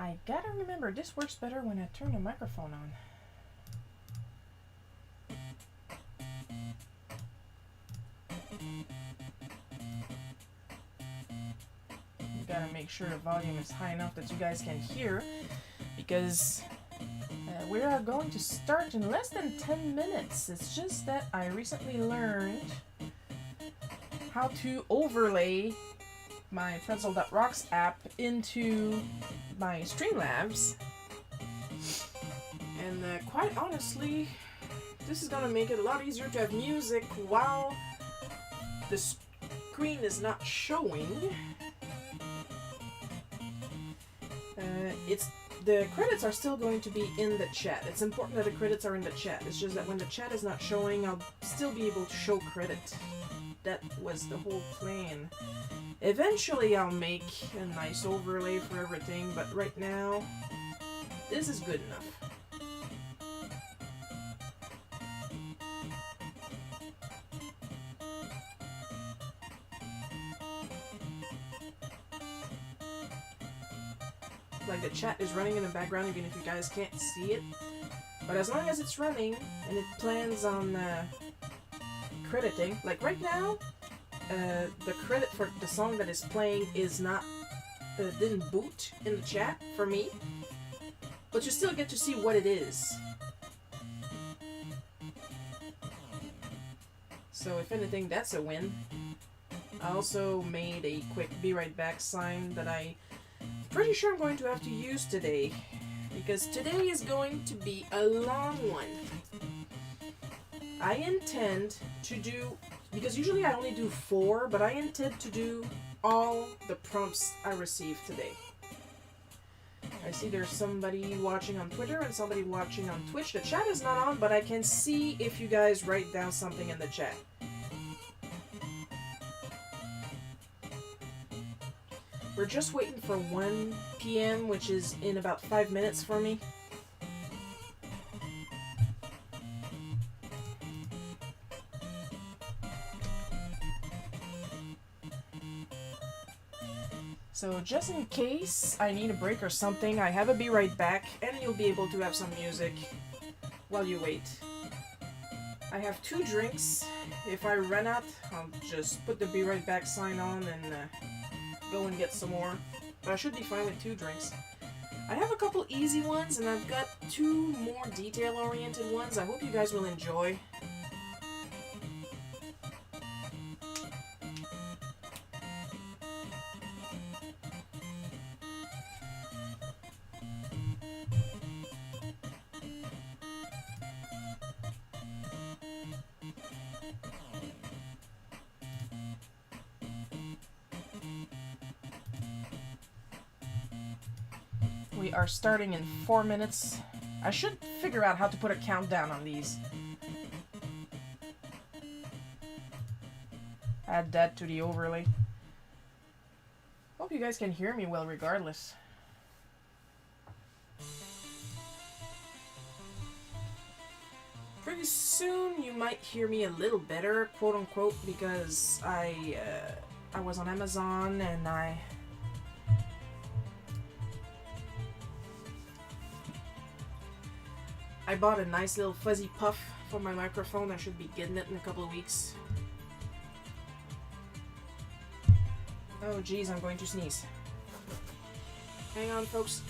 I gotta remember, this works better when I turn the microphone on. You gotta make sure the volume is high enough that you guys can hear, because we are going to start in less than 10 minutes. It's just that I recently learned how to overlay my Pretzel.rocks app into my Streamlabs. And quite honestly, this is gonna make it a lot easier to have music while the screen is not showing. The credits are still going to be in the chat. It's important that the credits are in the chat. It's just that when the chat is not showing, I'll still be able to show credit. That was the whole plan. Eventually I'll make a nice overlay for everything, but right now, this is good enough. Like the chat is running in the background even if you guys can't see it. But as long as it's running and it plans on crediting, like right now, the credit for the song that is playing is not, didn't boot in the chat for me. But you still get to see what it is. So if anything, that's a win. I also made a quick be right back sign that I'm pretty sure I'm going to have to use today, because today is going to be a long one. I intend to do, because usually I only do 4, but I intend to do all the prompts I receive today. I see there's somebody watching on Twitter and somebody watching on Twitch. The chat is not on, but I can see if you guys write down something in the chat. We're just waiting for 1 p.m., which is in about 5 minutes for me. So just in case I need a break or something, I have a be right back, and you'll be able to have some music while you wait. I have 2 drinks. If I run out, I'll just put the be right back sign on and go and get some more. But I should be fine with 2 drinks. I have a couple easy ones, and I've got 2 more detail-oriented ones. I hope you guys will enjoy. We are starting in 4 minutes. I should figure out how to put a countdown on these. Add that to the overlay. Hope you guys can hear me well regardless. Pretty soon you might hear me a little better, quote unquote, because I was on Amazon and I bought a nice little fuzzy puff for my microphone. I should be getting it in a couple of weeks. Oh geez, I'm going to sneeze. Hang on, folks.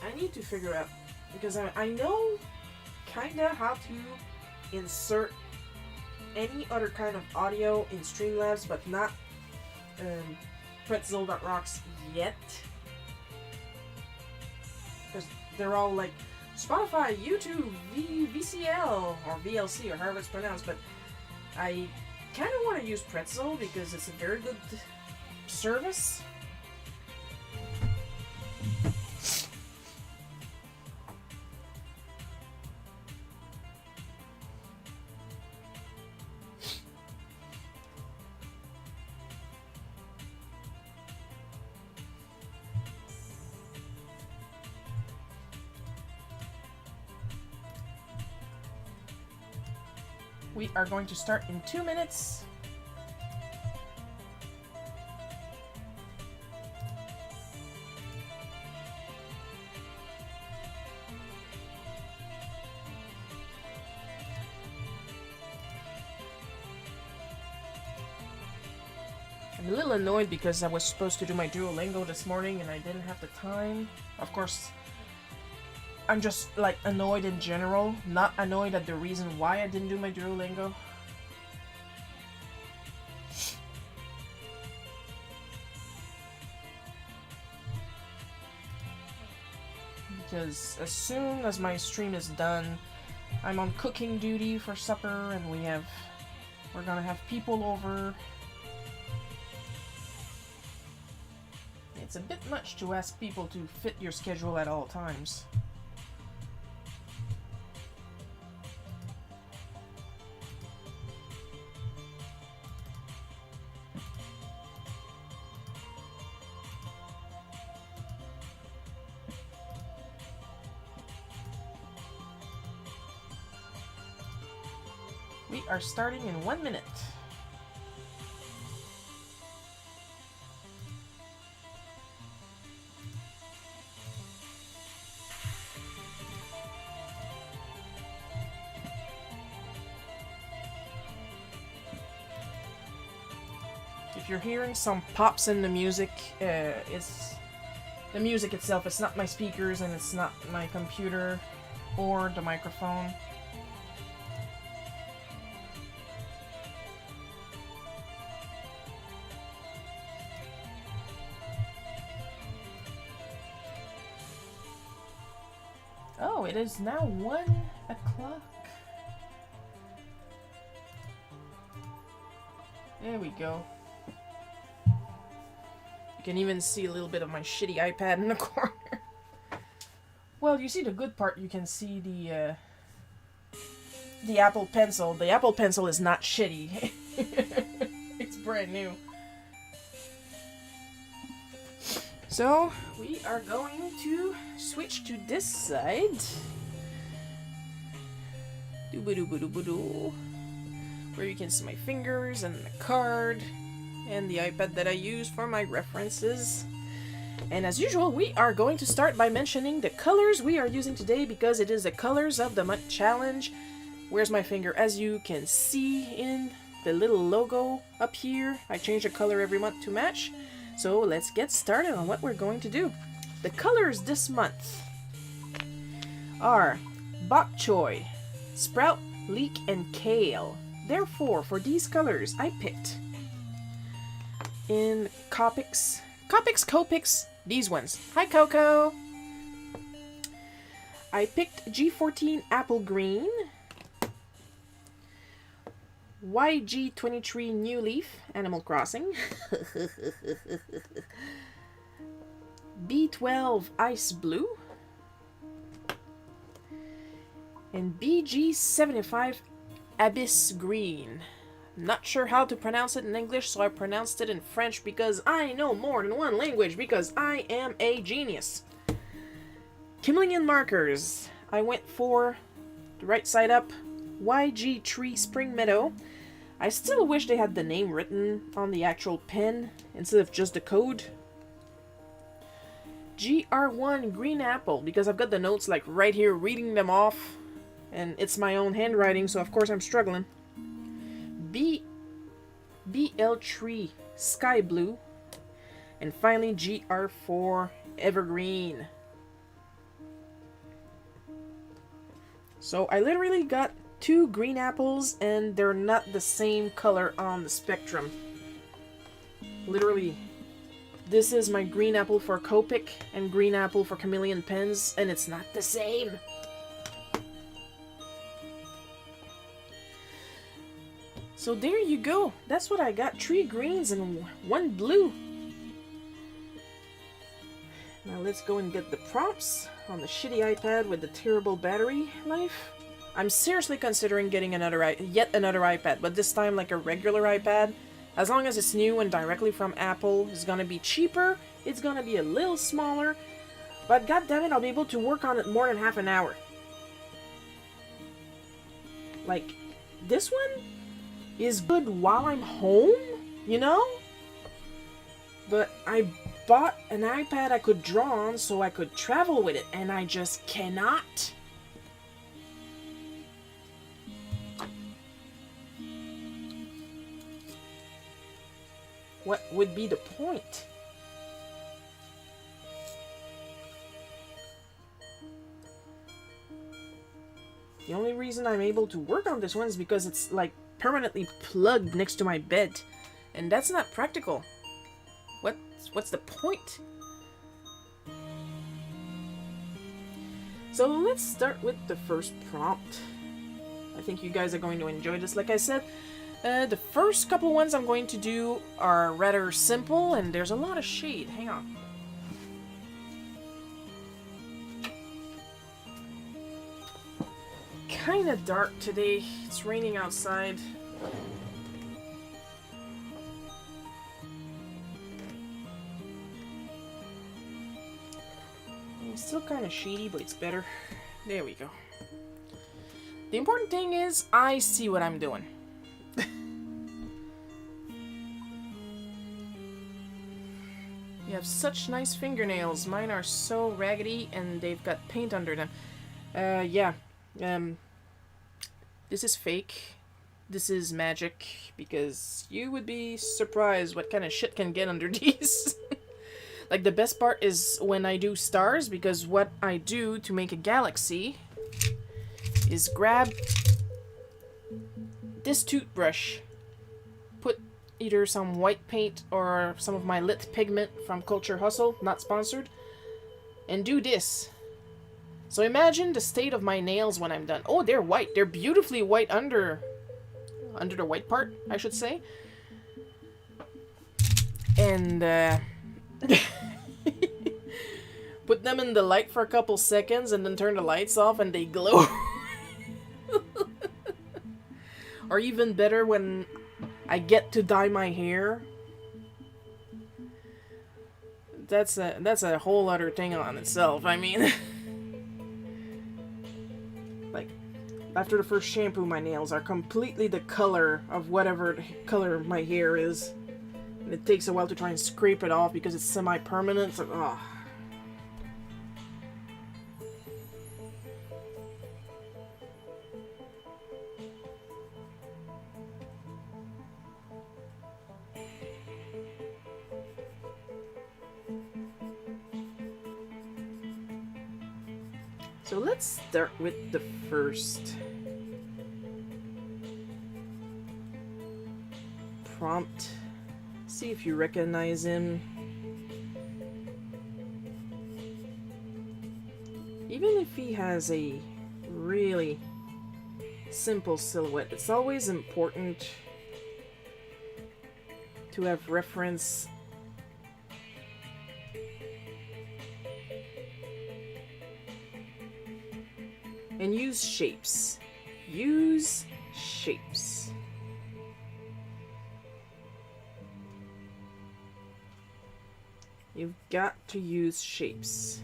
I need to figure out, because I know kinda how to insert any other kind of audio in Streamlabs, but not Pretzel.rocks yet. Because they're all like Spotify, YouTube, VCL, or VLC, or however it's pronounced, but I kind of want to use Pretzel because it's a very good service. We are going to start in 2 minutes. I'm a little annoyed because I was supposed to do my Duolingo this morning and I didn't have the time. Of course, I'm just like annoyed in general, not annoyed at the reason why I didn't do my Duolingo. Because as soon as my stream is done, I'm on cooking duty for supper and we're gonna have people over. It's a bit much to ask people to fit your schedule at all times. We are starting in 1 minute. If you're hearing some pops in the music, it's the music itself. It's not my speakers and it's not my computer or the microphone. Oh, it is now 1 o'clock. There we go. You can even see a little bit of my shitty iPad in the corner. Well, you see the good part. You can see the Apple Pencil. The Apple Pencil is not shitty. It's brand new. So, we are going to switch to this side. Doo-ba-doo-ba-doo-ba-doo. Where you can see my fingers and the card and the iPad that I use for my references. And as usual, we are going to start by mentioning the colors we are using today because it is the Colors of the Month challenge. Where's my finger? As you can see in the little logo up here, I change the color every month to match. So let's get started on what we're going to do. The colors this month are bok choy, sprout, leek, and kale. Therefore, for these colors, I picked in Copics, these ones. Hi, Coco! I picked G14 Apple Green, YG23 New Leaf, Animal Crossing, B12 Ice Blue, and BG75 Abyss Green. Not sure how to pronounce it in English, so I pronounced it in French because I know more than one language because I am a genius. Kimlingian markers. I went for the right side up, YG Tree Spring Meadow. I still wish they had the name written on the actual pen instead of just the code. GR1 Green Apple, because I've got the notes like right here reading them off, and it's my own handwriting, so of course I'm struggling. BL Tree Sky Blue, and finally GR4 Evergreen. So I literally got 2 green apples and they're not the same color on the spectrum. Literally, this is my green apple for Copic and green apple for Chameleon Pens, and it's not the same. So there you go. That's what I got. 3 greens and 1 blue. Now let's go and get the prompts on the shitty iPad with the terrible battery life. I'm seriously considering getting yet another iPad, but this time like a regular iPad. As long as it's new and directly from Apple, it's gonna be cheaper, it's gonna be a little smaller, but goddammit, I'll be able to work on it more than half an hour. Like, this one is good while I'm home, you know? But I bought an iPad I could draw on so I could travel with it, and I just cannot. What would be the point? The only reason I'm able to work on this one is because it's like permanently plugged next to my bed. And that's not practical. What's the point? So let's start with the first prompt. I think you guys are going to enjoy this. Like I said, the first couple ones I'm going to do are rather simple, and there's a lot of shade. Hang on. Kinda dark today. It's raining outside. It's still kind of shady, but it's better. There we go. The important thing is I see what I'm doing. You have such nice fingernails. Mine are so raggedy and they've got paint under them. Yeah. This is fake. This is magic, because you would be surprised what kind of shit can get under these. Like, the best part is when I do stars, because what I do to make a galaxy is grab this toothbrush, put either some white paint or some of my lit pigment from Culture Hustle, not sponsored, and do this. So imagine the state of my nails when I'm done. Oh, they're white. They're beautifully white under the white part, I should say. And put them in the light for a couple seconds and then turn the lights off and they glow. Or even better, when I get to dye my hair. That's a whole other thing on itself. I mean, like, after the first shampoo, my nails are completely the color of whatever color my hair is. And it takes a while to try and scrape it off because it's semi-permanent. It's like, oh. So let's start with the first prompt. See if you recognize him. Even if he has a really simple silhouette, it's always important to have reference. And use shapes. Use shapes. You've got to use shapes.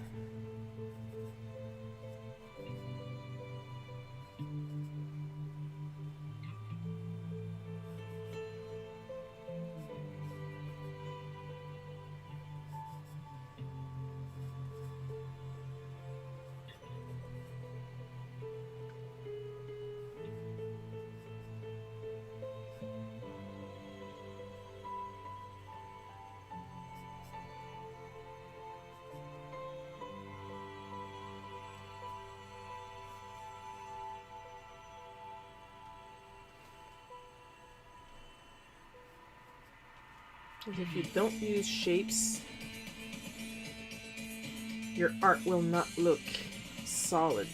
If you don't use shapes, your art will not look solid.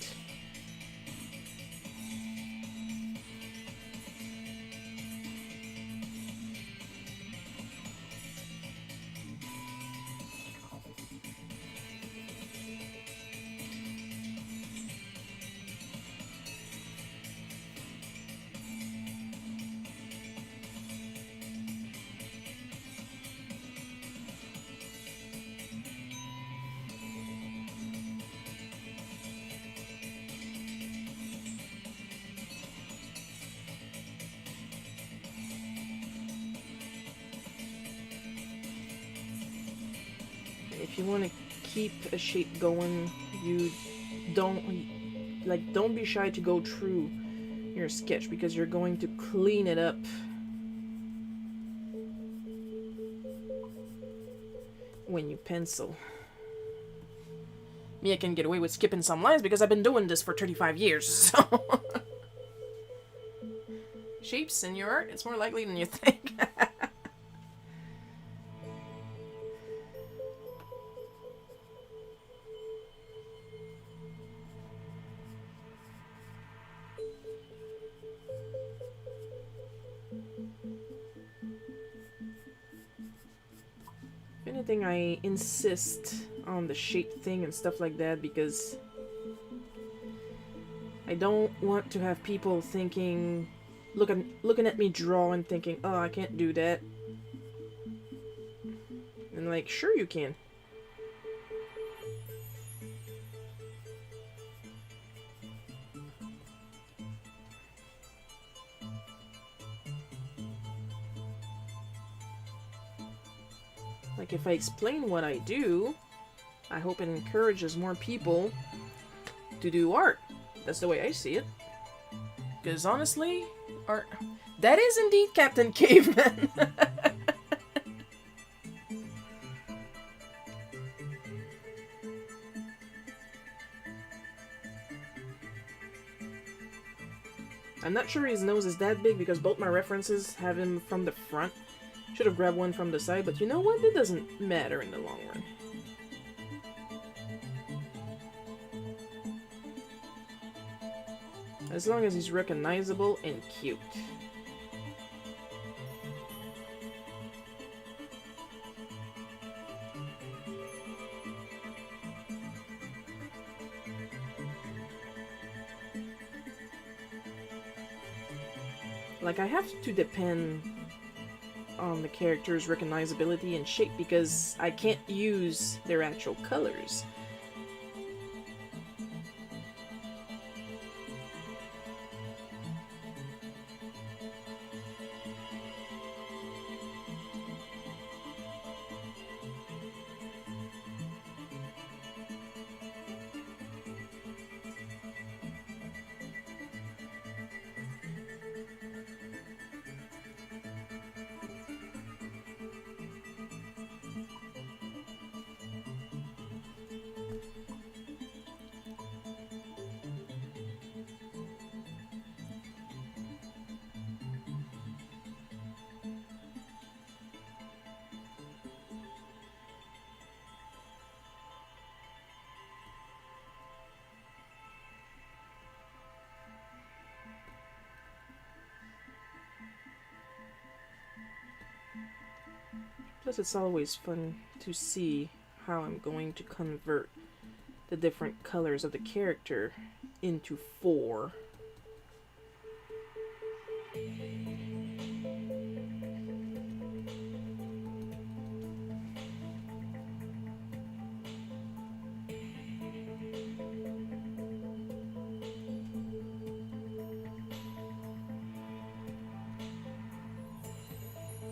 if you want to keep a shape going, you don't be shy to go through your sketch because you're going to clean it up when you pencil. Me, I can get away with skipping some lines because I've been doing this for 35 years, so... Shapes in your art, it's more likely than you think. If anything, I insist on the shape thing and stuff like that because I don't want to have people thinking, looking at me draw and thinking, oh, I can't do that. And like, sure you can. Like, if I explain what I do, I hope it encourages more people to do art. That's the way I see it. Because honestly, art... That is indeed Captain Caveman! I'm not sure his nose is that big because both my references have him from the front. Should have grabbed one from the side, but you know what? It doesn't matter in the long run. As long as he's recognizable and cute. Like, I have to depend on the character's recognizability and shape because I can't use their actual colors. Plus, it's always fun to see how I'm going to convert the different colors of the character into 4.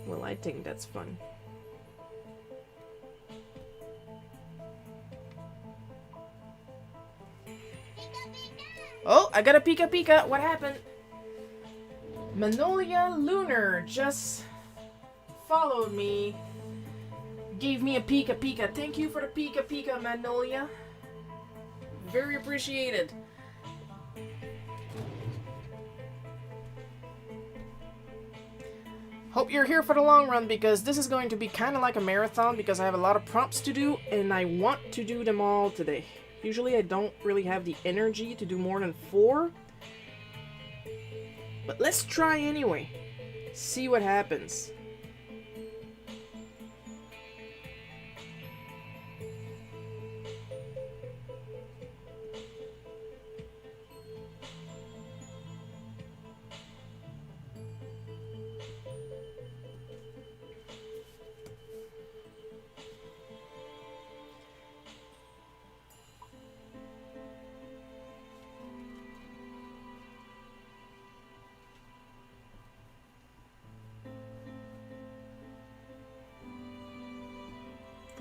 Well, I think that's fun. Oh, I got a Pika Pika. What happened? Manolia Lunar just followed me. Gave me a Pika Pika. Thank you for the Pika Pika, Manolia. Very appreciated. Hope you're here for the long run because this is going to be kind of like a marathon because I have a lot of prompts to do and I want to do them all today. Usually I don't really have the energy to do more than 4. But let's try anyway. See what happens.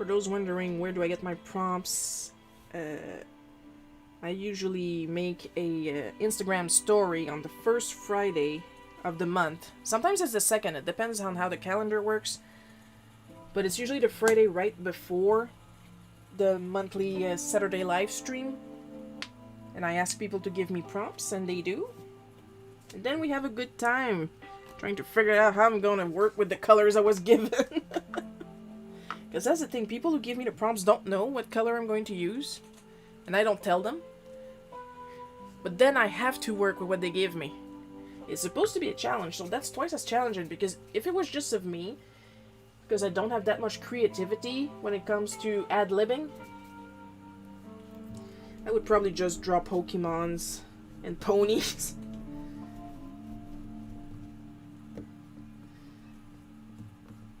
For those wondering where do I get my prompts, I usually make a Instagram story on the first Friday of the month. Sometimes it's the second, it depends on how the calendar works. But it's usually the Friday right before the monthly Saturday live stream. And I ask people to give me prompts, and they do. And then we have a good time trying to figure out how I'm going to work with the colors I was given. Because that's the thing, people who give me the prompts don't know what color I'm going to use. And I don't tell them. But then I have to work with what they give me. It's supposed to be a challenge, so that's twice as challenging. Because if it was just of me, because I don't have that much creativity when it comes to ad-libbing, I would probably just draw Pokemons and ponies.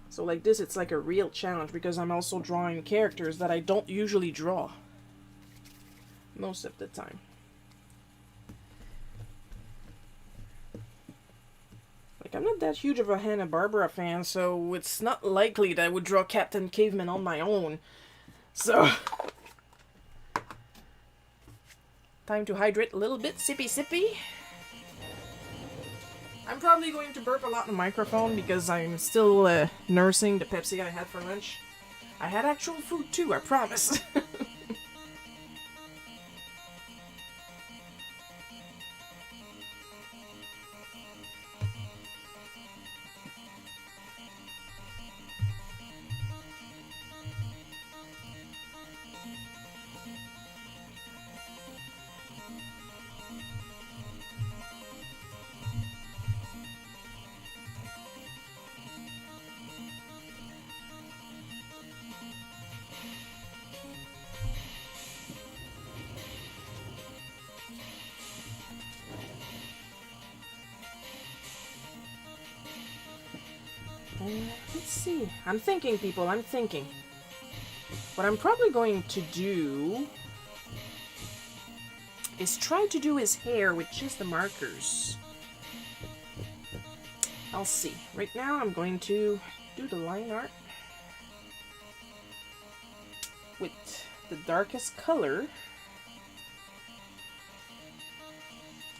So like this, it's like a real challenge because I'm also drawing characters that I don't usually draw. Most of the time. Like, I'm not that huge of a Hanna-Barbera fan, so it's not likely that I would draw Captain Caveman on my own. So... time to hydrate a little bit. Sippy sippy. I'm probably going to burp a lot in the microphone because I'm still nursing the Pepsi I had for lunch. I had actual food too, I promise. Let's see. I'm thinking, people. I'm thinking. What I'm probably going to do is try to do his hair with just the markers. I'll see. Right now, I'm going to do the line art with the darkest color.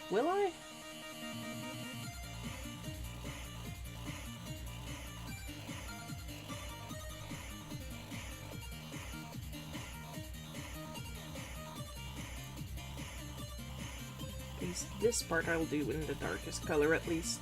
Will I? This part I'll do in the darkest color at least.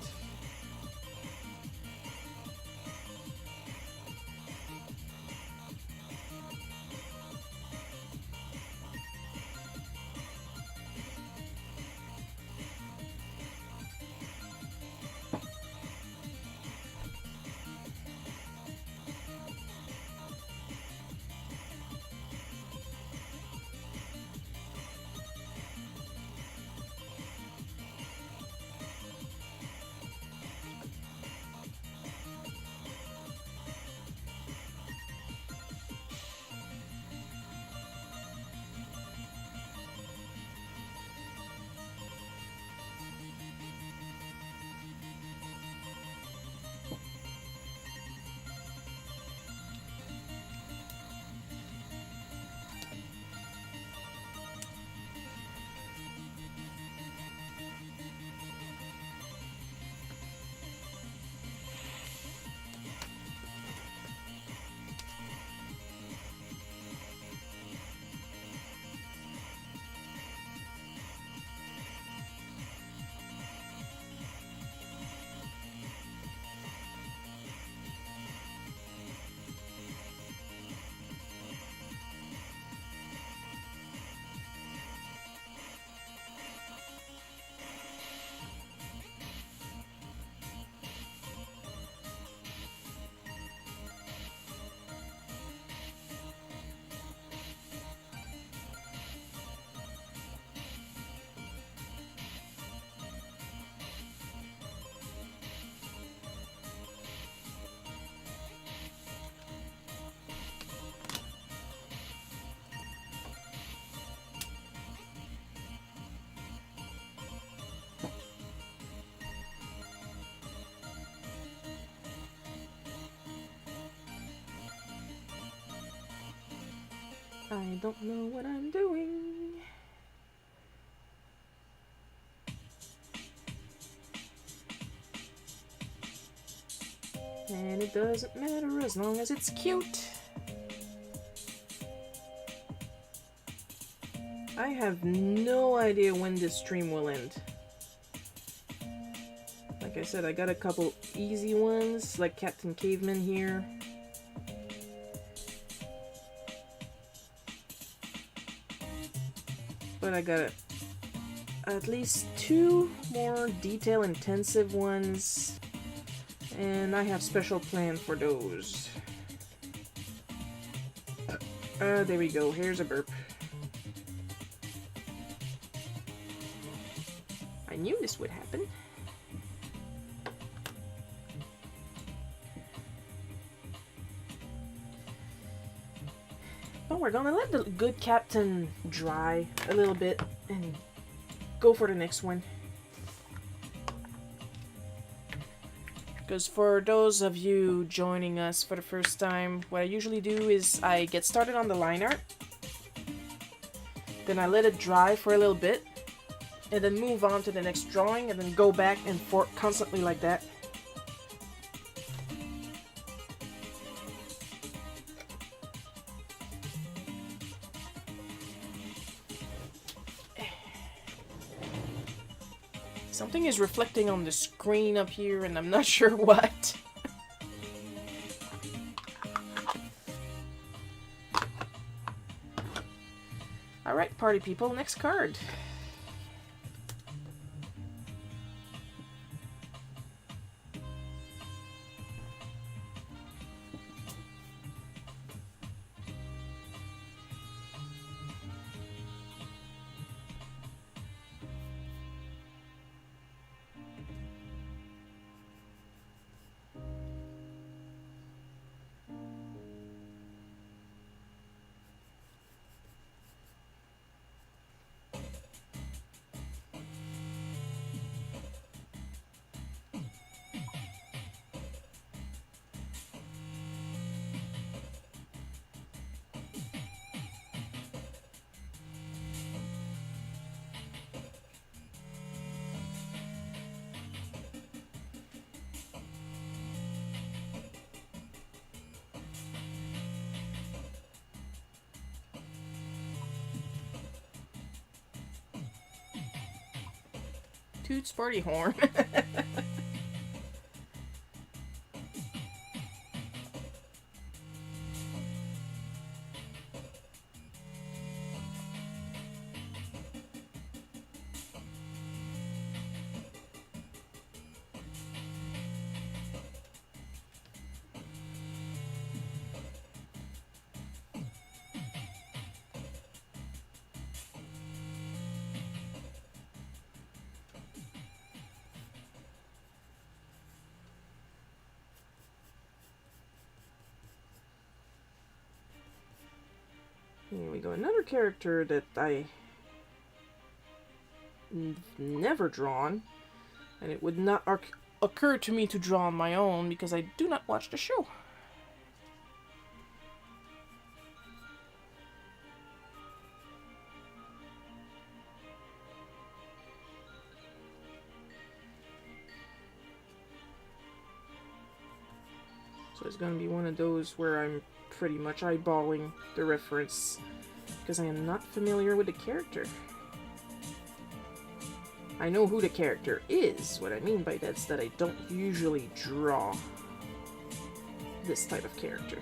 I don't know what I'm doing. And it doesn't matter as long as it's cute. I have no idea when this stream will end. Like I said, I got a couple easy ones, like Captain Caveman here. But I got at least 2 more detail-intensive ones. And I have special plan for those. There we go. Here's a burp. I knew this would happen. But we're gonna let the good captain dry a little bit and go for the next one. Because for those of you joining us for the first time, what I usually do is I get started on the line art, then I let it dry for a little bit, and then move on to the next drawing, and then go back and forth constantly like that. Something is reflecting on the screen up here, and I'm not sure what. Alright, party people, next card. Toots party horn. Here we go, another character that I never drawn, and it would not occur to me to draw on my own because I do not watch the show. So it's gonna be one of those where I'm pretty much eyeballing the reference because I am not familiar with the character. I know who the character is. What I mean by that is that I don't usually draw this type of character.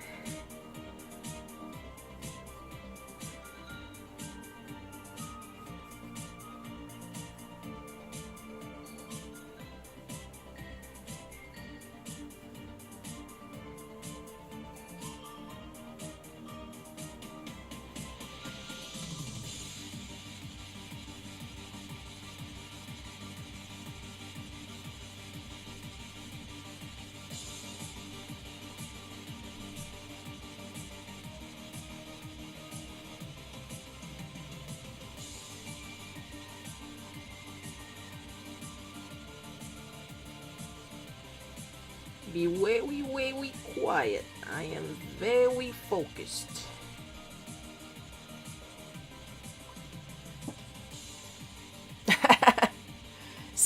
Be very quiet. I am very focused.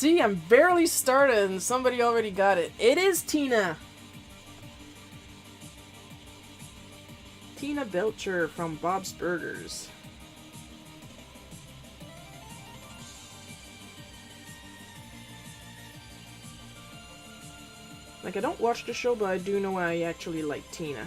See, I'm barely started and somebody already got it. It is Tina. Tina Belcher from Bob's Burgers. Like, I don't watch the show, but I do know I actually like Tina.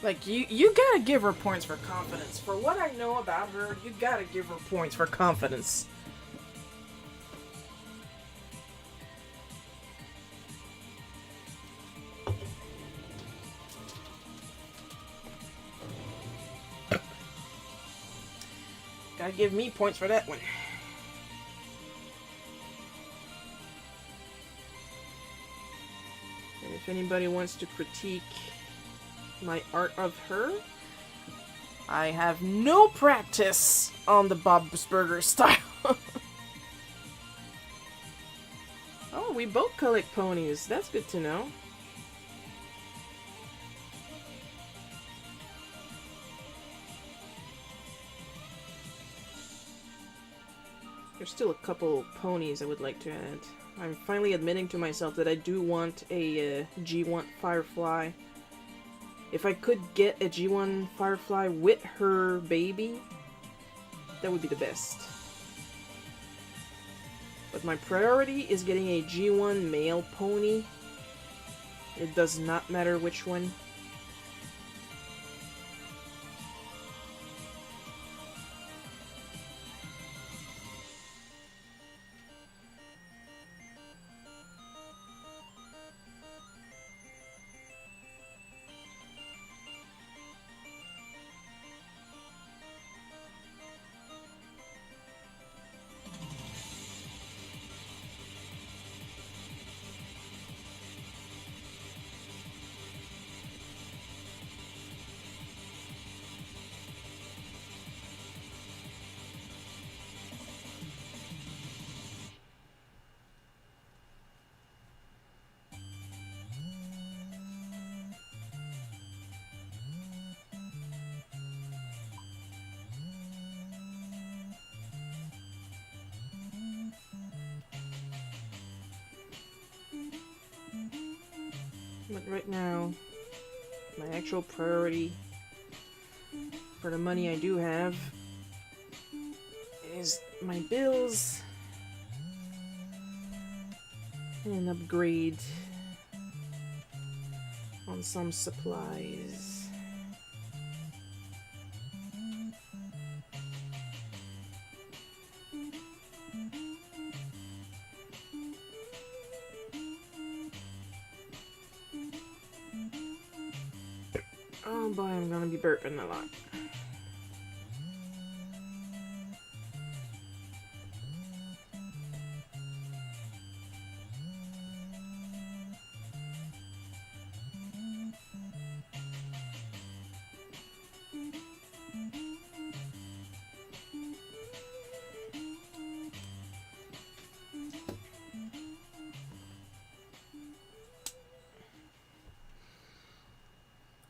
Like, you gotta give her points for confidence. For what I know about her, you gotta give her points for confidence. Gotta give me points for that one. And if anybody wants to critique my art of her, I have no practice on the Bob's Burger style. Oh, we both collect ponies. That's good to know. There's still a couple ponies I would like to add. I'm finally admitting to myself that I do want a G1 Firefly. If I could get a G1 Firefly with her baby, that would be the best. But my priority is getting a G1 male pony. It does not matter which one. But right now, my actual priority for the money I do have is my bills and upgrade on some supplies. Oh boy, I'm gonna be burping a lot.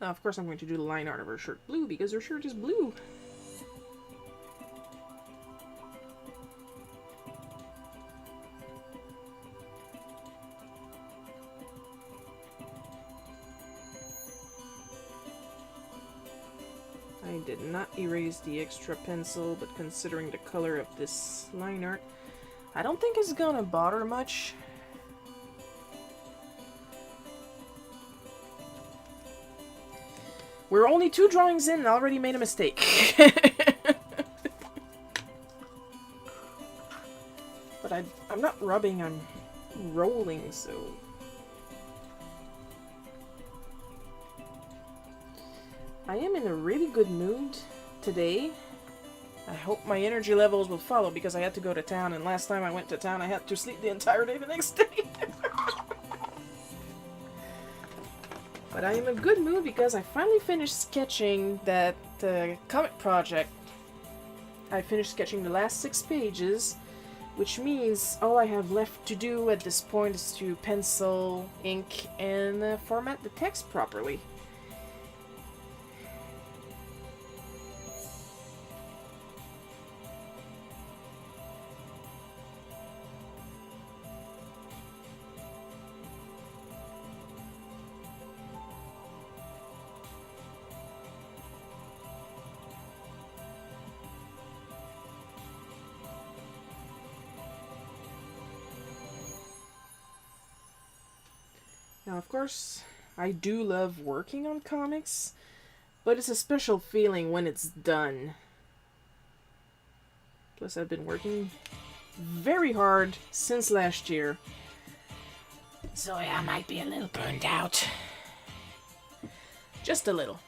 Of course I'm going to do the line art of her shirt blue, because her shirt is blue. I did not erase the extra pencil, but considering the color of this line art, I don't think it's gonna bother much. We're only 2 drawings in and I already made a mistake. But I'm not rubbing, I'm rolling, so... I am in a really good mood. today. I hope my energy levels will follow because I had to go to town, and last time I went to town I had to sleep the entire day the next day. But I am in a good mood because I finally finished sketching that comic project. I finished sketching the last 6 pages, which means all I have left to do at this point is to pencil, ink, and format the text properly. Now, of course, I do love working on comics, but it's a special feeling when it's done. Plus, I've been working very hard since last year. So yeah, I might be a little burned out. Just a little.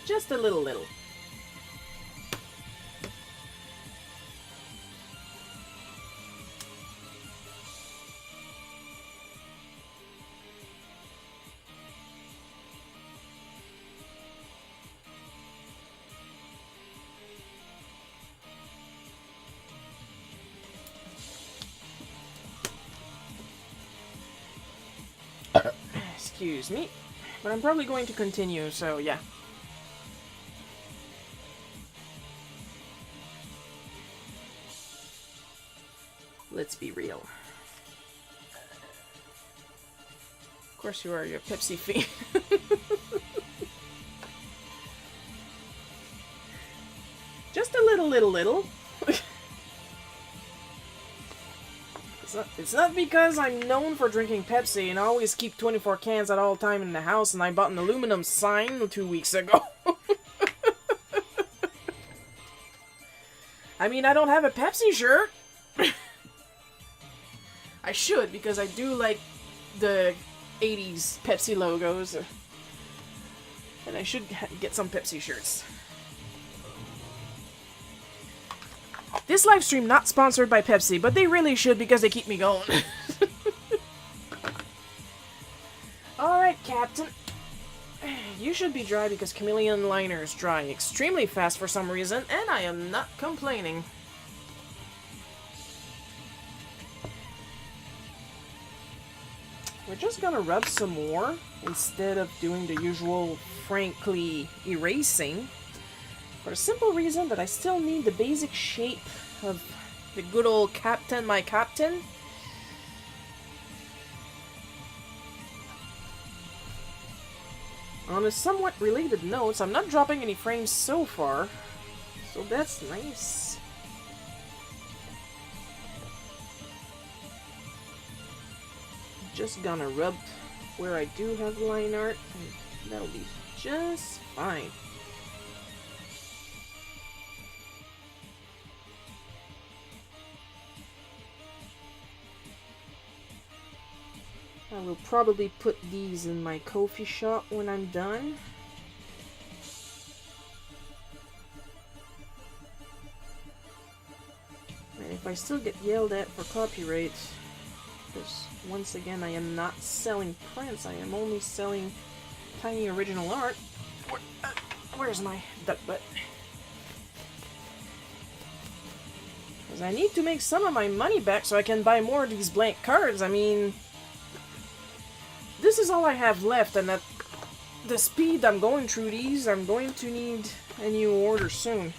Just a little. Excuse me. But I'm probably going to continue, so yeah. Let's be real. Of course you are, you're a Pepsi fiend. Just a little. It's not because I'm known for drinking Pepsi and I always keep 24 cans at all time in the house and I bought an aluminum sign 2 weeks ago. I mean, I don't have a Pepsi shirt. I should, because I do like the 80s Pepsi logos. And I should get some Pepsi shirts. This live stream not sponsored by Pepsi, but they really should because they keep me going. Alright, Captain. You should be dry because Chameleon Liner is dry extremely fast for some reason, and I am not complaining. We're just gonna rub some more instead of doing the usual frankly erasing. For the simple reason that I still need the basic shape of the good old Captain, my Captain. On a somewhat related note, I'm not dropping any frames so far, so that's nice. Just gonna rub where I do have line art, and that'll be just fine. I will probably put these in my coffee shop when I'm done. And if I still get yelled at for copyright, because once again I am not selling prints, I am only selling tiny original art. Where's my duck butt? Because I need to make some of my money back so I can buy more of these blank cards. I mean, this is all I have left, and at the speed I'm going through these, I'm going to need a new order soon.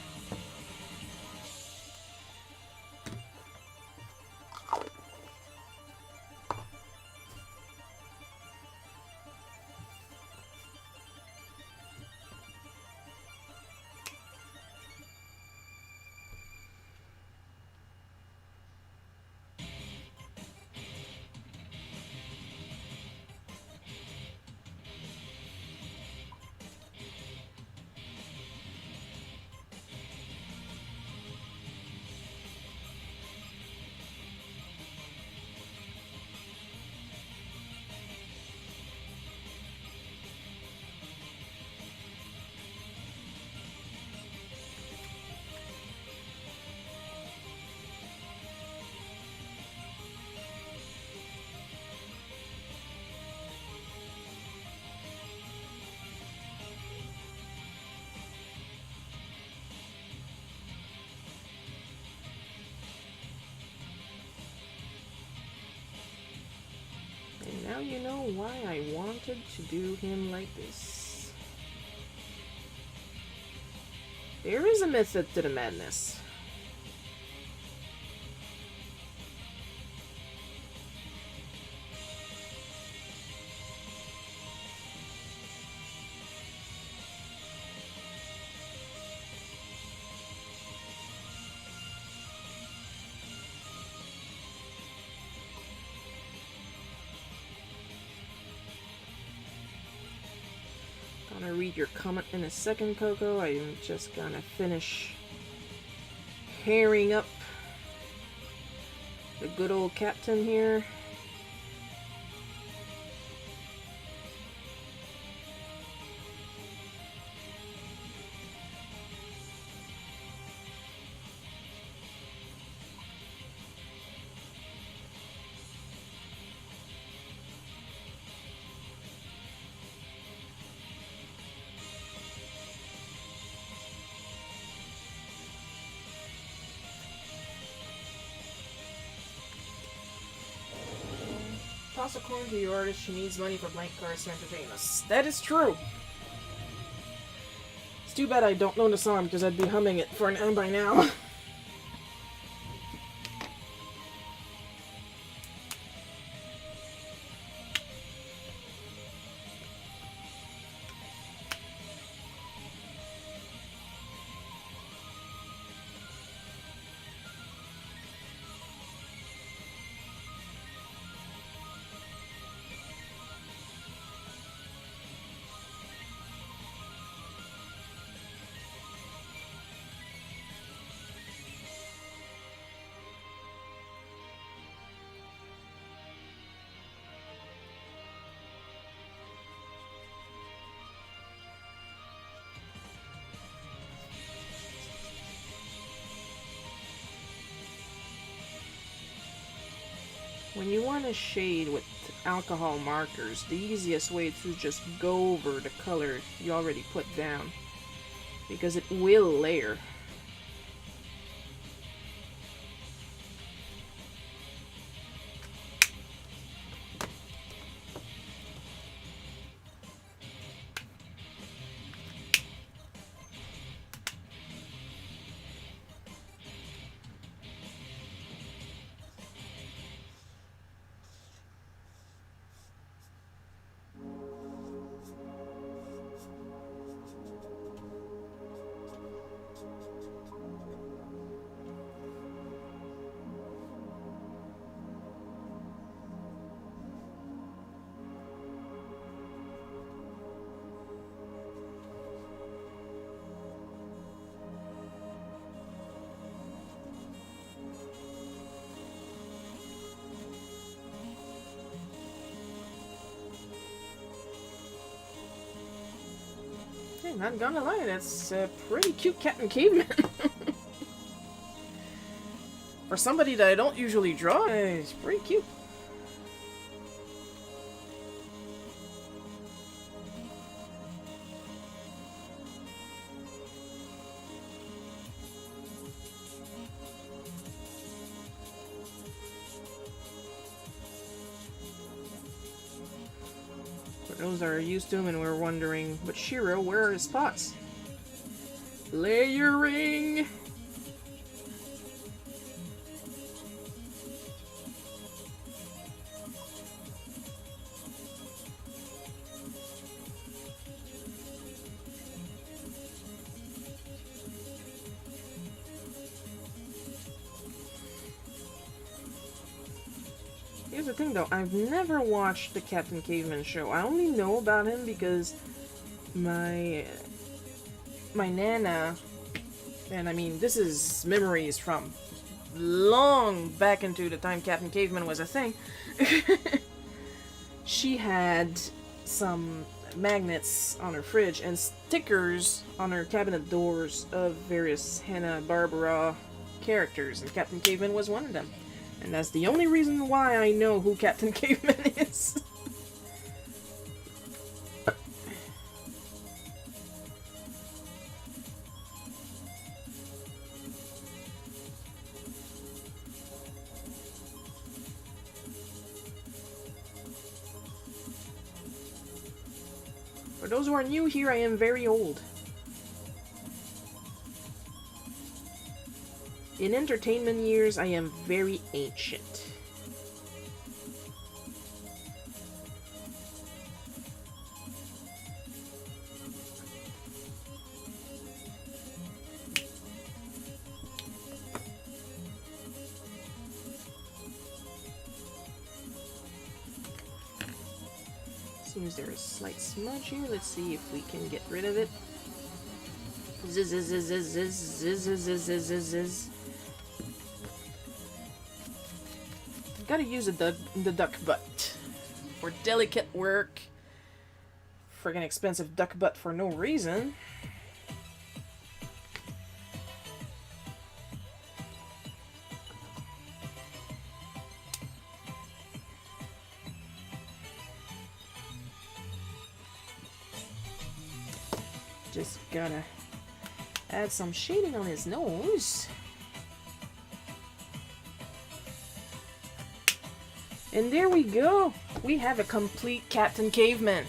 now you know why I wanted to do him like this. There is a method to the madness. Gonna read your comment in a second, Coco. I'm just gonna finish hairing up the good old captain here. Toss a coin to your artist. She needs money for blank cards to entertain us. That is true. It's too bad I don't know the song because I'd be humming it for an end by now. When you want to shade with alcohol markers, the easiest way to just go over the color you already put down, because it will layer. Not gonna lie, that's a pretty cute Captain Caveman. For somebody that I don't usually draw, it's pretty cute. Those that are used to him and we're wondering, but Shiro, where are his spots? Layering! Here's the thing though, I've never watched the Captain Caveman show. I only know about him because my Nana, and I mean this is memories from long back into the time Captain Caveman was a thing. She had some magnets on her fridge and stickers on her cabinet doors of various Hanna-Barbera characters, and Captain Caveman was one of them. And that's the only reason why I know who Captain Caveman is. For those who are new here, I am very old. In entertainment years, I am very ancient. Seems there is a slight smudge here. Let's see if we can get rid of it. Zizz, zizz, zizz, zizz, zizz, zizz, zizz, zizz, zizz. Gotta use the duck butt for delicate work. Friggin' expensive duck butt for no reason. Just gotta add some shading on his nose. And there we go. We have a complete Captain Caveman.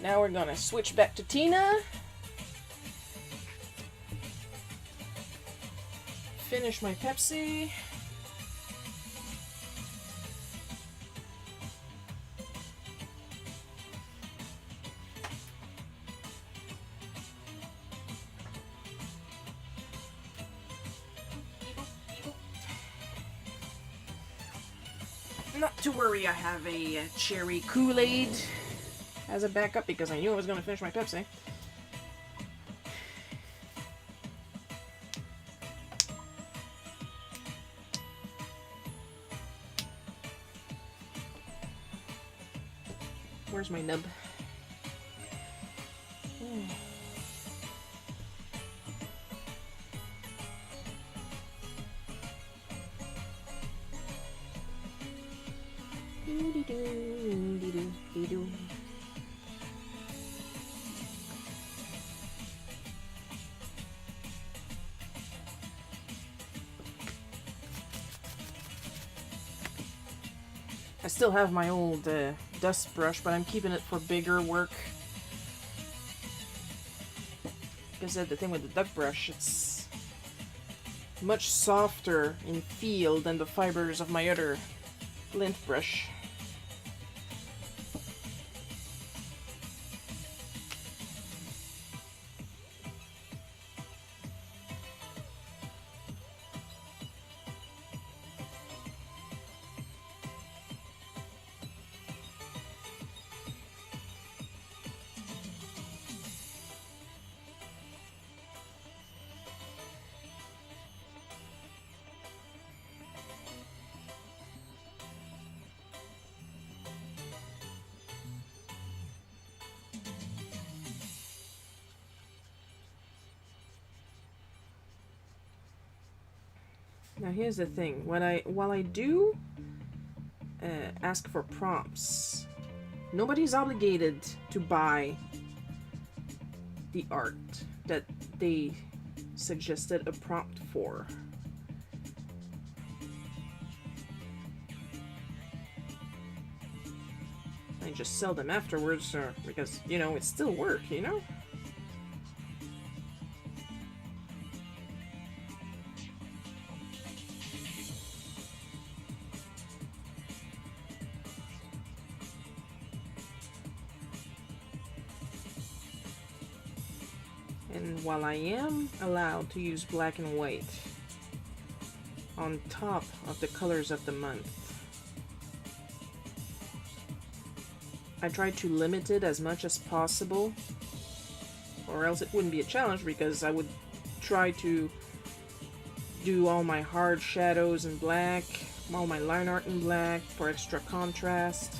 Now we're gonna switch back to Tina. Finish my Pepsi. Not to worry, I have a cherry Kool-Aid as a backup because I knew I was going to finish my Pepsi. Where's my nub? I still have my old dust brush, but I'm keeping it for bigger work. Like I said, the thing with the duck brush, it's much softer in feel than the fibers of my other lint brush. Now here's the thing, while I do ask for prompts, nobody's obligated to buy the art that they suggested a prompt for. I just sell them afterwards, because, you know, it's still work, you know? And while I am allowed to use black and white on top of the colors of the month, I try to limit it as much as possible, or else it wouldn't be a challenge, because I would try to do all my hard shadows in black, all my line art in black for extra contrast.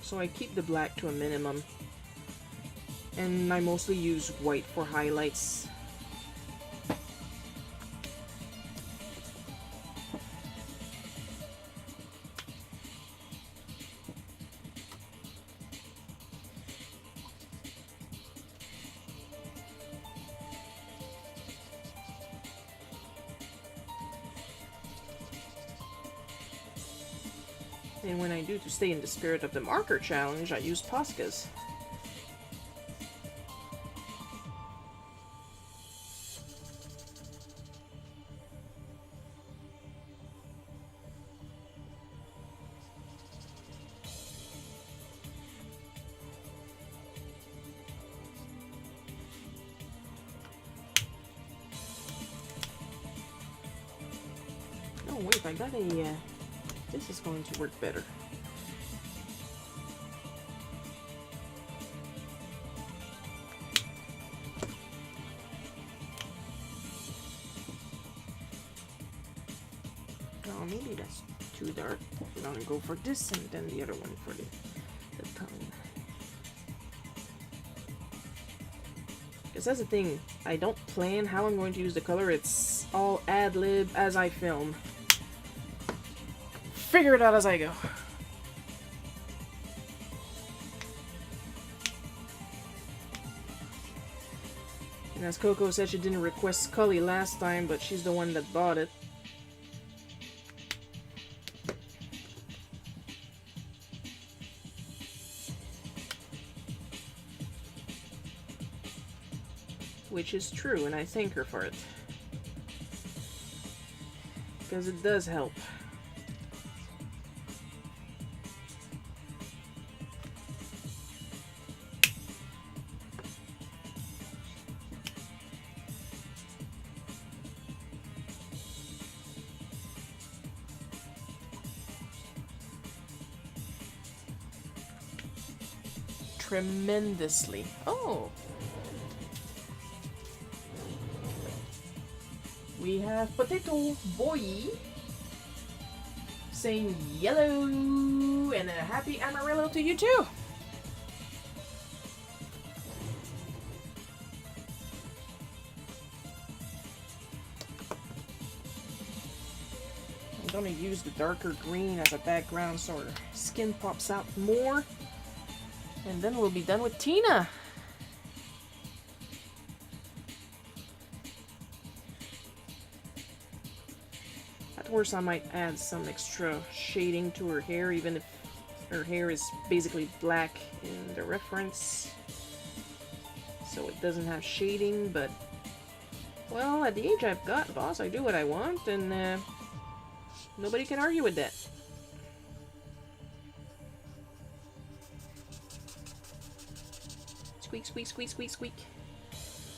So I keep the black to a minimum, and I mostly use white for highlights. And when I do, to stay in the spirit of the marker challenge, I use Poscas. Oh wait, I got a, this is going to work better. Oh, maybe that's too dark. I'm gonna go for this and then the other one for the tongue. Because that's the thing, I don't plan how I'm going to use the color, it's all ad-lib as I film. Figure it out as I go. And as Coco said, she didn't request Scully last time, but she's the one that bought it. Which is true, and I thank her for it. Because it does help. Tremendously. Oh! We have Potato Boy saying yellow and a happy Amarillo to you too. I'm gonna use the darker green as a background so her skin pops out more. And then we'll be done with Tina. At worst, I might add some extra shading to her hair, even if her hair is basically black in the reference. So it doesn't have shading, but... well, at the age I've got, boss, I do what I want, and nobody can argue with that. Squeak, squeak, squeak, squeak, squeak.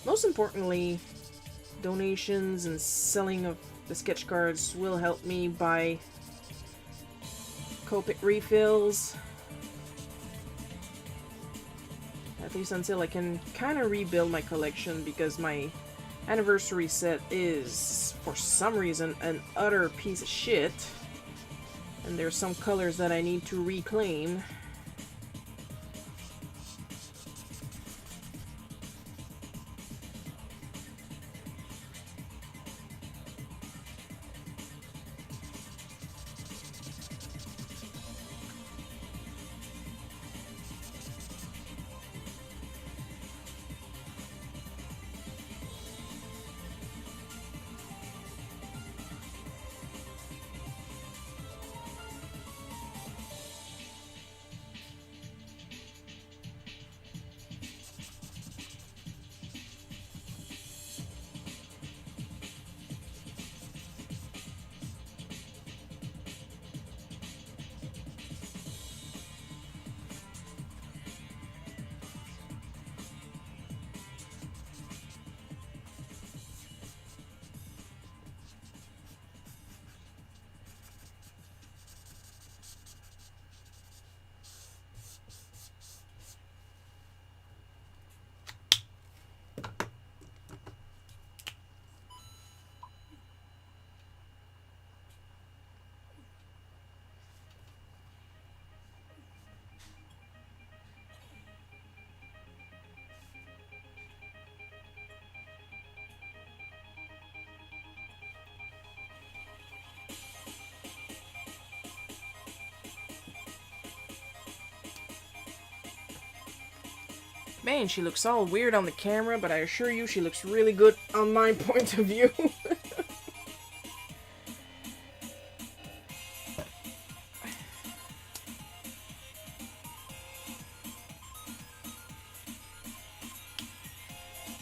Most importantly, donations and selling of the sketch cards will help me buy Copic refills. At least until I can kind of rebuild my collection, because my anniversary set is, for some reason, an utter piece of shit. And there's some colors that I need to reclaim. Man, she looks all weird on the camera, but I assure you she looks really good on my point of view.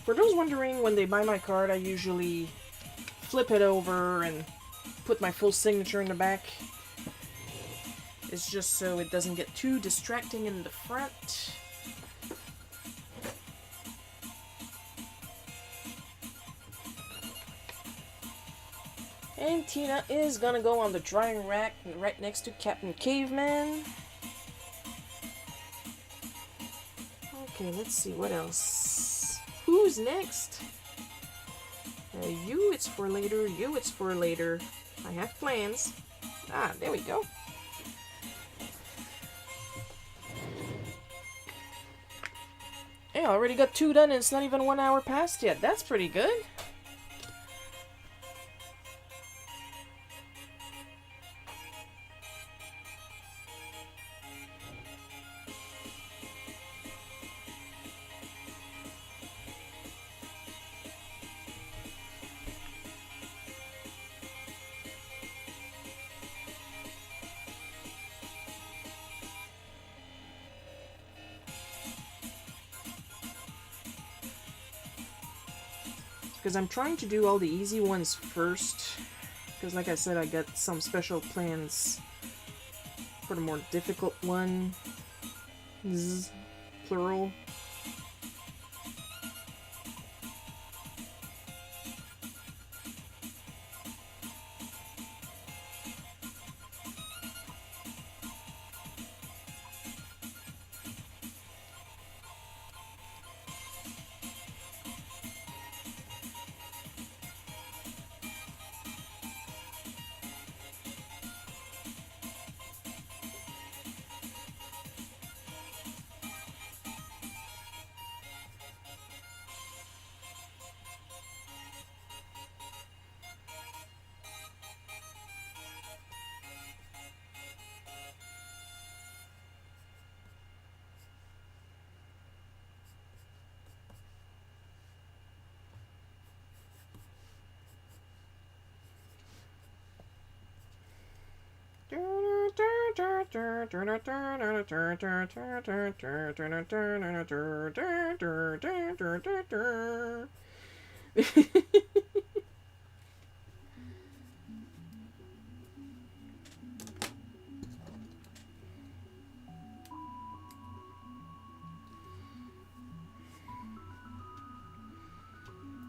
For those wondering, when they buy my card, I usually flip it over and put my full signature in the back. It's just so it doesn't get too distracting in the front. And Tina is gonna go on the drying rack right next to Captain Caveman. Okay, let's see what else. Who's next? You, it's for later. You, it's for later. I have plans. Ah, there we go. Yeah, I already got 2 done and it's not even 1 hour past yet. That's pretty good. Because I'm trying to do all the easy ones first. Because like I said, I got some special plans for the more difficult one. Plural.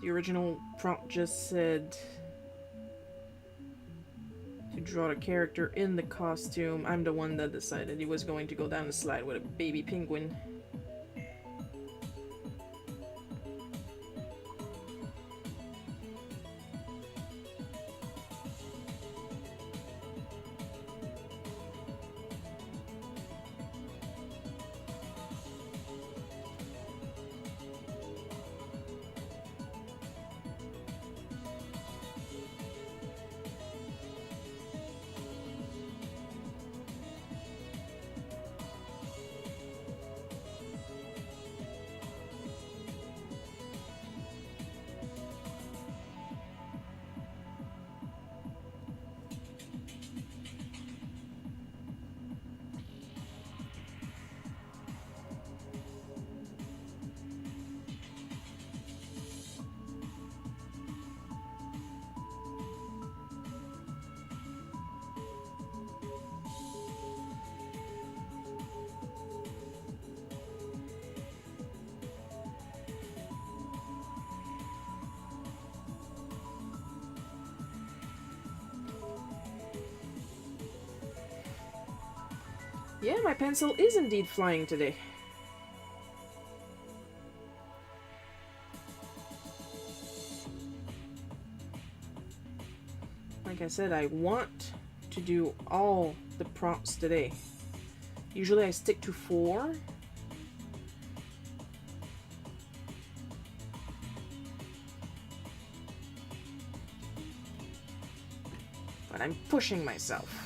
The original prompt just said to draw the character in the costume. I'm the one that decided he was going to go down the slide with a baby penguin. Yeah, my pencil is indeed flying today. Like I said, I want to do all the prompts today. Usually I stick to 4. But I'm pushing myself.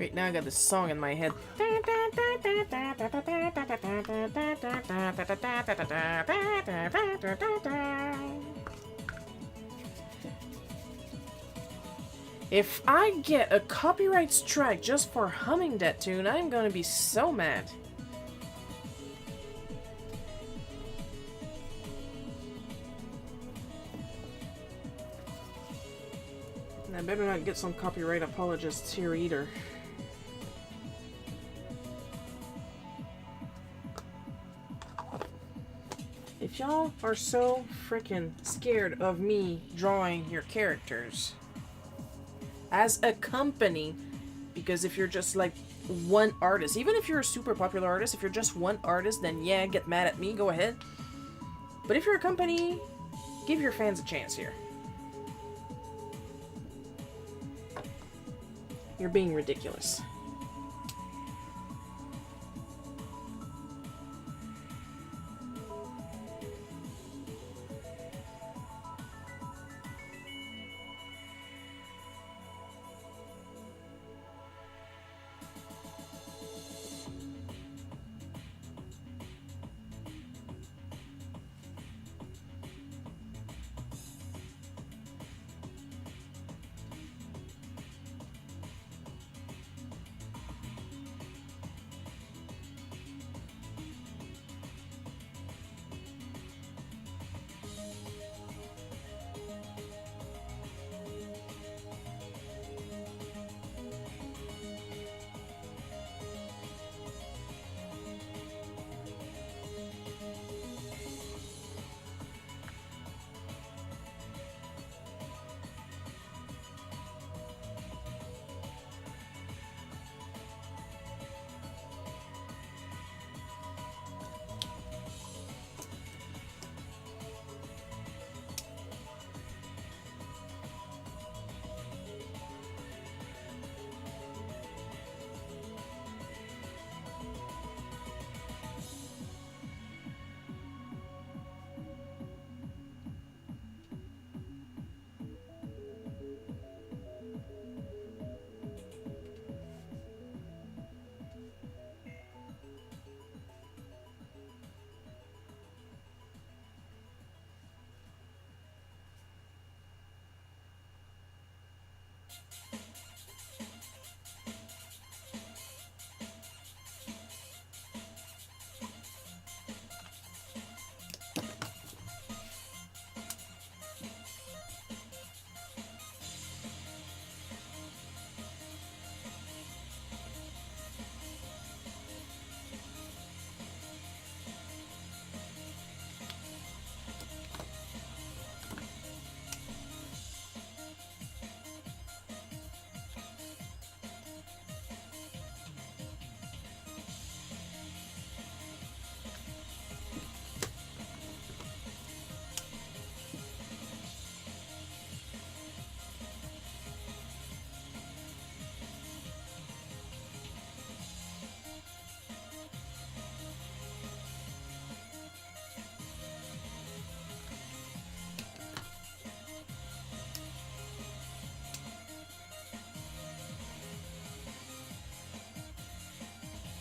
Great, now I got this song in my head. If I get a copyright strike just for humming that tune, I'm gonna be so mad. And I better not get some copyright apologists here either. If y'all are so freaking scared of me drawing your characters as a company, because if you're just like one artist, even if you're a super popular artist, if you're just one artist, then yeah, get mad at me, go ahead. But if you're a company, give your fans a chance here. You're being ridiculous.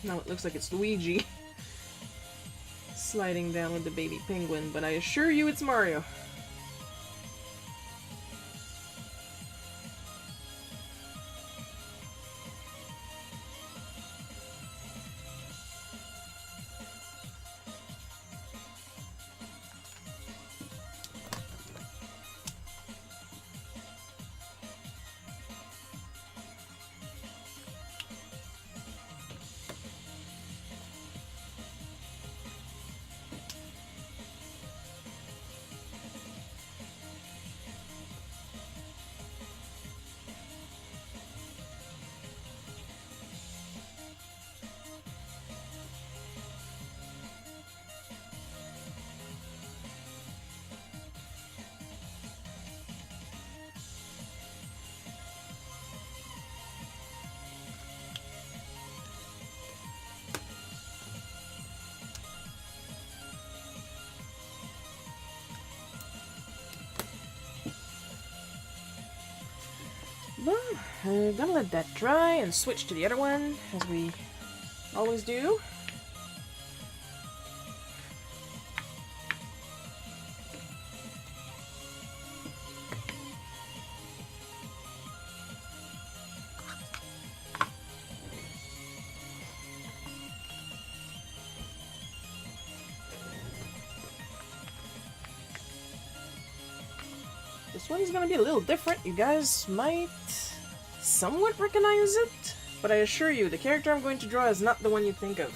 Now it looks like it's Luigi sliding down with the baby penguin, but I assure you it's Mario. Gonna let that dry and switch to the other one, as we always do. This one's gonna be a little different. You guys might somewhat recognize it, but I assure you, the character I'm going to draw is not the one you think of.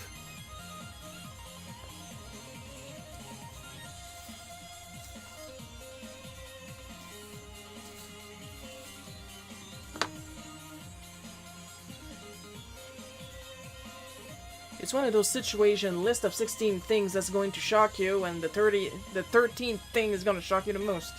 It's one of those situation list of 16 things that's going to shock you, and the 13th thing is gonna shock you the most.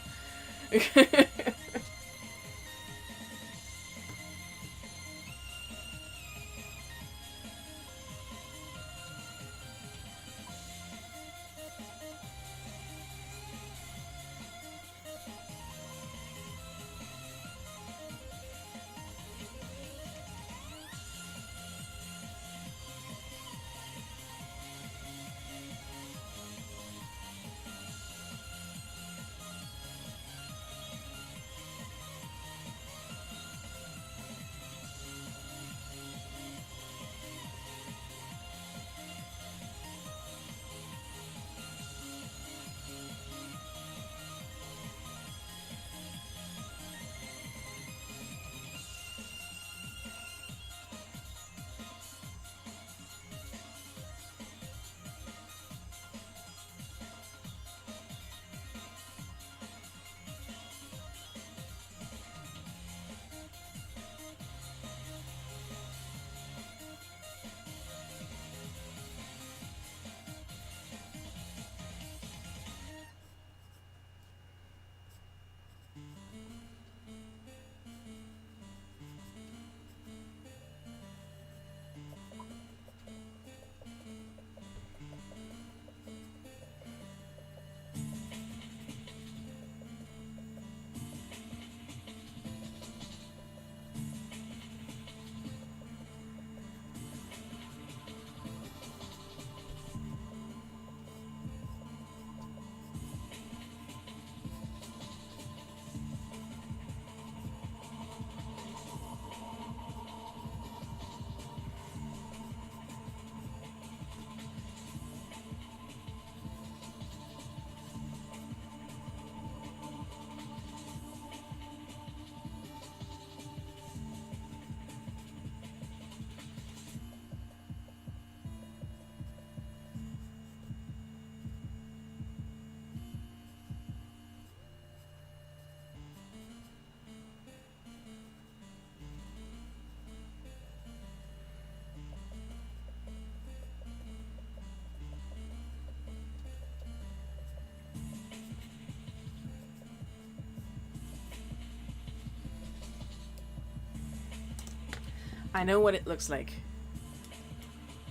I know what it looks like.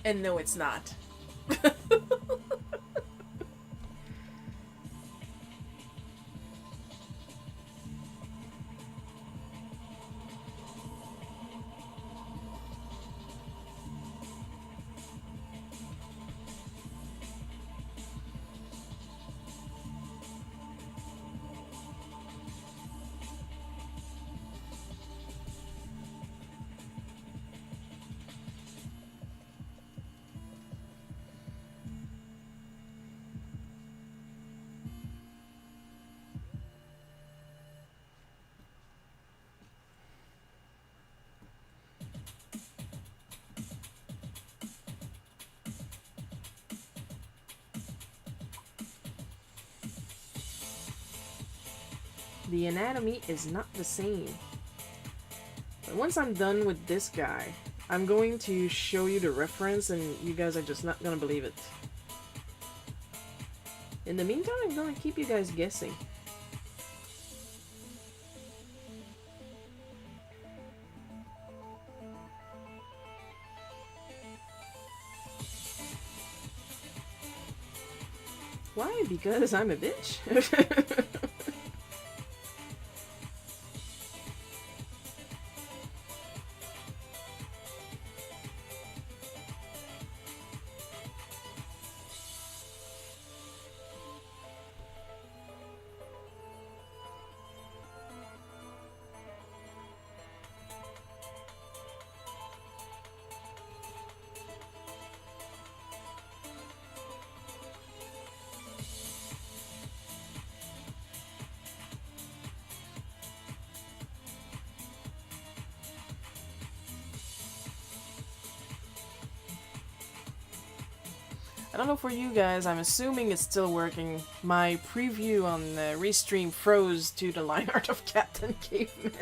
And no, it's not. The anatomy is not the same. But once I'm done with this guy, I'm going to show you the reference and you guys are just not gonna believe it. In the meantime, I'm gonna keep you guys guessing. Why? Because I'm a bitch. don't know for you guys, I'm assuming it's still working. My preview on Restream froze to the line art of Captain Caveman.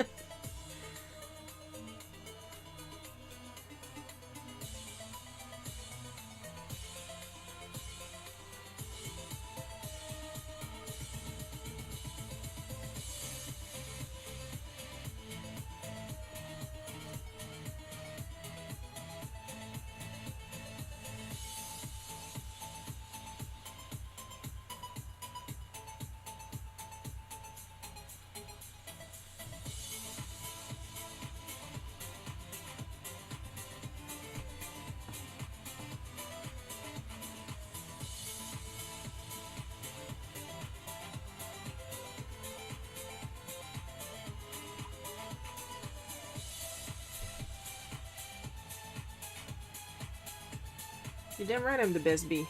You're damn right I'm the best bee.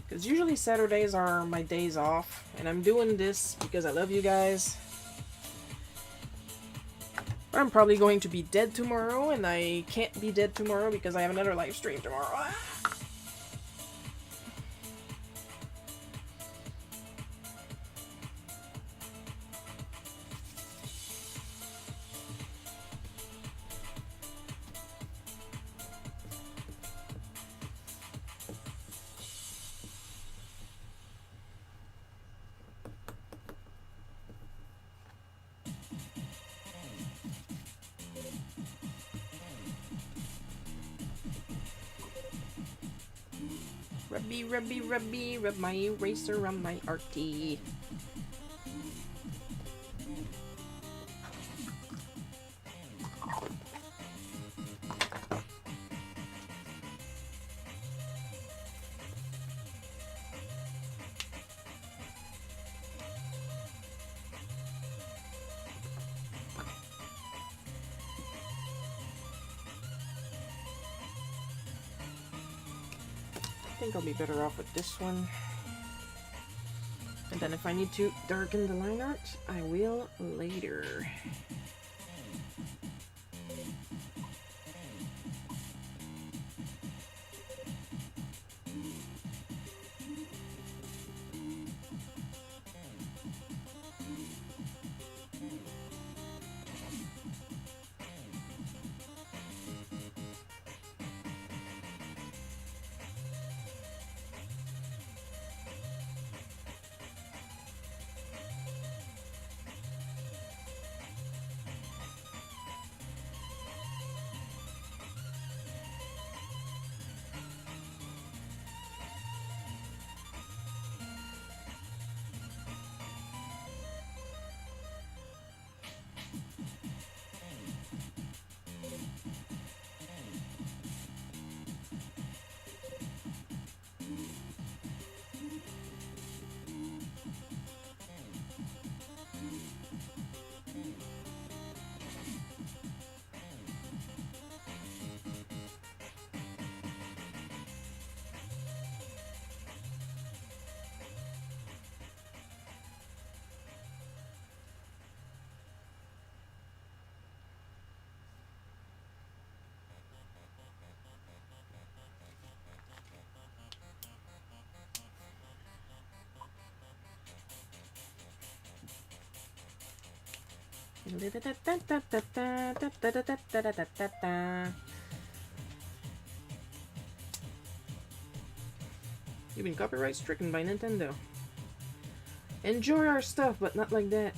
Because usually Saturdays are my days off, and I'm doing this because I love you guys. But I'm probably going to be dead tomorrow, and I can't be dead tomorrow because I have another live stream tomorrow. Rub my eraser on my RT. I think I'll be better off with this one. And then if I need to darken the line art, I will later. You've been copyright stricken by Nintendo. Enjoy our stuff, but not like that.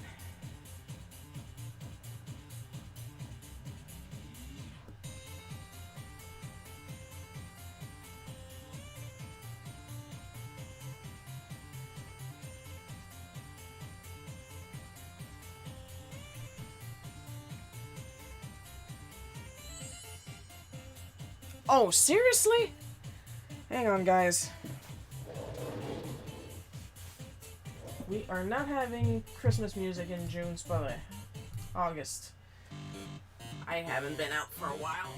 Oh, seriously? Hang on, guys. We are not having Christmas music in June, probably August. I haven't been out for a while.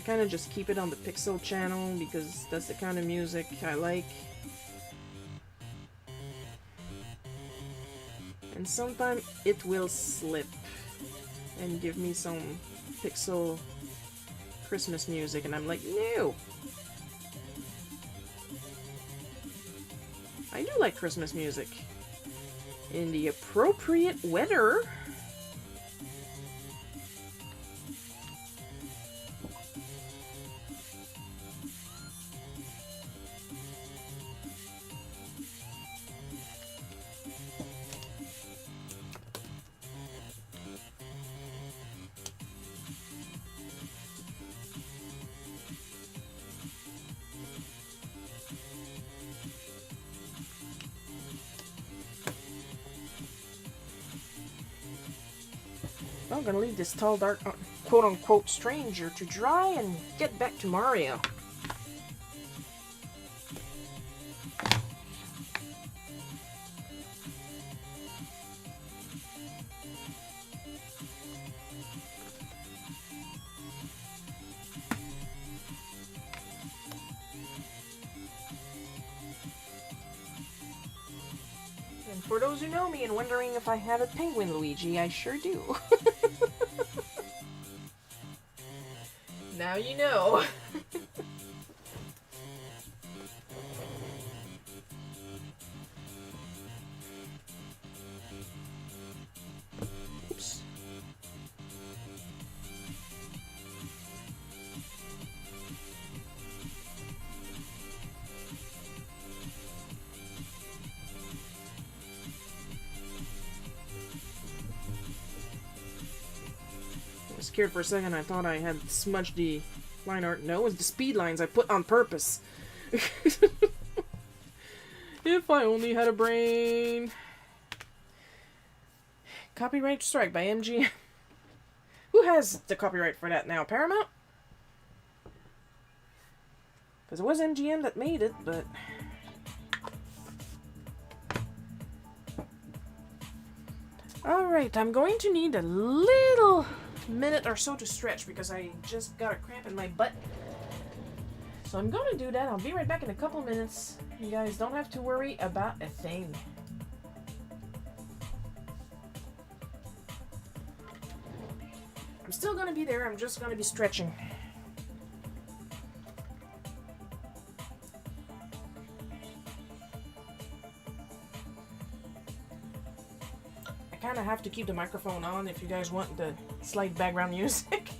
kind of just keep it on the Pixel channel because that's the kind of music I like. And sometimes it will slip and give me some Pixel Christmas music, and I'm like, no! I do like Christmas music. In the appropriate weather. I'm gonna leave this tall, dark, quote-unquote stranger to dry and get back to Mario. And for those who know me and wondering if I have a penguin Luigi, I sure do. Now you know. Oops. I was scared for a second. I thought I had smudged the line art. No, it's the speed lines I put on purpose. If I only had a brain. Copyright strike by MGM. Who has the copyright for that now? Paramount? Because it was MGM that made it, but... Alright, I'm going to need a little minute or so to stretch because I just got a cramp in my butt. So I'm going to do that. I'll be right back in a couple minutes. You guys don't have to worry about a thing. I'm still going to be there. I'm just going to be stretching. I kind of have to keep the microphone on if you guys want the slight background music.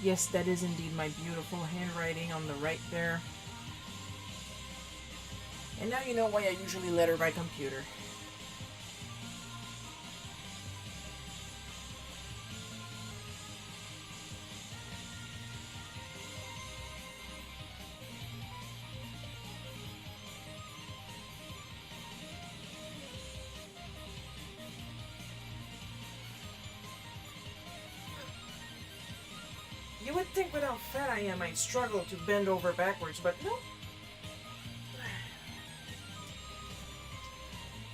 Yes, that is indeed my beautiful handwriting on the right there. And now you know why I usually letter by computer. You would think with how fat I am I'd struggle to bend over backwards, but no.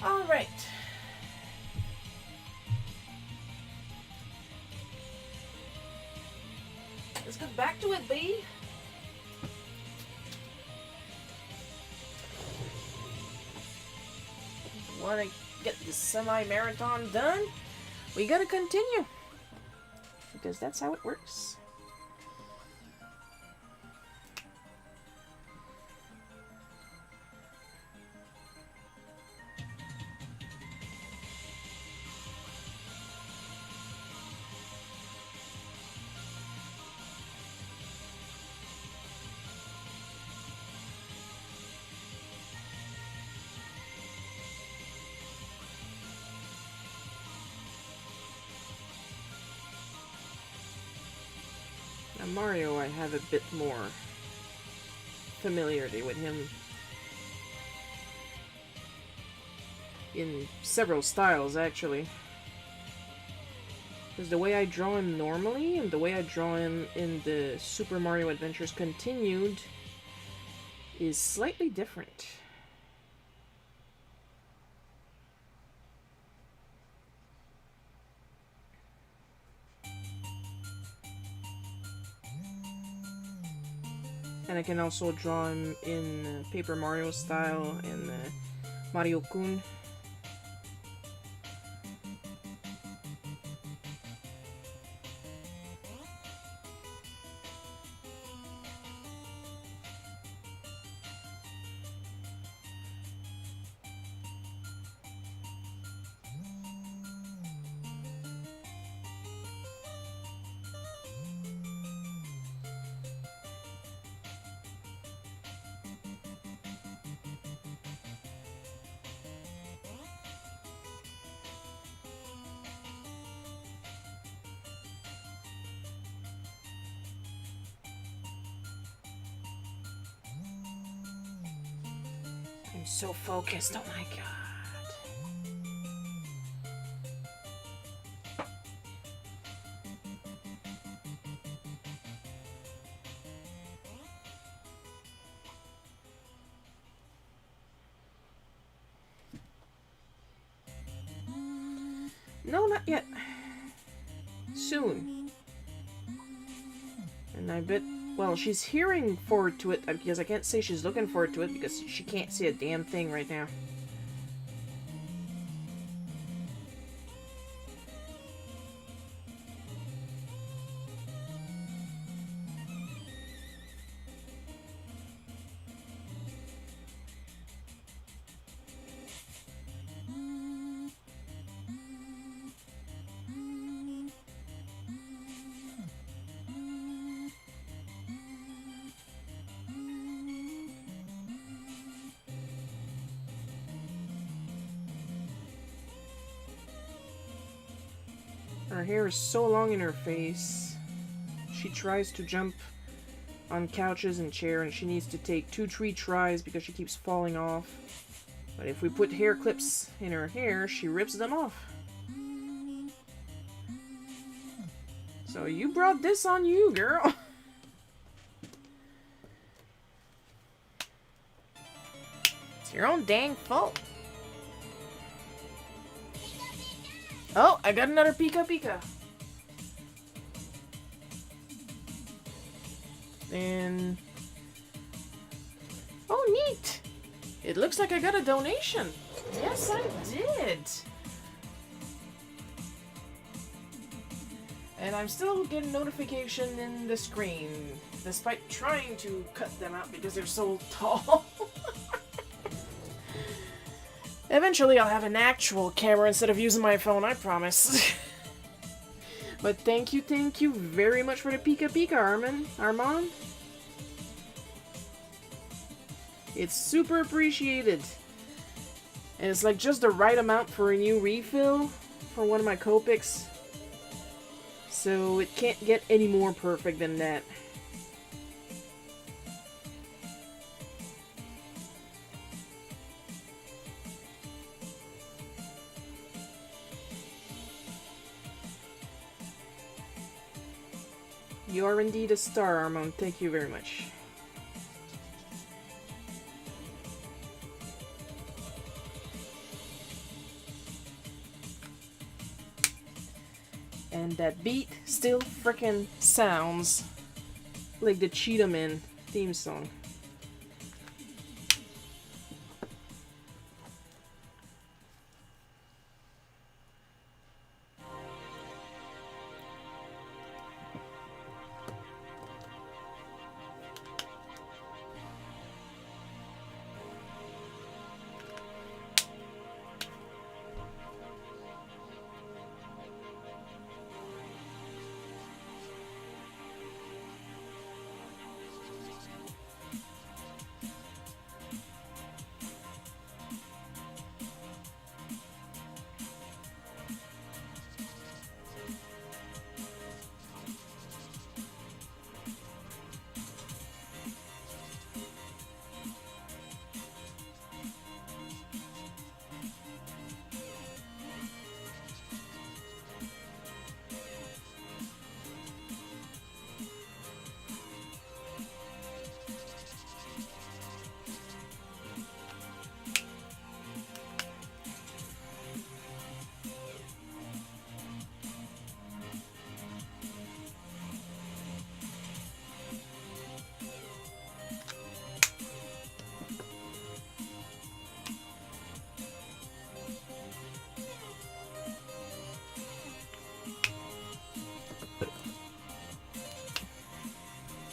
Alright. Let's get back to it, B. Want to get the semi-marathon done? We gotta continue. Because that's how it works. Now Mario, I have a bit more familiarity with him in several styles, actually. Because the way I draw him normally and the way I draw him in the Super Mario Adventures Continued is slightly different. And I can also draw him in Paper Mario style in Mario-kun. I'm so focused, oh my god. No, not yet. Soon. And I bet, well, she's hearing forward to it, because I can't say she's looking forward to it, because she can't see a damn thing right now. Her hair is so long in her face. She tries to jump on couches and chair, and she needs to take 2-3 tries because she keeps falling off. But if we put hair clips in her hair, she rips them off. So you brought this on you, girl. It's your own dang fault. Oh, I got another Pika Pika. And... oh, neat! It looks like I got a donation. Yes, I did. And I'm still getting notification in the screen, despite trying to cut them out because they're so tall. Eventually I'll have an actual camera instead of using my phone, I promise. But thank you very much for the Pika Pika, Armand. It's super appreciated. And it's like just the right amount for a new refill for one of my Copics. So it can't get any more perfect than that. You are indeed a star, Armand. Thank you very much. And that beat still frickin' sounds like the Cheetah Man theme song.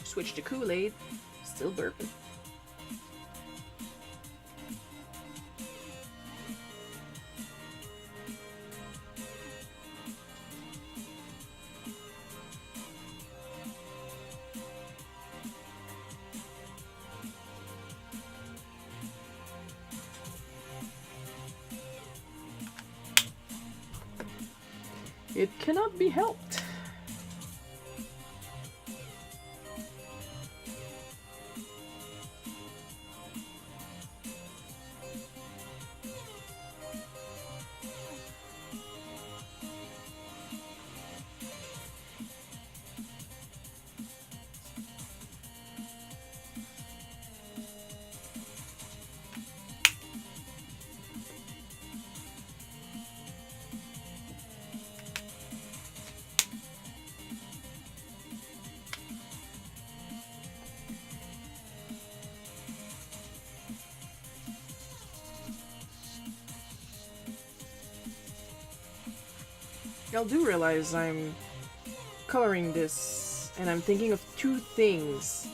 Switch to Kool-Aid. Still burping. It cannot be helped. I do realize I'm coloring this, and I'm thinking of two things.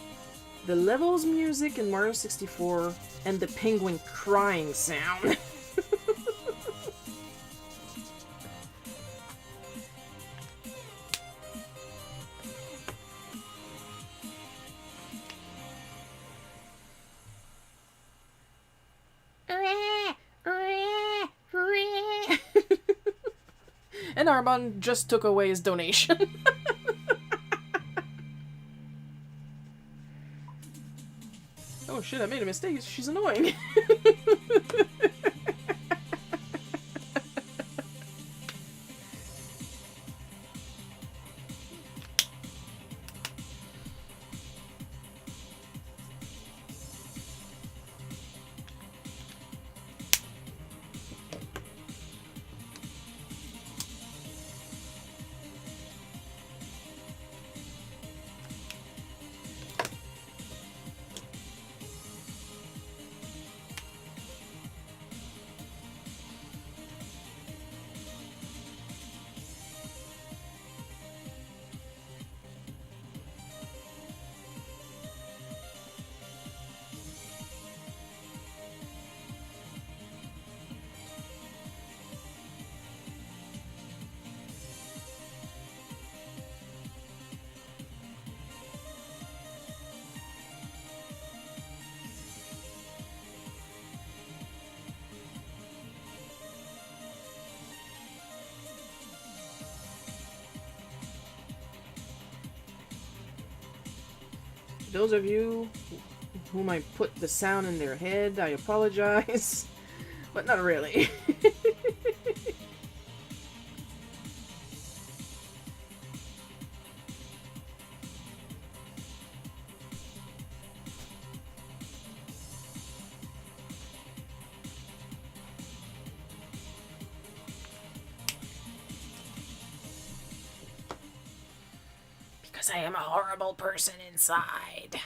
The levels music in Mario 64, and the penguin crying sound. And Armand just took away his donation. Oh shit, I made a mistake. She's annoying. those of you whom I put the sound in their head, I apologize. But not really. Because I am a horrible person inside.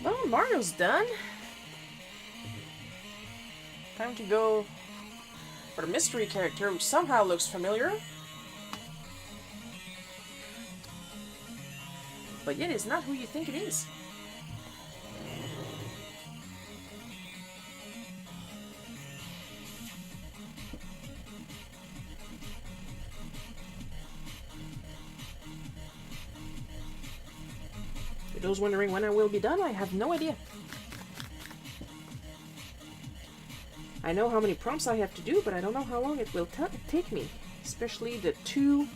Well, Mario's done. Time to go for the mystery character, which somehow looks familiar. But yet it's not who you think it is. For those wondering when I will be done, I have no idea. I know how many prompts I have to do, but I don't know how long it will take me. Especially the two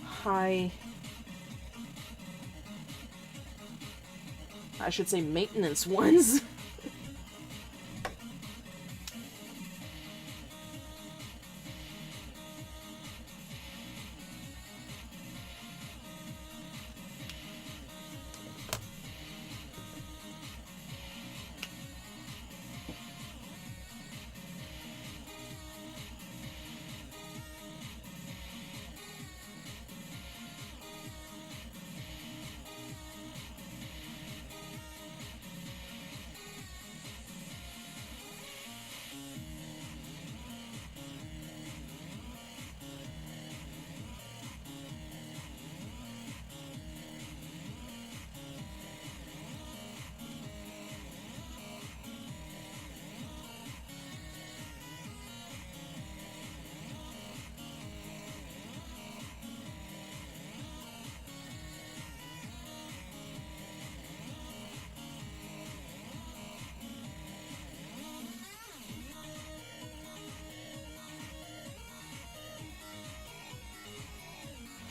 high... I should say maintenance ones.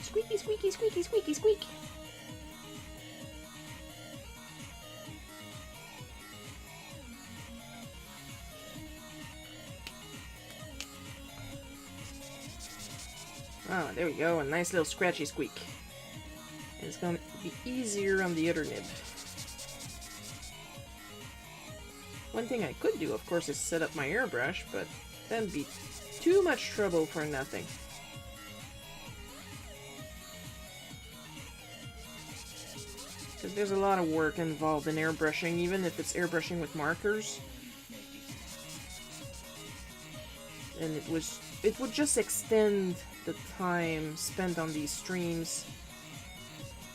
Squeaky, squeaky, squeaky, squeaky, squeak. Ah, there we go, a nice little scratchy squeak. And it's gonna be easier on the other nib. One thing I could do, of course, is set up my airbrush, but that'd be too much trouble for nothing. Because there's a lot of work involved in airbrushing, even if it's airbrushing with markers. And it would just extend the time spent on these streams.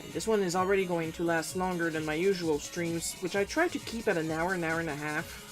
And this one is already going to last longer than my usual streams, which I try to keep at an hour and a half.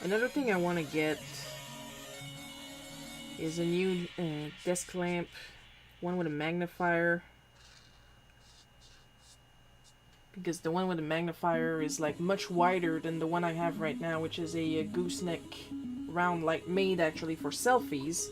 Another thing I want to get is a new desk lamp, one with a magnifier. Because the one with the magnifier is like much wider than the one I have right now, which is a gooseneck round light made actually for selfies.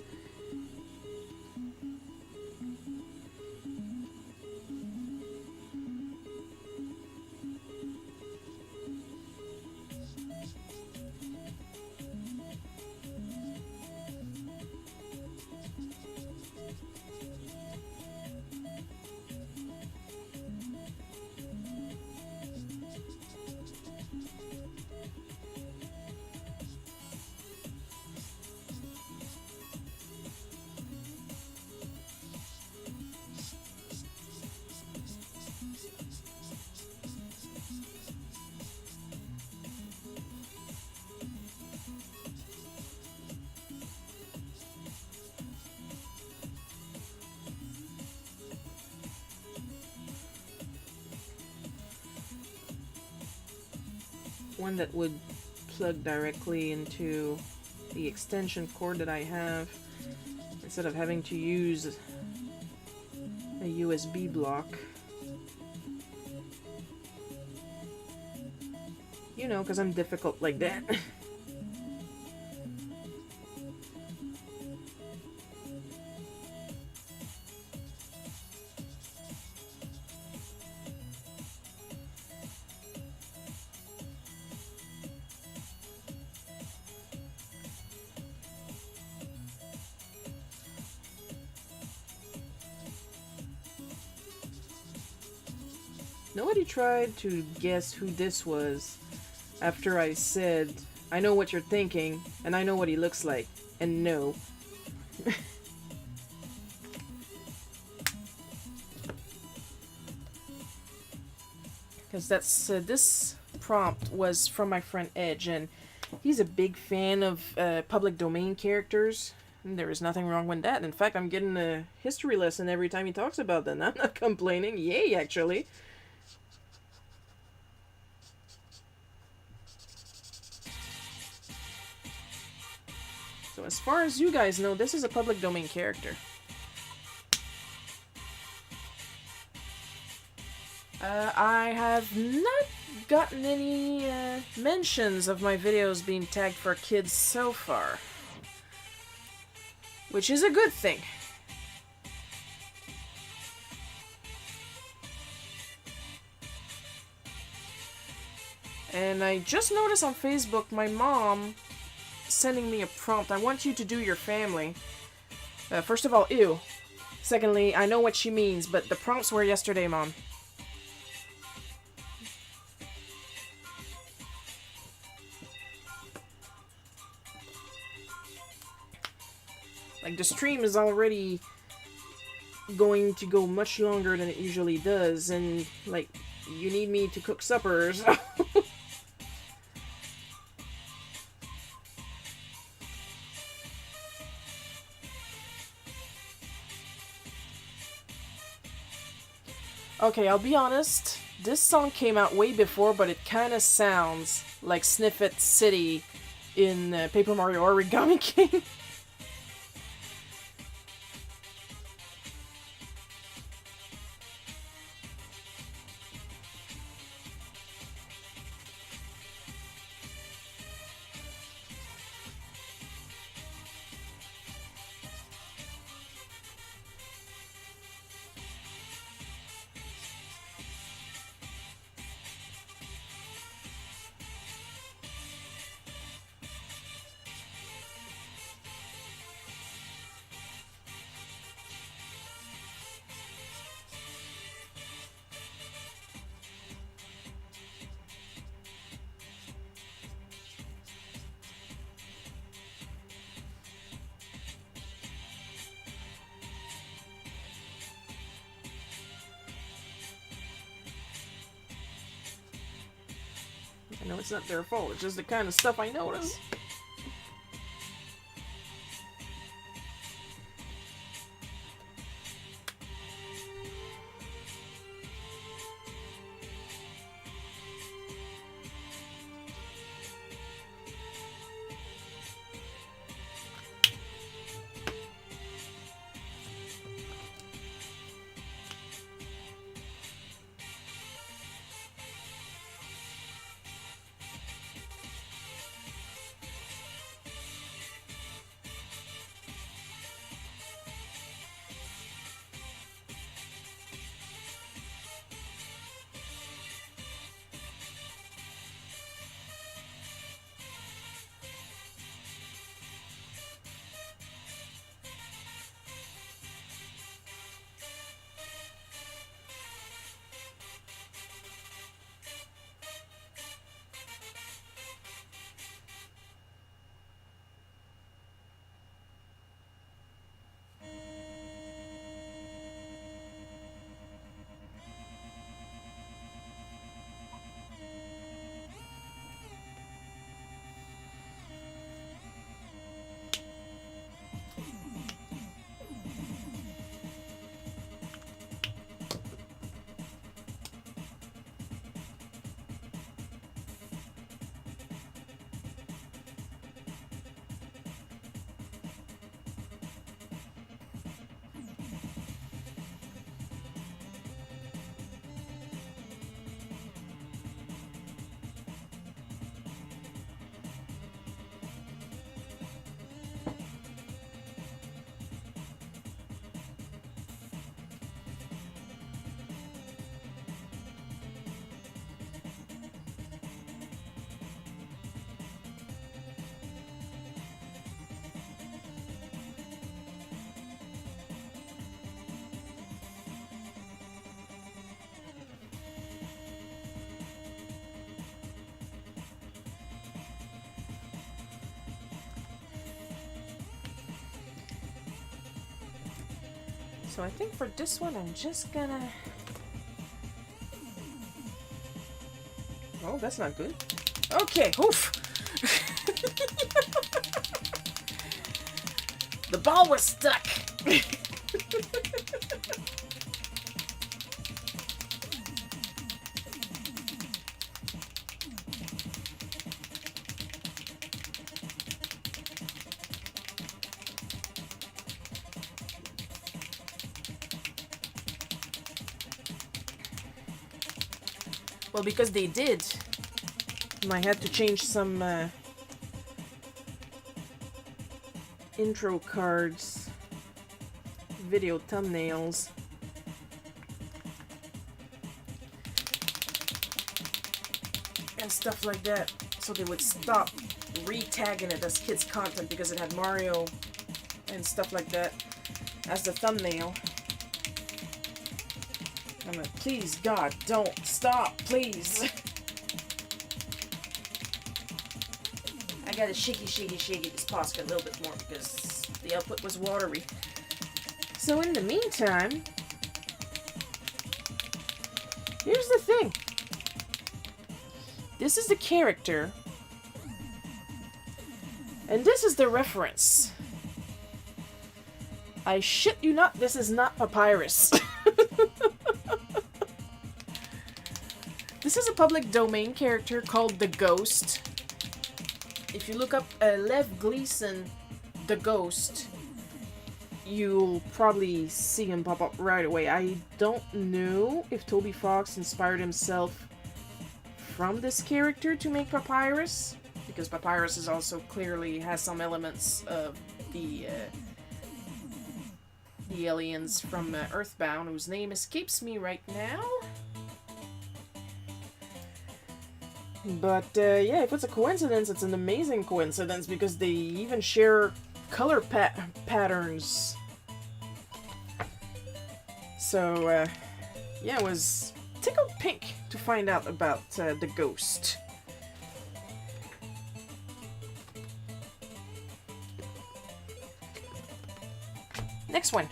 one that would plug directly into the extension cord that I have, instead of having to use a USB block. You know, because I'm difficult like that. Nobody tried to guess who this was after I said, I know what you're thinking, and I know what he looks like, and no. Because this prompt was from my friend Edge, and he's a big fan of public domain characters. And there is nothing wrong with that. In fact, I'm getting a history lesson every time he talks about them. I'm not complaining. Yay, actually. So as far as you guys know, this is a public domain character. I have not gotten any mentions of my videos being tagged for kids so far, which is a good thing. And I just noticed on Facebook my mom sending me a prompt. I want you to do your family. First of all, ew. Secondly, I know what she means, but the prompts were yesterday, Mom. Like, the stream is already going to go much longer than it usually does, and, like, you need me to cook supper, so... Okay, I'll be honest, this song came out way before, but it kinda sounds like Sniffet City in Paper Mario Origami King. I know it's not their fault, it's just the kind of stuff I notice. So I think for this one, I'm just gonna... Oh, that's not good. Okay, oof! The ball was stuck! Well, because they did, I had to change some intro cards, video thumbnails. And stuff like that, so they would stop re-tagging it as kids' content because it had Mario and stuff like that as the thumbnail. I'm like, please, God, don't stop, please. I gotta shaky this pasta a little bit more because the output was watery. So in the meantime, here's the thing. This is the character, and this is the reference. I shit you not, this is not Papyrus. This is a public domain character called The Ghost. If you look up Lev Gleason, The Ghost, you'll probably see him pop up right away. I don't know if Toby Fox inspired himself from this character to make Papyrus, because Papyrus is also clearly has some elements of the aliens from Earthbound, whose name escapes me right now. But yeah, if it's a coincidence, it's an amazing coincidence because they even share color patterns. So yeah, it was tickled pink to find out about The Ghost. Next one.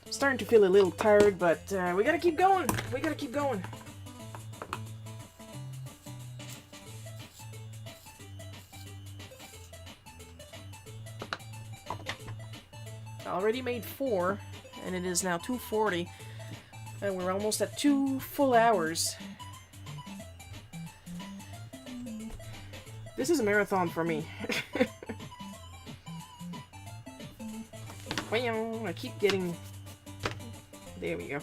Starting to feel a little tired, but we gotta keep going. We gotta keep going. I already made 4, and it is now 2:40, and we're almost at 2 full hours. This is a marathon for me. I keep getting... There we go.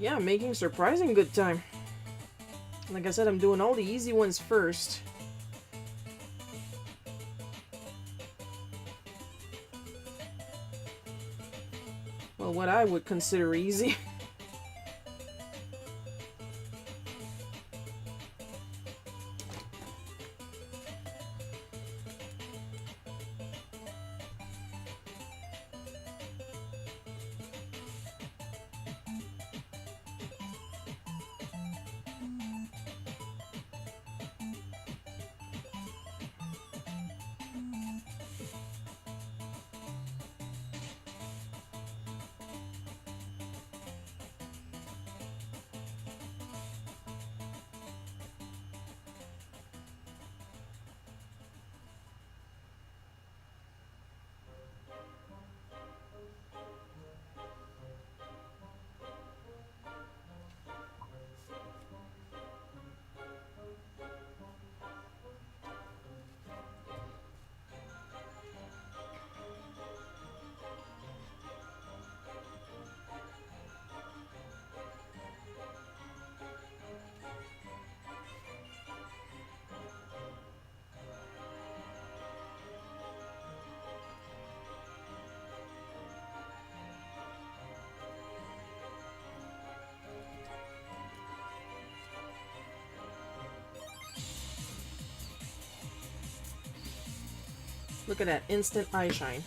Yeah, I'm making surprising good time. Like I said, I'm doing all the easy ones first. Well, what I would consider easy. Look at that instant eye shine.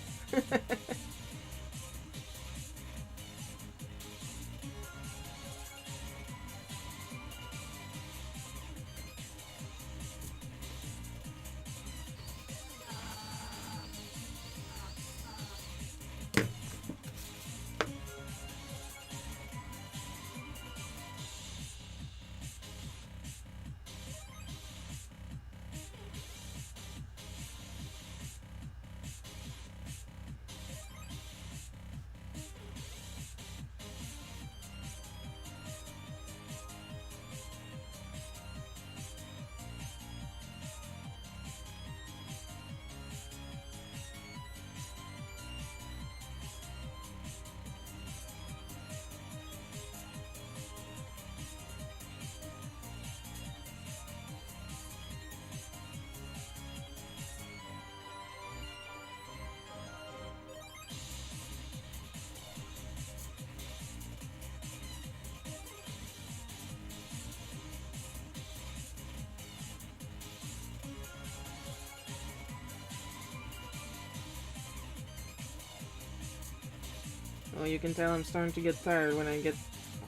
Well, you can tell I'm starting to get tired when I get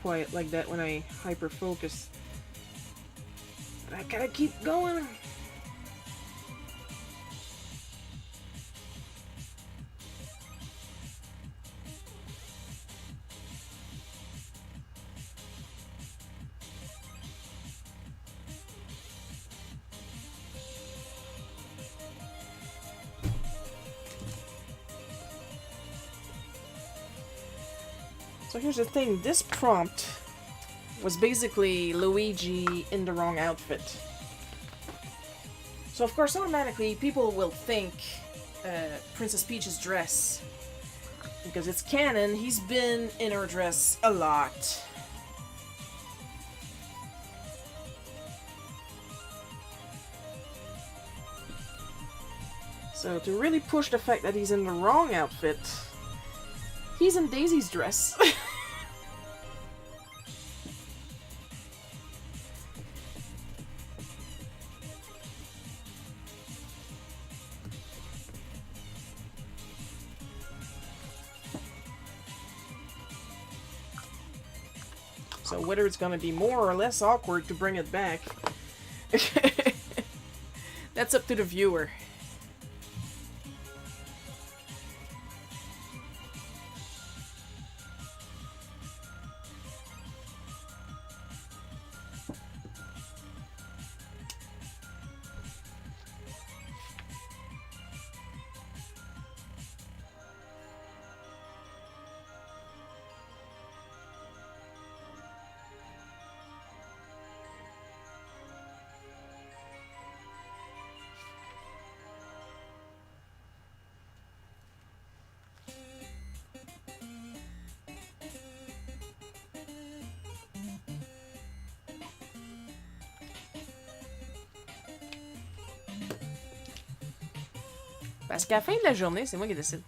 quiet like that, when I hyper focus. But I gotta keep going. So here's the thing, this prompt was basically Luigi in the wrong outfit. So of course automatically people will think Princess Peach's dress. Because it's canon, he's been in her dress a lot. So to really push the fact that he's in the wrong outfit, he's in Daisy's dress. So whether it's gonna be more or less awkward to bring it back, that's up to the viewer. Parce qu'à la fin de la journée, c'est moi qui décide.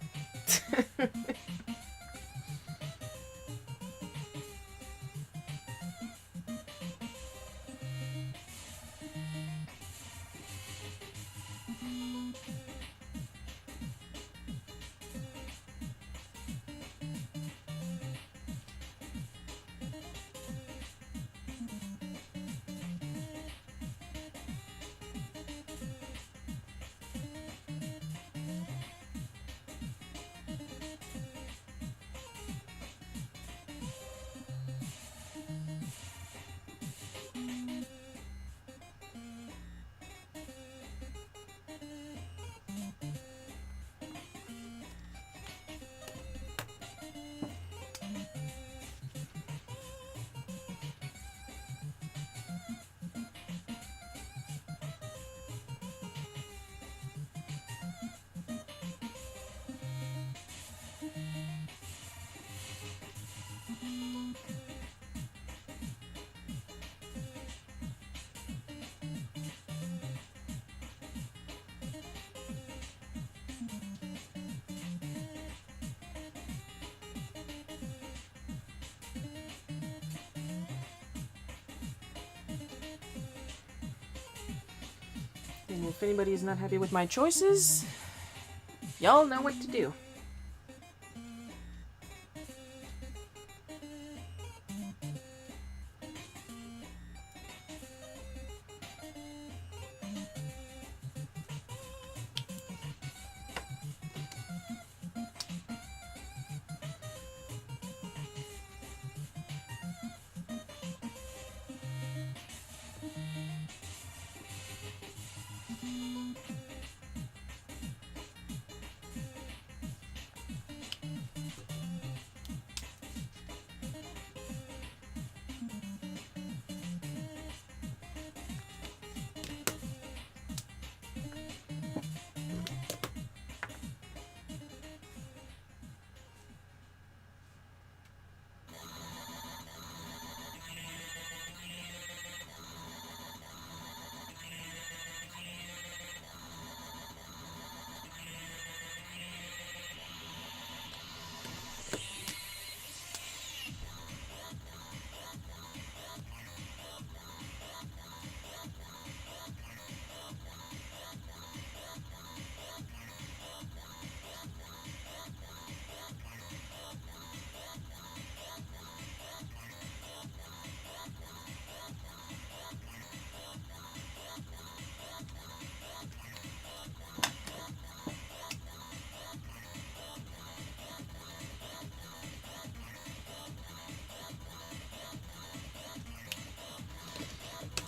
And if anybody is not happy with my choices, y'all know what to do.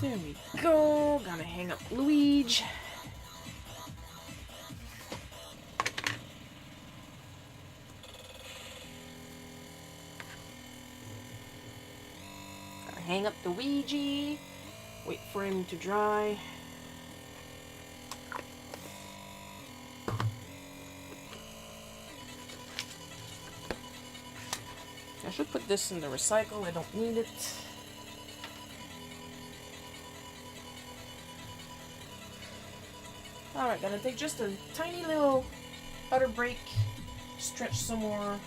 There we go. Gonna hang up Luigi. Gotta hang up the Ouija. Wait for him to dry. I should put this in the recycle. I don't need it. Alright, gonna take just a tiny little utter break, stretch some more.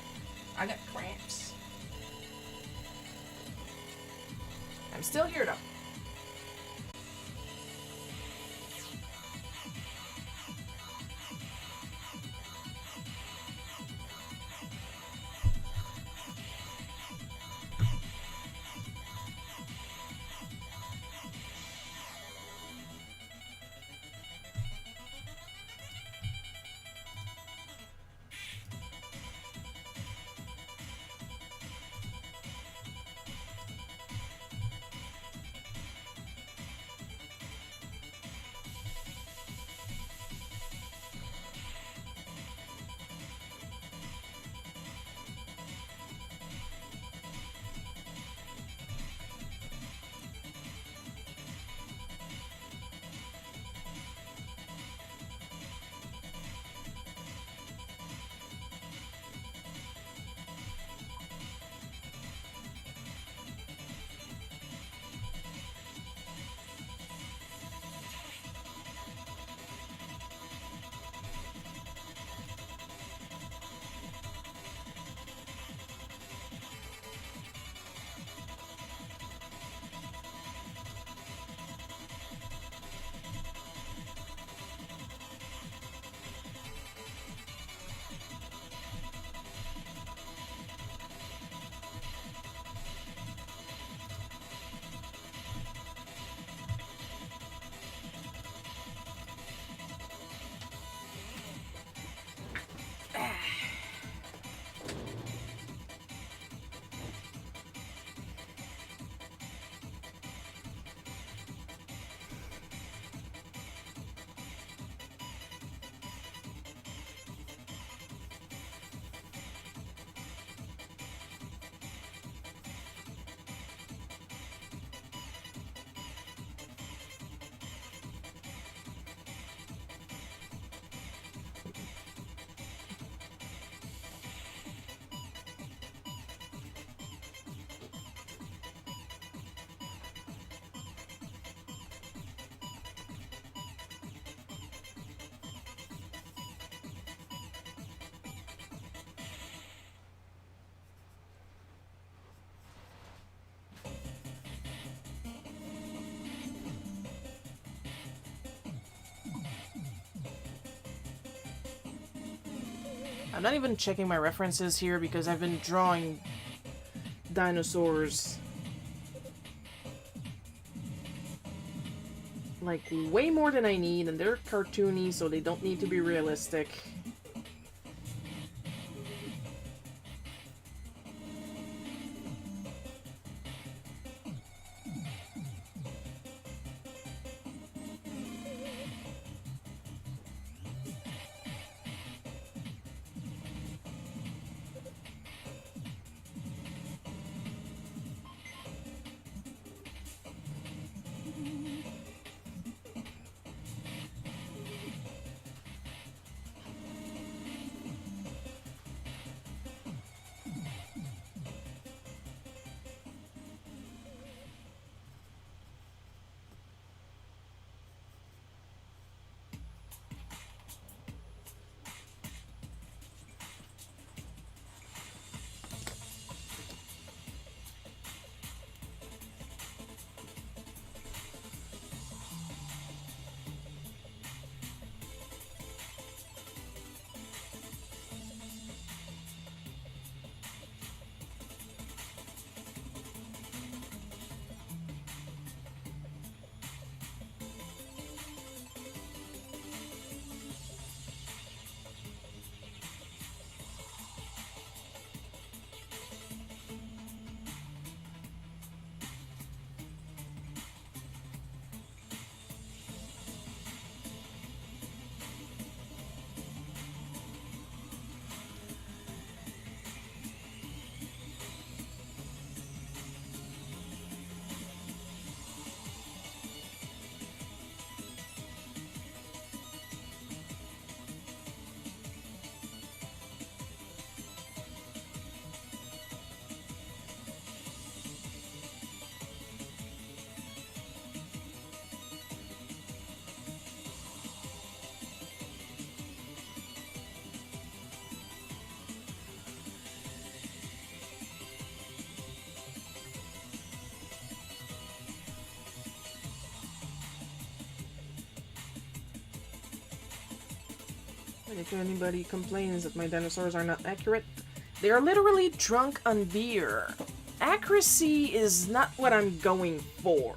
I got cramps. I'm still here though. I'm not even checking my references here because I've been drawing dinosaurs like way more than I need, and they're cartoony, so they don't need to be realistic. And if anybody complains that my dinosaurs are not accurate, they are literally drunk on beer. Accuracy is not what I'm going for.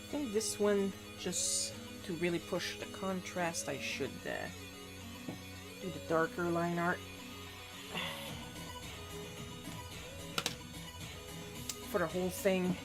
I think this one, just to really push the contrast, I should do the darker line art. For the whole thing.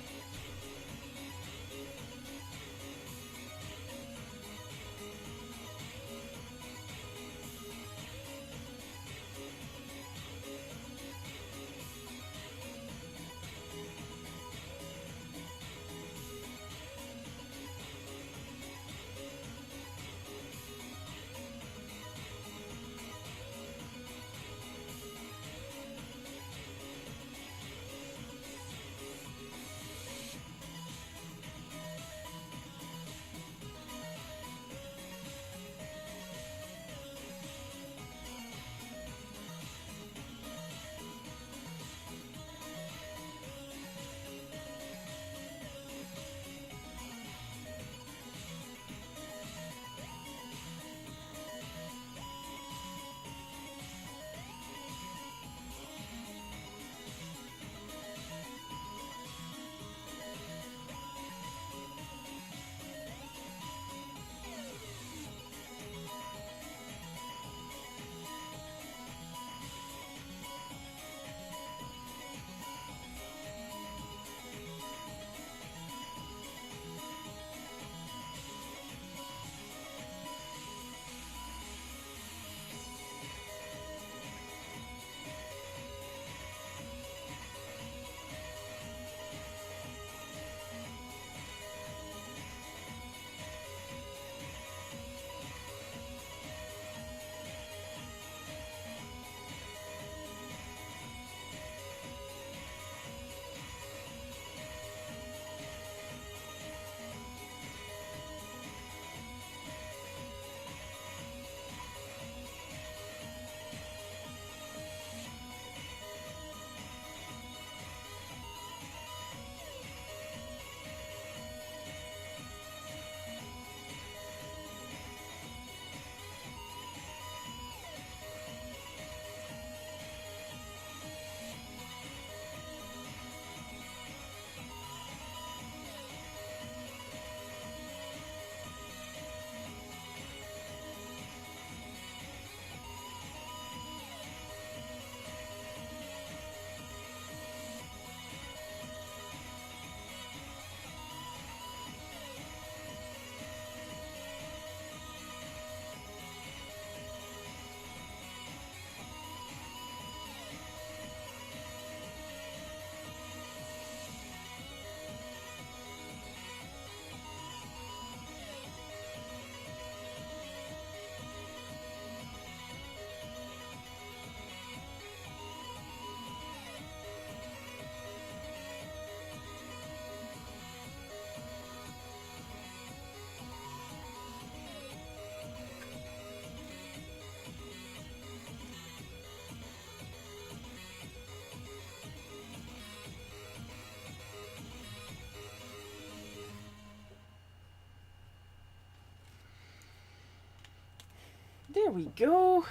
There we go.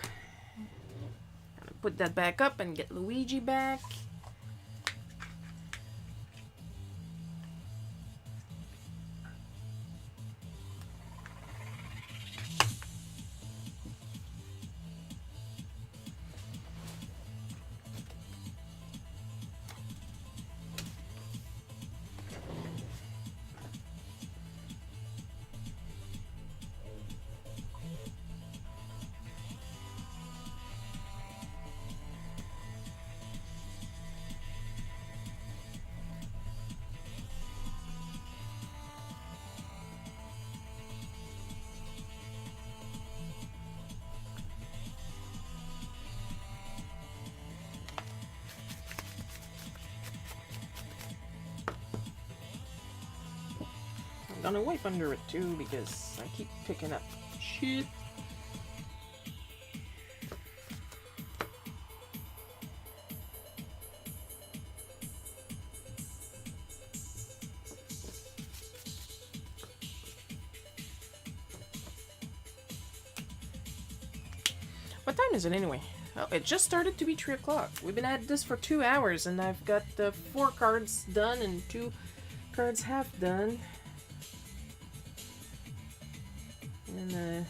Put that back up and get Luigi back. I'm gonna wipe under it too because I keep picking up shit. What time is it anyway? Oh, it just started to be 3 o'clock. We've been at this for 2 hours and I've got 4 cards done and 2 cards half done. And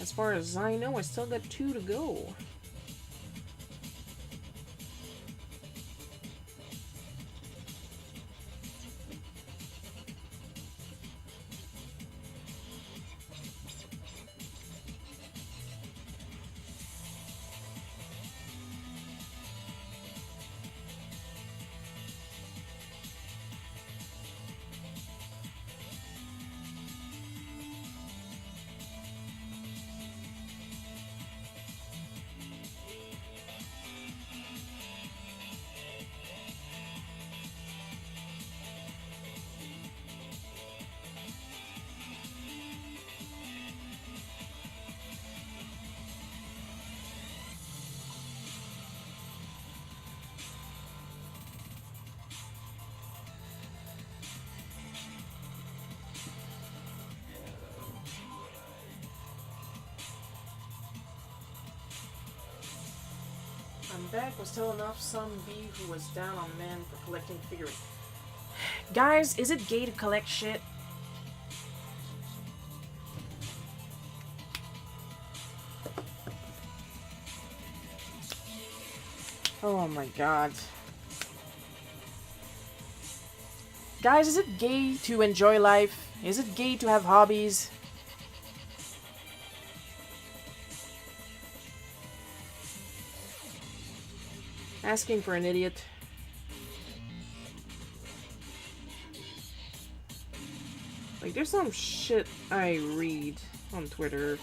as far as I know, I still got 2 to go. I'm back, was telling off some B who was down on men for collecting figurines. Guys, is it gay to collect shit? Oh my god. Guys, is it gay to enjoy life? Is it gay to have hobbies? Asking for an idiot. Like, there's some shit I read on Twitter.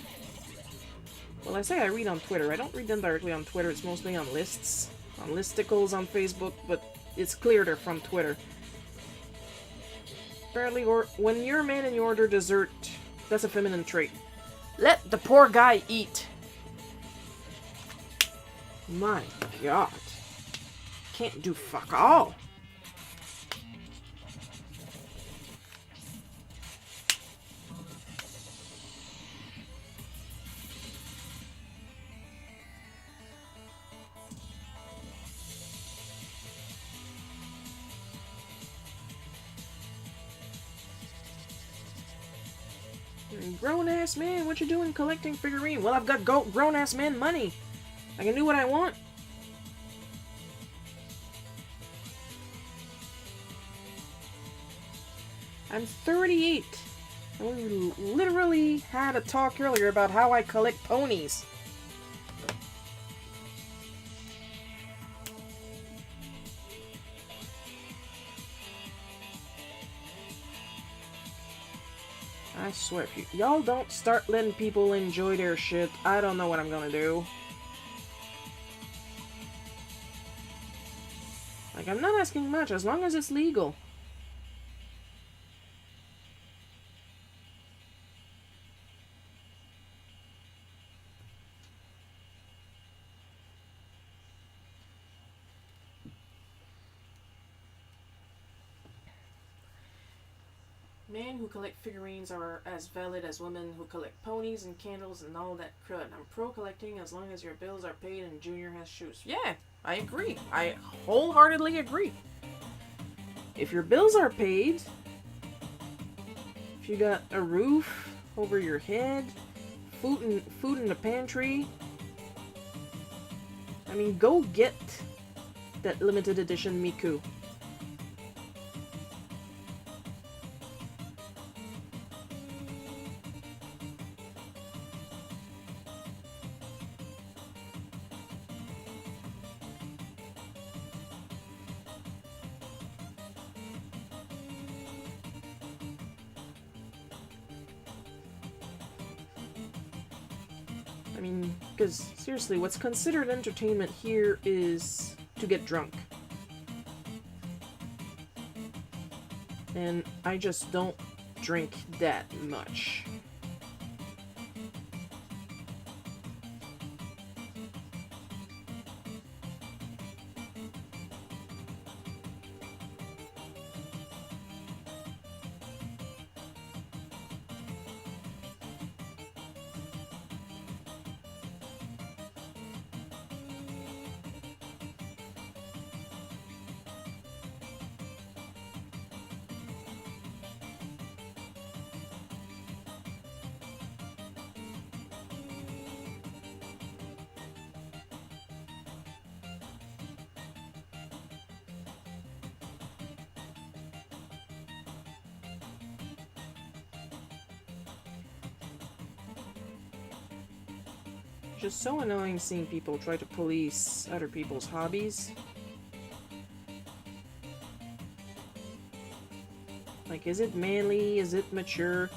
Well, I say I read on Twitter. I don't read them directly on Twitter. It's mostly on lists. On listicles on Facebook, but it's clear they're from Twitter. Apparently, when you're a man and you order dessert, that's a feminine trait. Let the poor guy eat. My god. Can't do fuck all. Grown-ass man, what you doing collecting figurine? Well, I've got grown-ass man money. I can do what I want. I'm 38. And we literally had a talk earlier about how I collect ponies. I swear, if y'all don't start letting people enjoy their shit, I don't know what I'm gonna do. Like, I'm not asking much, as long as it's legal. Men who collect figurines are as valid as women who collect ponies and candles and all that crud. I'm pro collecting as long as your bills are paid and Junior has shoes. Yeah, I agree. I wholeheartedly agree. If your bills are paid, if you got a roof over your head, food in the pantry, I mean, go get that limited edition Miku. I mean, because seriously, what's considered entertainment here is to get drunk. And I just don't drink that much. Just so annoying seeing people try to police other people's hobbies. Like, is it manly? Is it mature?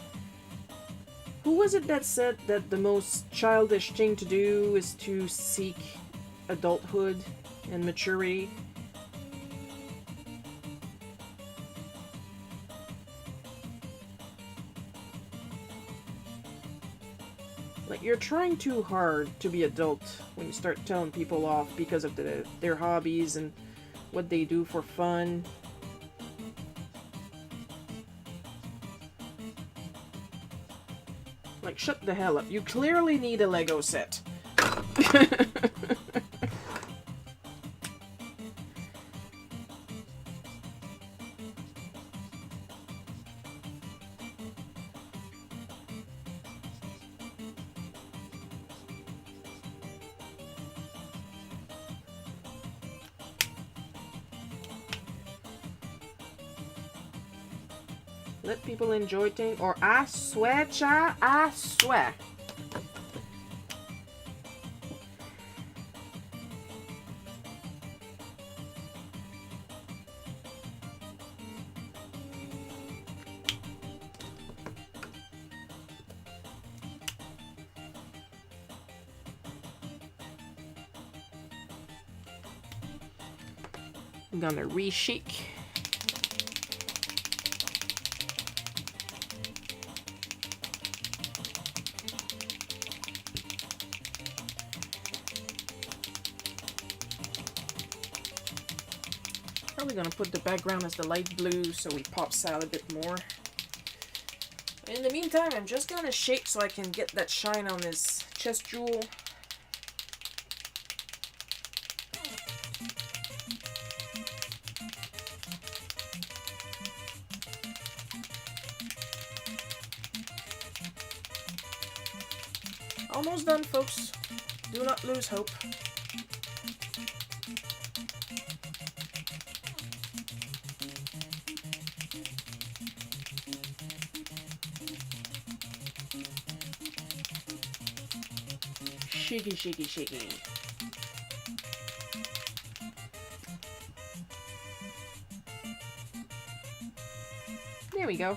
Who was it that said that the most childish thing to do is to seek adulthood and maturity? Like, you're trying too hard to be adult when you start telling people off because of their hobbies and what they do for fun. Like, shut the hell up. You clearly need a Lego set. Let people enjoy things, or I swear, child, I swear. I'm gonna re-shake. Probably gonna put the background as the light blue so he pops out a bit more. In the meantime, I'm just gonna shake so I can get that shine on his chest jewel. Almost done, folks. Do not lose hope. Shaky, shaky, shaky. There we go.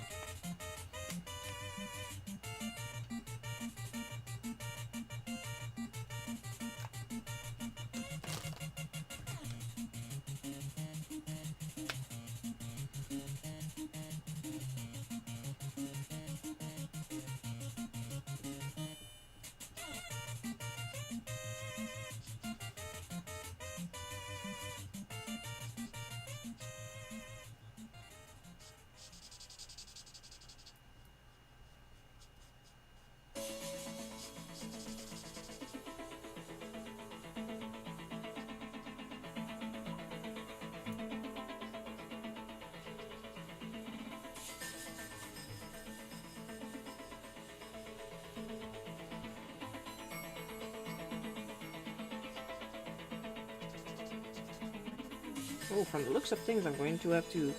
Oh, from the looks of things, I'm going to have to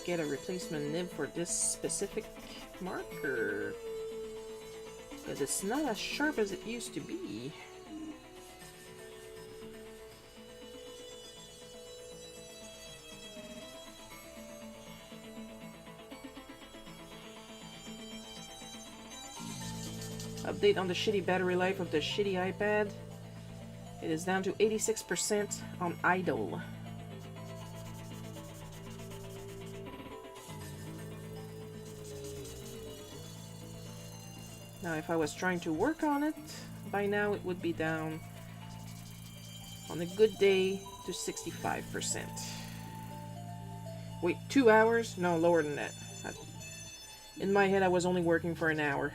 get a replacement nib for this specific marker. Because it's not as sharp as it used to be. Update on the shitty battery life of the shitty iPad. It is down to 86% on idle. Now if I was trying to work on it, by now it would be down on a good day to 65%. Wait, 2 hours? No, lower than that. In my head I was only working for an hour.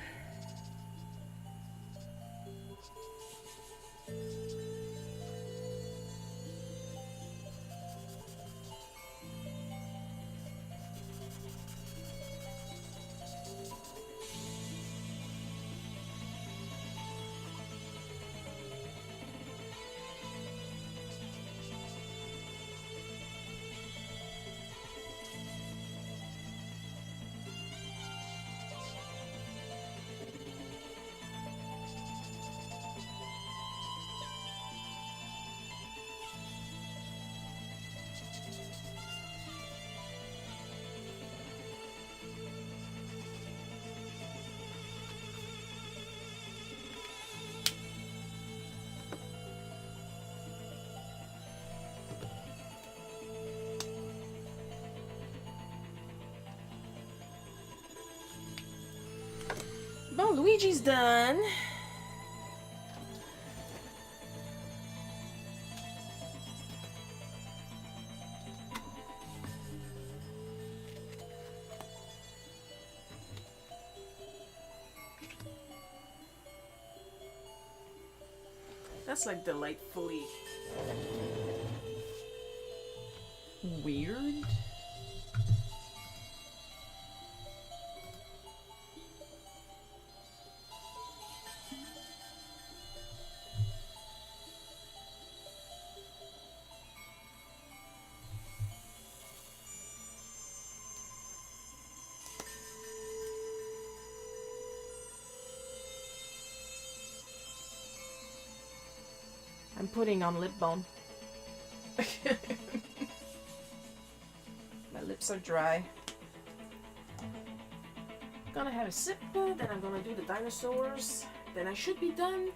Well, Luigi's done. That's like delightfully weird. I'm putting on lip balm. My lips are dry. Gonna have a sip, then I'm gonna do the dinosaurs. Then I should be done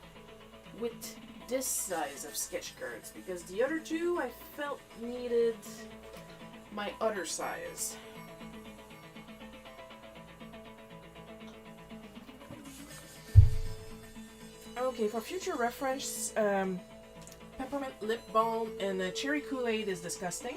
with this size of sketch cards, because the other two I felt needed my other size. Okay, for future reference, peppermint lip balm and cherry Kool-Aid is disgusting.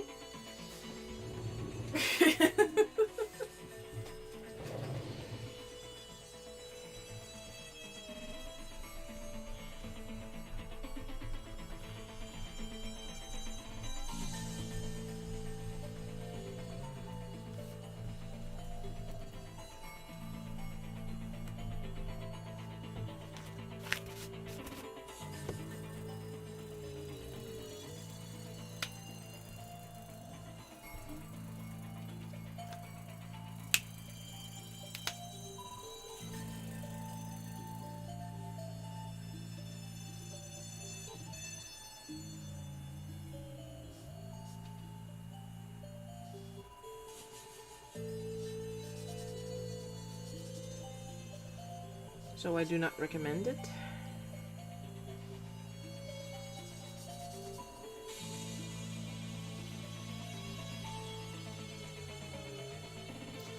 So I do not recommend it.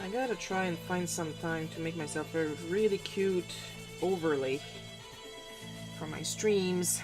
I gotta try and find some time to make myself a really cute overlay for my streams.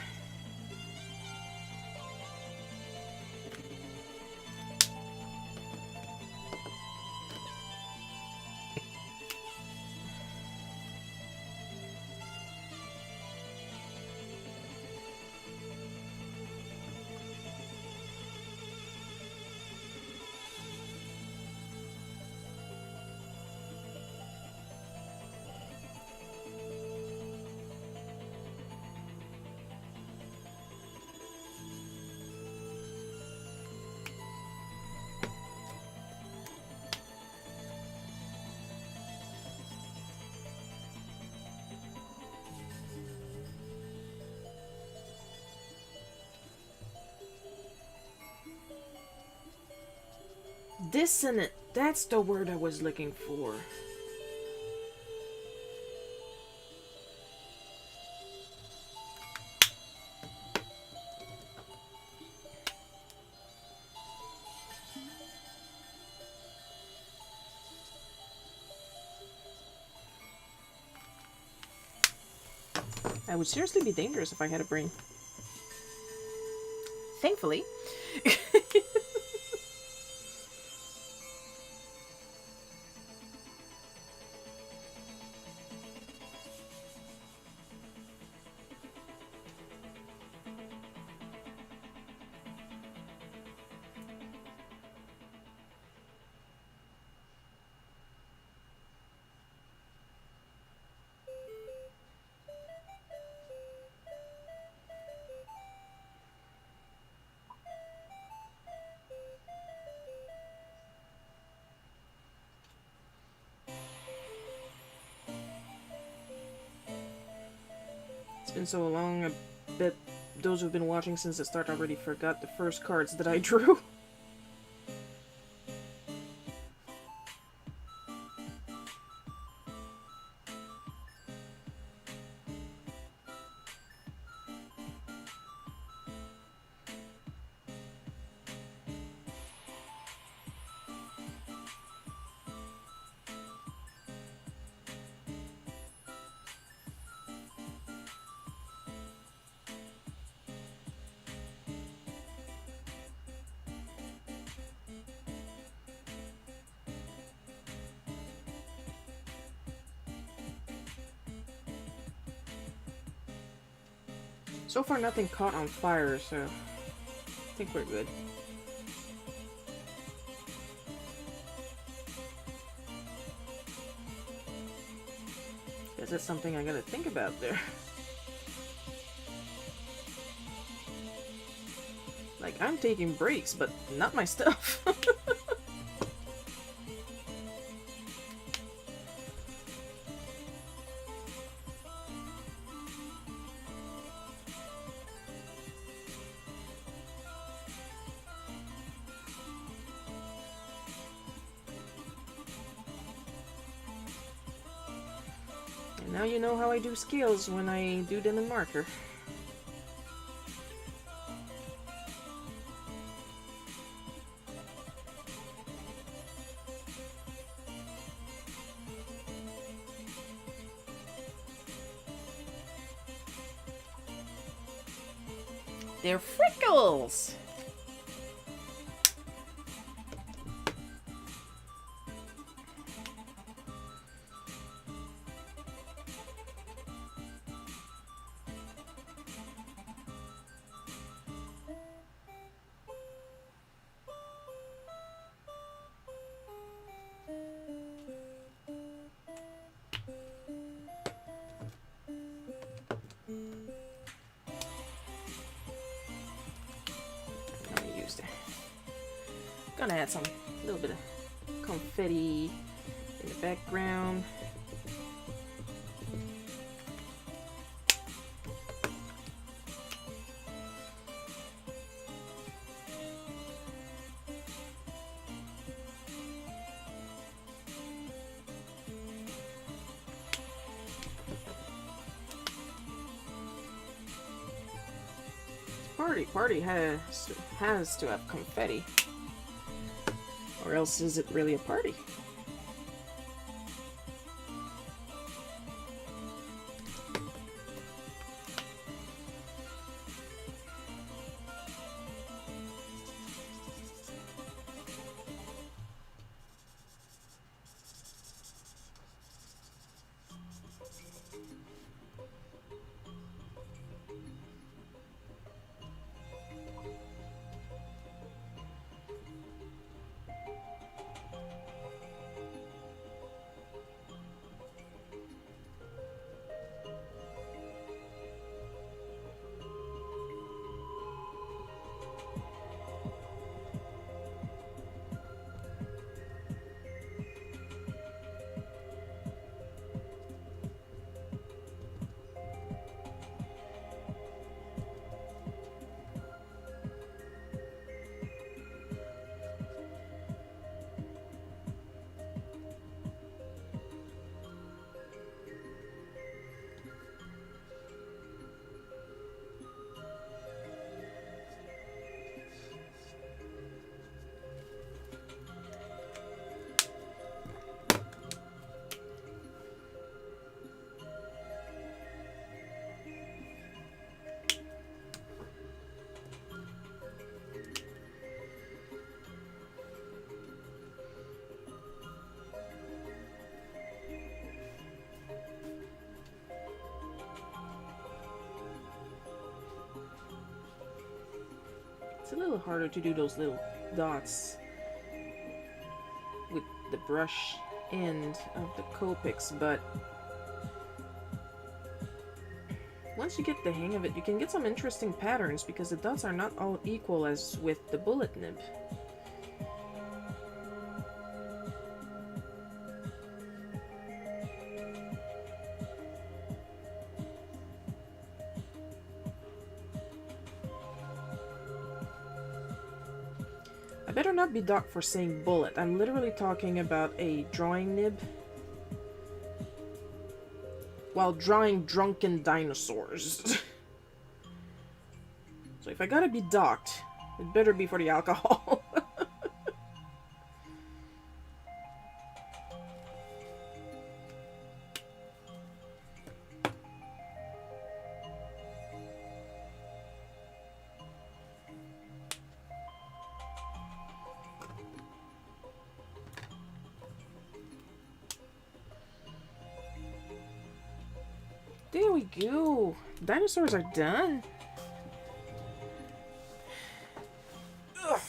Dissonant. That's the word I was looking for. I would seriously be dangerous if I had a brain. Thankfully. It's been so long, I bet those who've been watching since the start already forgot the first cards that I drew. So far, nothing caught on fire, so I think we're good. Guess that's something I gotta think about there. Like, I'm taking breaks, but not my stuff. Now you know how I do scales when I do them in marker. They're freckles! Gonna add some little bit of confetti in the background. Party has to have confetti. Or else is it really a party? It's a little harder to do those little dots with the brush end of the Copics, but once you get the hang of it, you can get some interesting patterns because the dots are not all equal as with the bullet nib. I better not be docked for saying bullet. I'm literally talking about a drawing nib while drawing drunken dinosaurs. So if I gotta be docked, it better be for the alcohol. There we go. Dinosaurs are done. Ugh.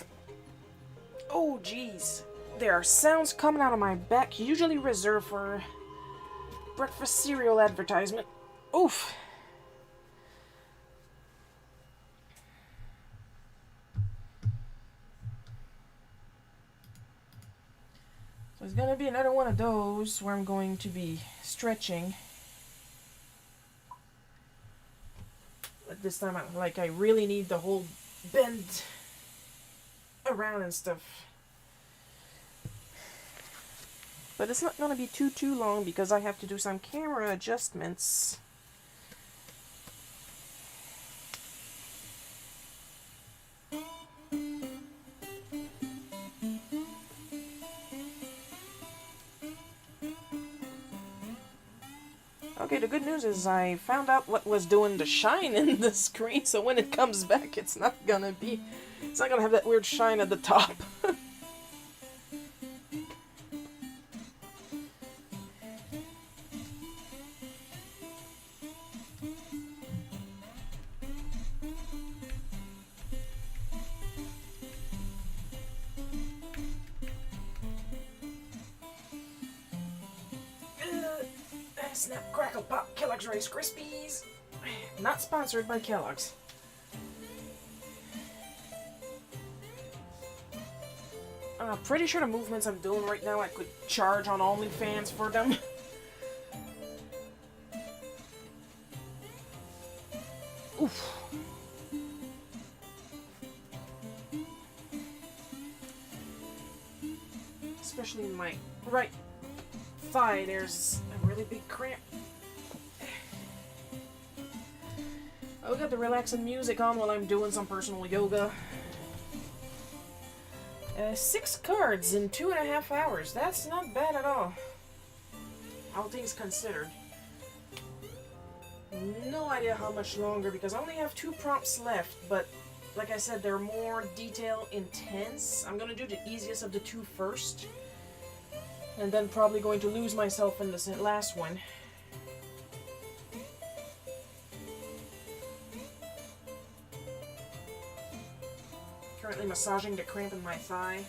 Oh, jeez. There are sounds coming out of my back, usually reserved for breakfast cereal advertisement. Oof. So it's gonna be another one of those where I'm going to be stretching. This time, I really need the whole bend around and stuff. But it's not going to be too long because I have to do some camera adjustments. Okay, the good news is I found out what was doing the shine in the screen, so when it comes back, it's not gonna have that weird shine at the top. Snap, crackle, pop, Kellogg's Rice Krispies. Not sponsored by Kellogg's. I'm pretty sure the movements I'm doing right now, I could charge on OnlyFans for them. Oof. Especially in my right thigh, there's a really big cramp. I've got the relaxing music on while I'm doing some personal yoga. 6 cards in 2.5 hours. That's not bad at all. All things considered. No idea how much longer because I only have 2 prompts left, but like I said, they're more detail intense. I'm gonna do the easiest of the 2 first. And then probably going to lose myself in this last one. Currently massaging the cramp in my thigh.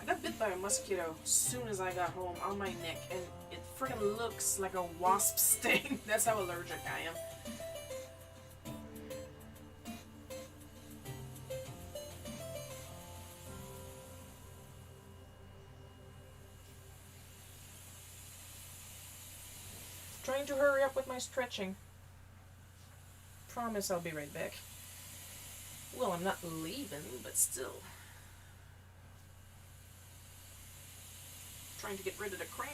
I got bit by a mosquito as soon as I got home on my neck, and it freaking looks like a wasp sting. That's how allergic I am. Trying to hurry up with my stretching. Promise I'll be right back. Well, I'm not leaving, but still. Trying to get rid of the cramp.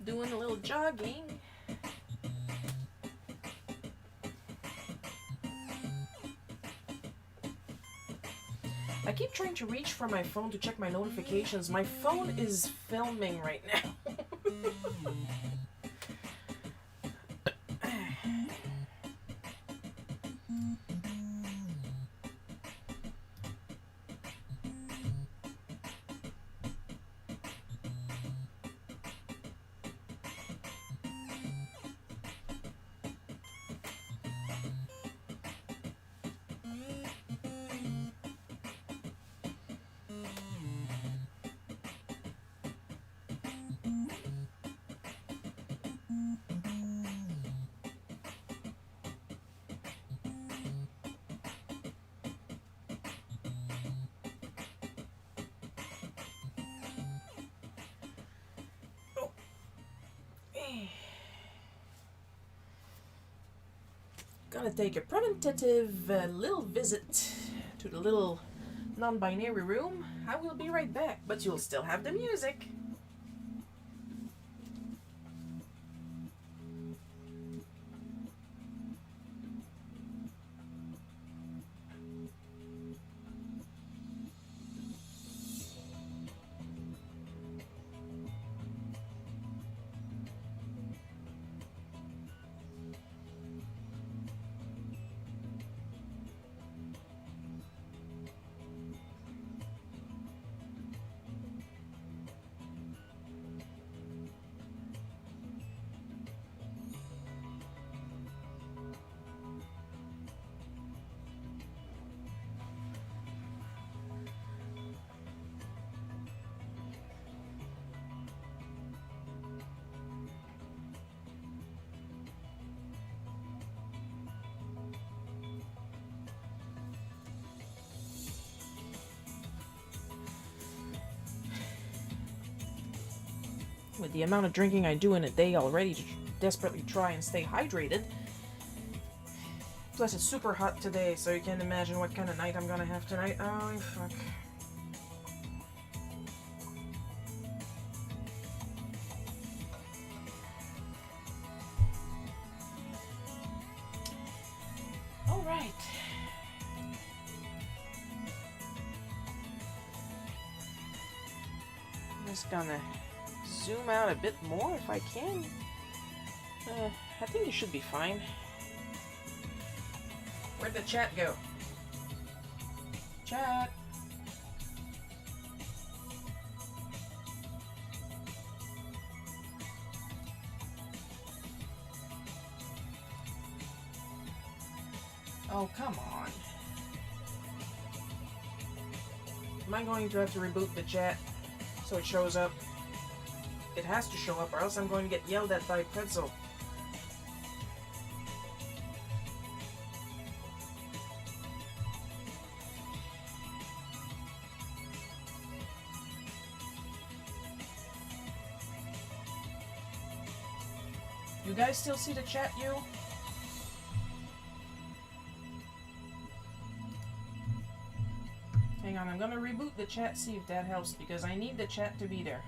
Doing a little jogging. I keep trying to reach for my phone to check my notifications. My phone is filming right now. Gonna take a preventative little visit to the little non-binary room. I will be right back, but you'll still have the music. With the amount of drinking I do in a day already to desperately try and stay hydrated. Plus it's super hot today, so you can imagine what kind of night I'm gonna have tonight. Oh, fuck. Alright. I'm just gonna zoom out a bit more if I can. I think it should be fine. Where'd the chat go? Chat! Oh, come on. Am I going to have to reboot the chat so it shows up? It has to show up or else I'm going to get yelled at by Pretzel. You guys still see the chat, you? Hang on, I'm gonna reboot the chat, see if that helps, because I need the chat to be there.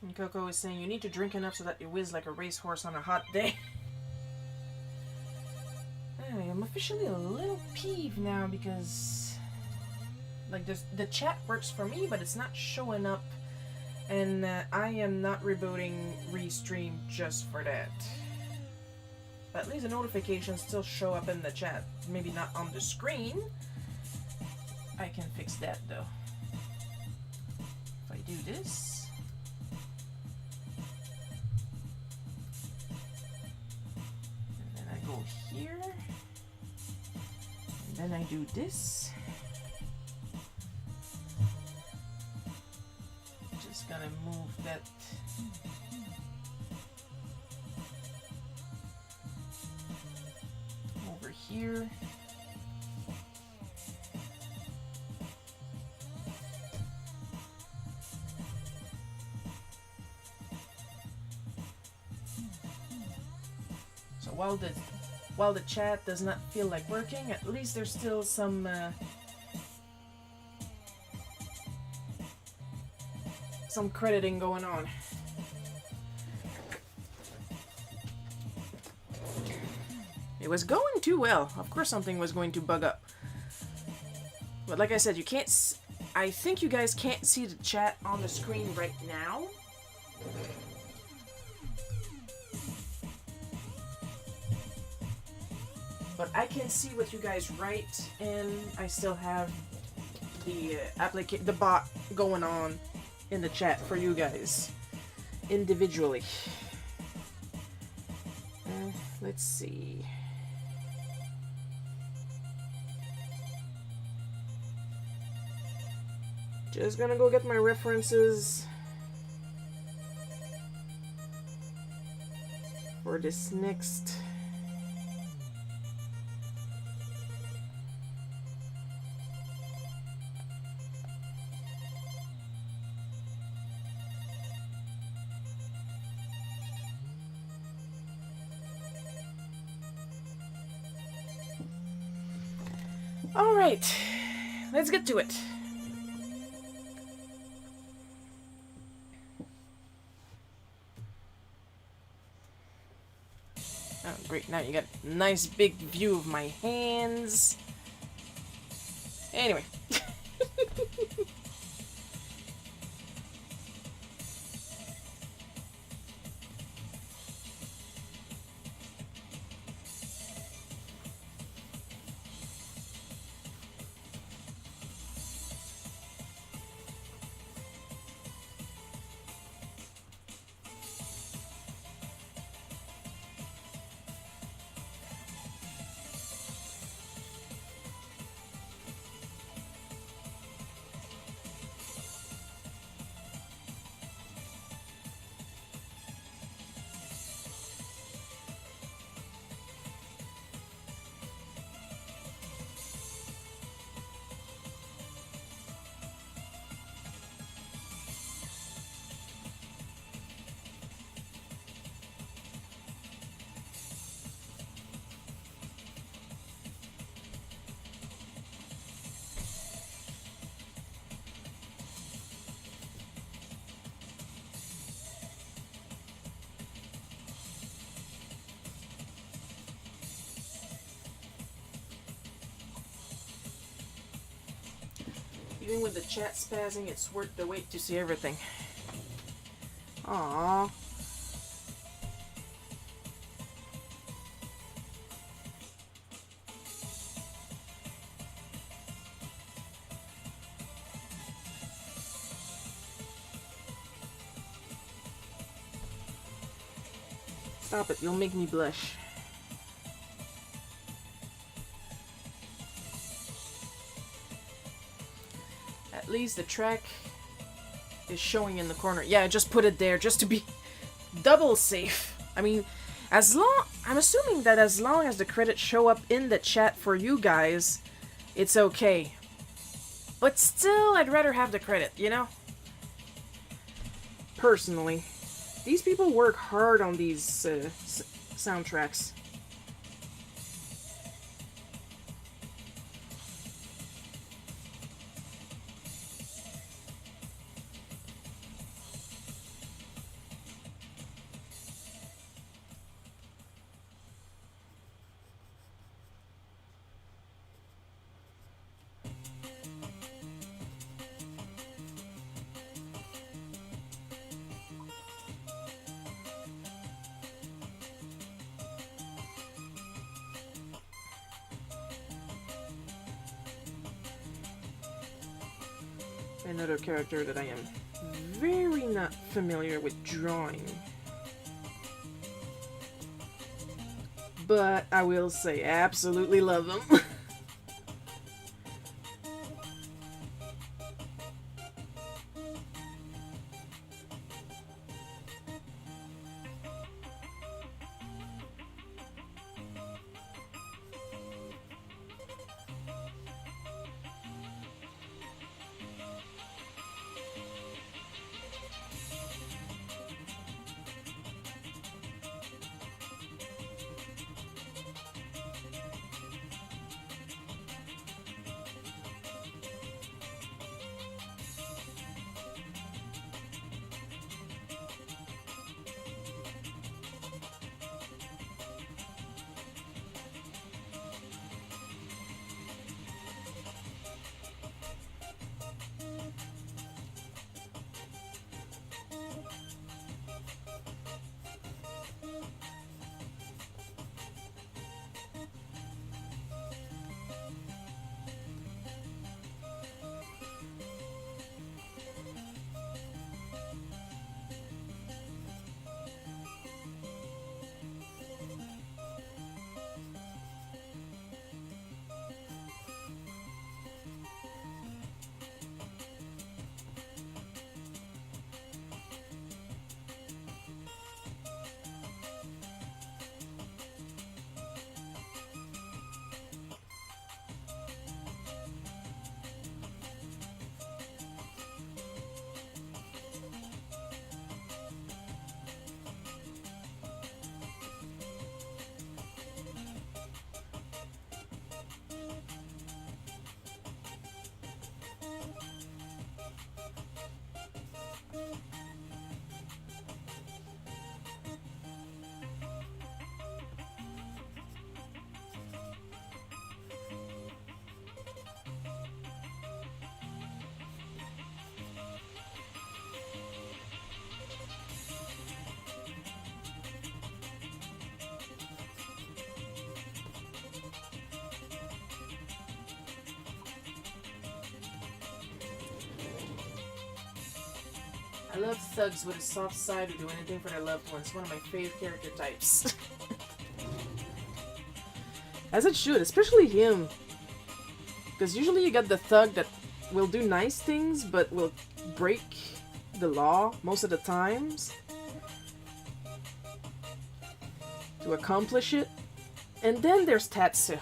And Coco is saying you need to drink enough so that you whiz like a racehorse on a hot day. I am officially a little peeved now because like the chat works for me, but it's not showing up, and I am not rebooting Restream just for that. But at least the notifications still show up in the chat, maybe not on the screen. I can fix that though. If I do this. Go here, and then I do this. Just gonna move that over here. while the chat does not feel like working, at least there's still some crediting going on. It was going too well. Of course something was going to bug up. But like I said, you can't... I think you guys can't see the chat on the screen right now. But I can see what you guys write, and I still have the the bot going on in the chat for you guys individually. Let's see. Just gonna go get my references for this next. All right, let's get to it. Oh, great. Now you got a nice big view of my hands. Anyway. Even with the chat spazzing, it's worth the wait to see everything. Aww. Stop it, you'll make me blush. At least the track is showing in the corner. Yeah, I just put it there just to be double safe. I mean, I'm assuming that as long as the credits show up in the chat for you guys, it's okay. But still, I'd rather have the credit, you know? Personally. These people work hard on these soundtracks. Another character that I am very not familiar with drawing. But I will say, absolutely love them. I love thugs with a soft side who do anything for their loved ones. One of my favorite character types. As it should, especially him. Because usually you got the thug that will do nice things, but will break the law most of the times to accomplish it. And then there's Tatsu.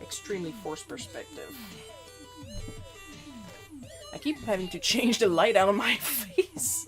Extremely forced perspective. I keep having to change the light out of my face.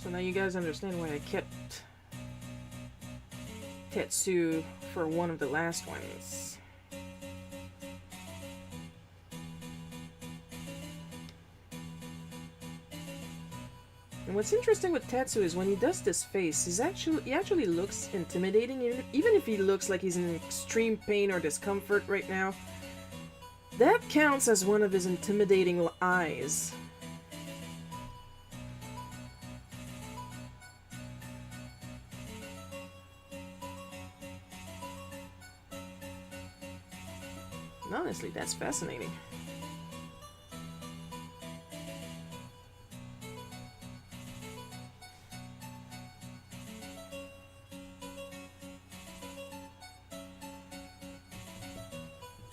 So now you guys understand why I kept Tetsu for one of the last ones. And what's interesting with Tetsu is when he does this face, he actually looks intimidating, even if he looks like he's in extreme pain or discomfort right now. That counts as one of his intimidating eyes. Honestly, that's fascinating.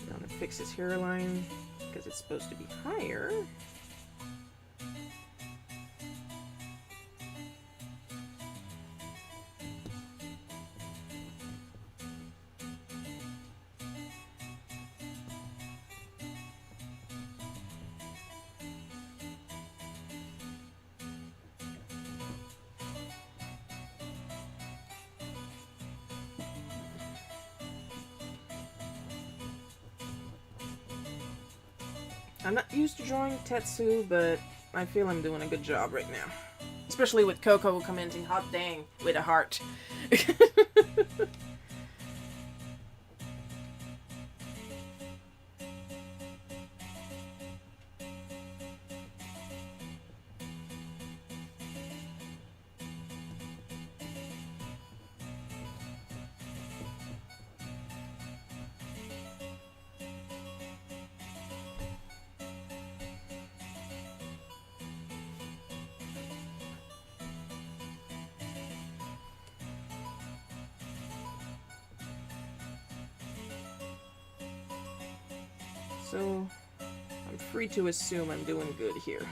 I'm gonna fix his hairline because it's supposed to be higher. I'm not used to drawing Tetsu, but I feel I'm doing a good job right now. Especially with Coco commenting, hot dang, with a heart. So, I'm free to assume I'm doing good here.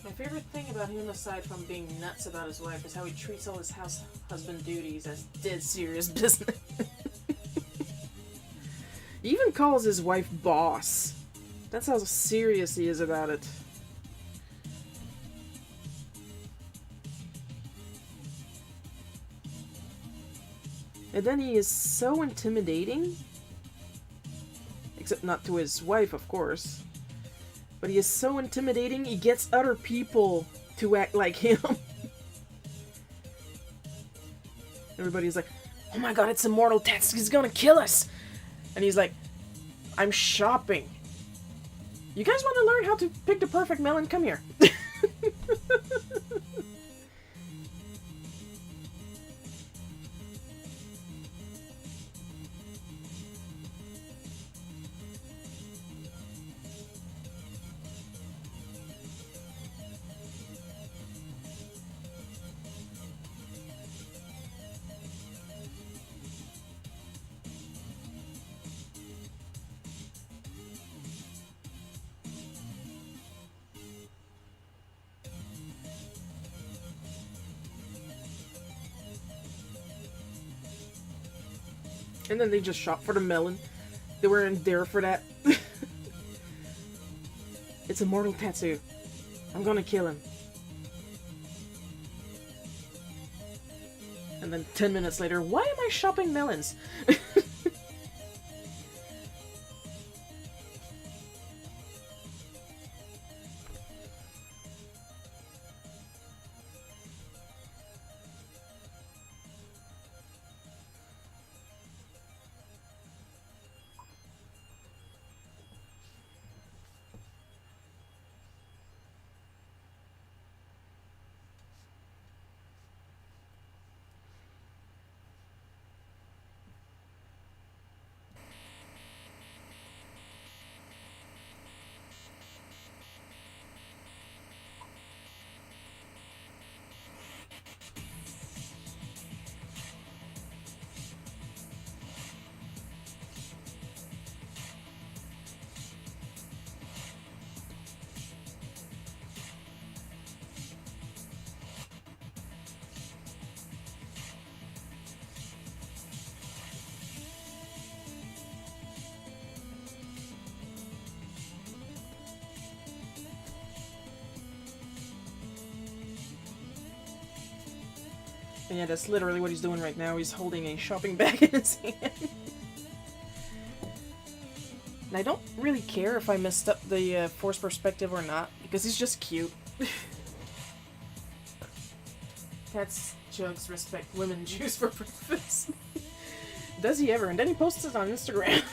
My favorite thing about him, aside from being nuts about his wife, is how he treats all his husband duties as dead serious business. He even calls his wife boss. That's how serious he is about it. And then he is so intimidating. Except not to his wife, of course. But he is so intimidating, he gets other people to act like him. Everybody's like, oh my god, it's Immortal Tetsu, he's gonna kill us! And he's like, I'm shopping. You guys want to learn how to pick the perfect melon? Come here. And then they just shop for the melon. They weren't there for that. It's Immortal Tetsu. I'm gonna kill him. And then 10 minutes later, why am I shopping melons? And yeah, that's literally what he's doing right now. He's holding a shopping bag in his hand. And I don't really care if I messed up the forced perspective or not, because he's just cute. That's Jugs respect women juice for breakfast. Does he ever? And then he posts it on Instagram.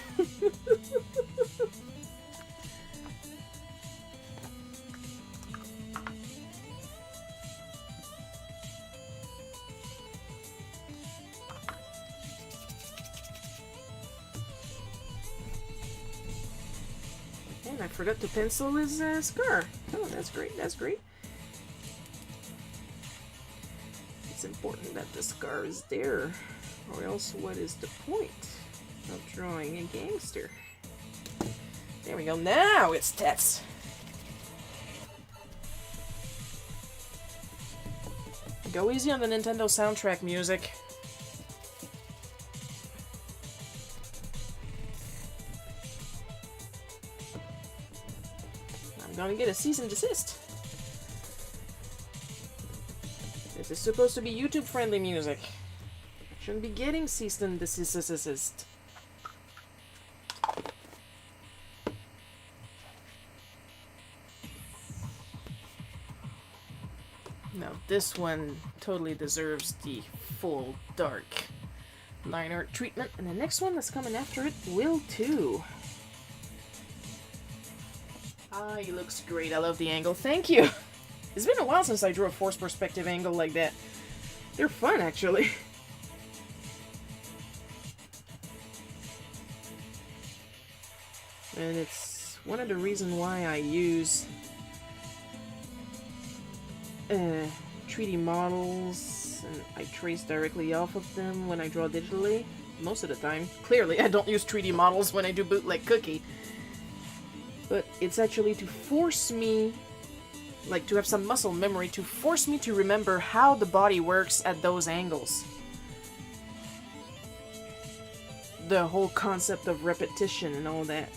And I forgot to pencil his scar. Oh, that's great, that's great. It's important that the scar is there, or else what is the point of drawing a gangster? There we go, now it's Tets. Go easy on the Nintendo soundtrack music. I'm gonna get a cease and desist. This is supposed to be YouTube-friendly music. Shouldn't be getting cease and desist. Now this one totally deserves the full dark line art treatment, and the next one that's coming after it will too. Ah, he looks great. I love the angle. Thank you. It's been a while since I drew a forced perspective angle like that. They're fun, actually. And it's one of the reasons why I use 3D models, and I trace directly off of them when I draw digitally. Most of the time. Clearly, I don't use 3D models when I do Bootleg Cookie. But it's actually to force me, like to have some muscle memory, to force me to remember how the body works at those angles. The whole concept of repetition and all that.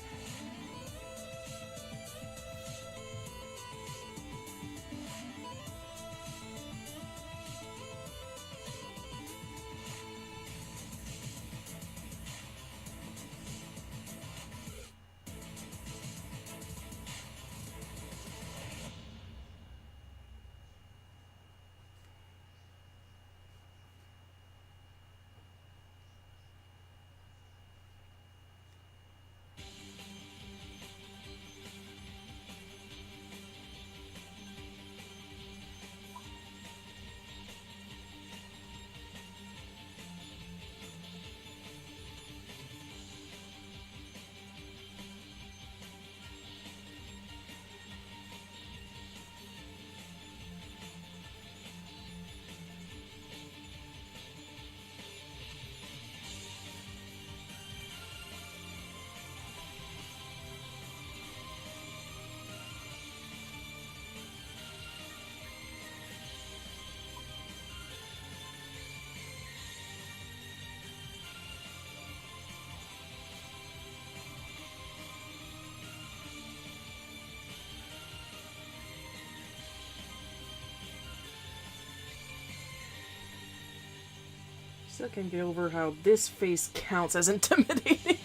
Still can't get over how this face counts as intimidating.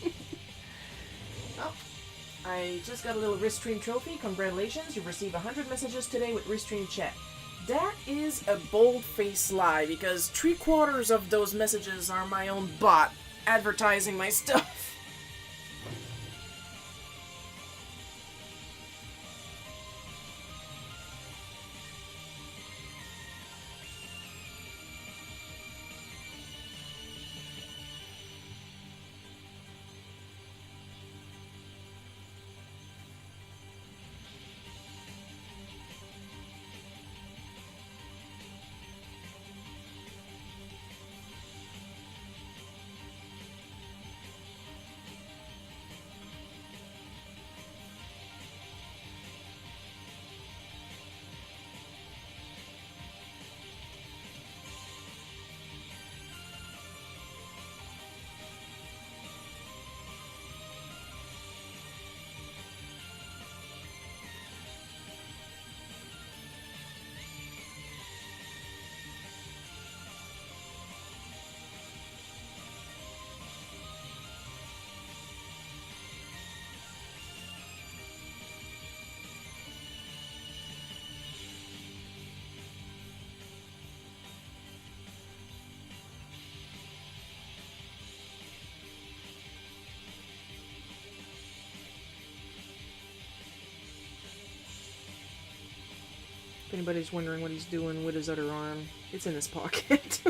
Oh, I just got a little Restream trophy. Congratulations, you've received 100 messages today with Restream chat. That is a bold-faced lie, because 3/4 of those messages are my own bot advertising my stuff. If anybody's wondering what he's doing with his other arm, it's in his pocket.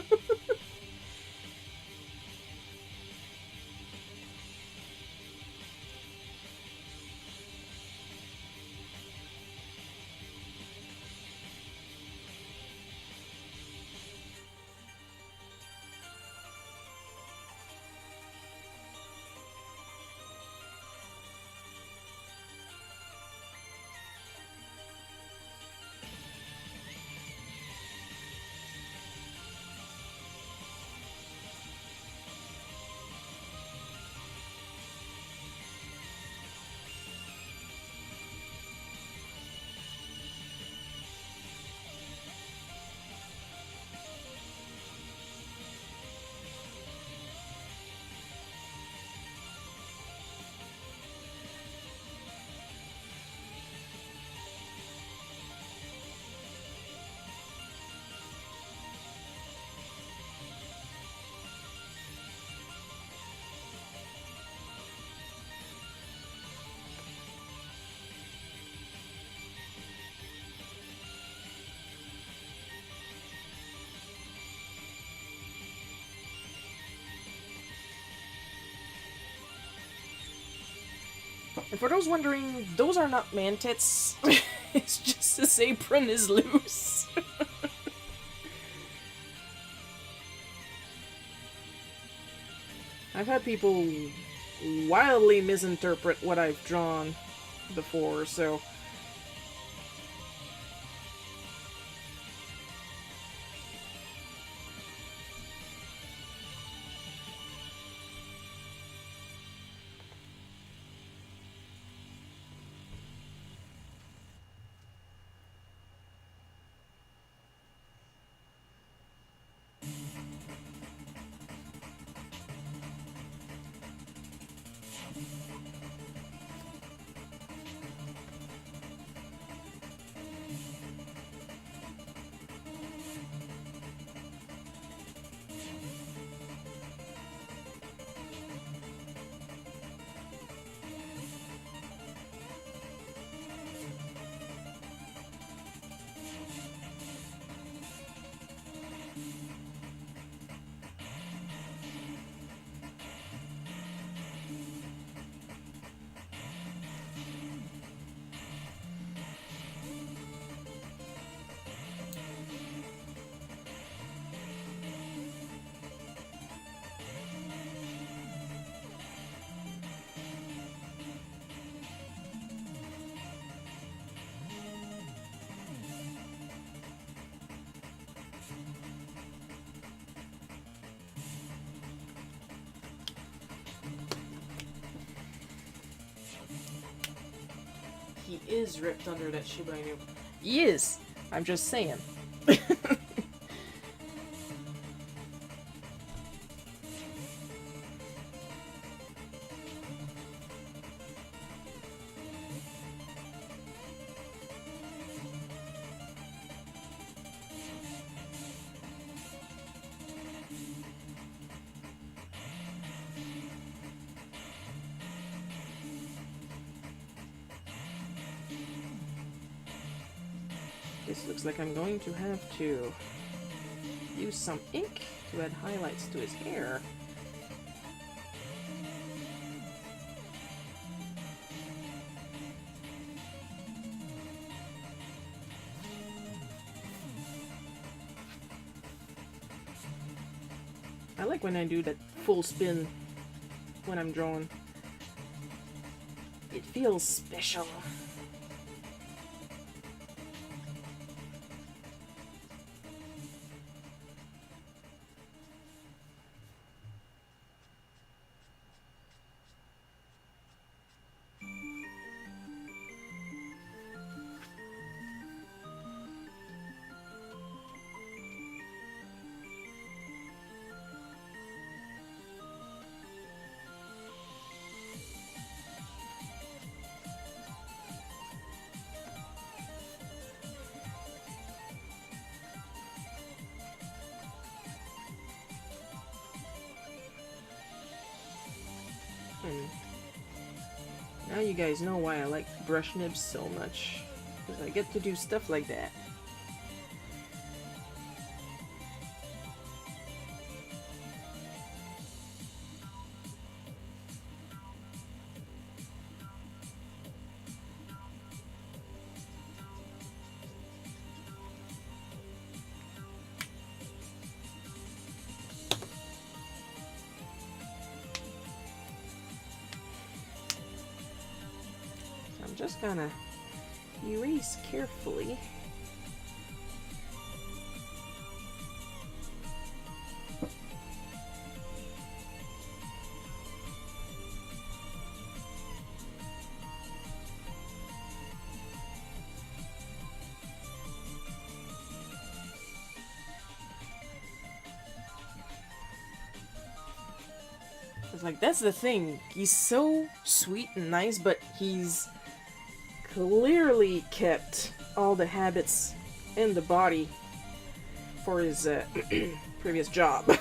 And for those wondering, those are not man tits. It's just his apron is loose. I've had people wildly misinterpret what I've drawn before, so... He is ripped under that Shiba Inu. He is! I'm just saying. This looks like I'm going to have to use some ink to add highlights to his hair. I like when I do that full spin when I'm drawing. It feels special. And now you guys know why I like brush nibs so much. Because I get to do stuff like that. just gonna erase carefully. It's like, that's the thing. He's so sweet and nice, but he's clearly kept all the habits in the body for his previous job.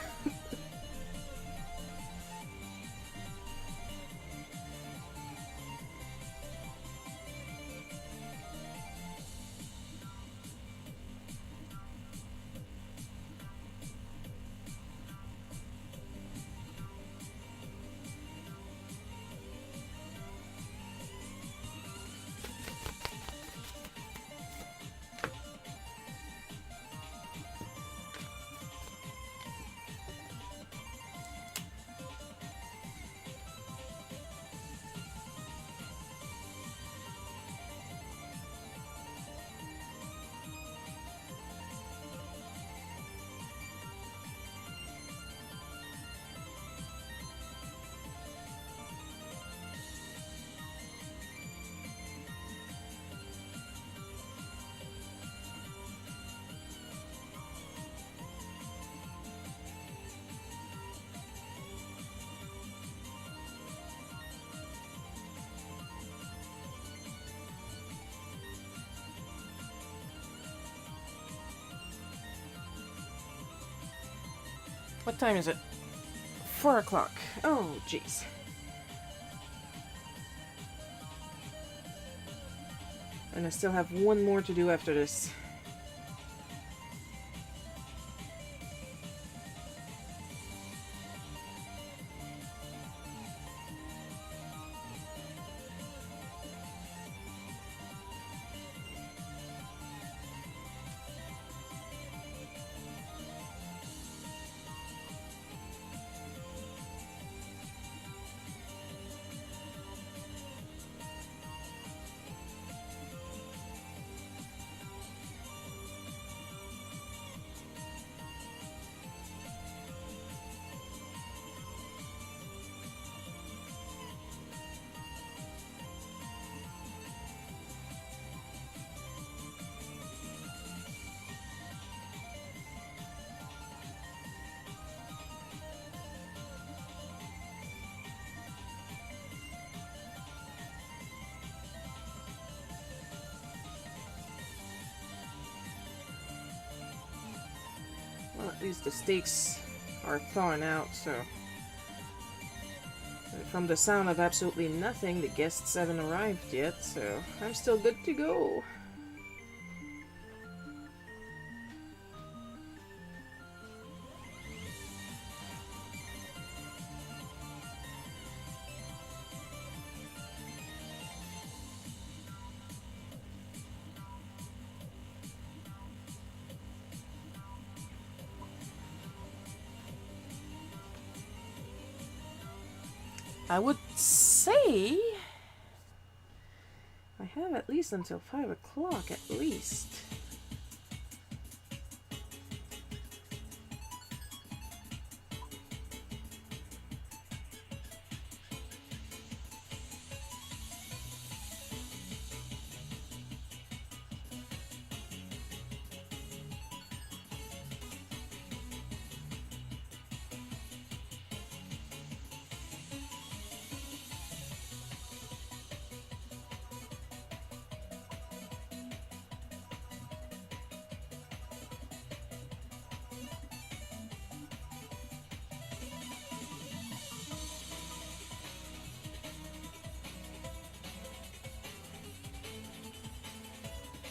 What time is it? 4 o'clock. Oh, jeez. And I still have one more to do after this. Well, at least the steaks are thawing out, so... From the sound of absolutely nothing, the guests haven't arrived yet, so I'm still good to go. I would say I have at least until 5 o'clock at least.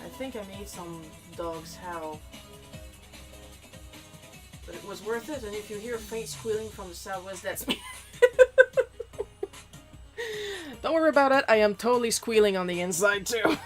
I think I made some dogs howl. But it was worth it, and if you hear faint squealing from the southwest, that's me. Don't worry about it, I am totally squealing on the inside too.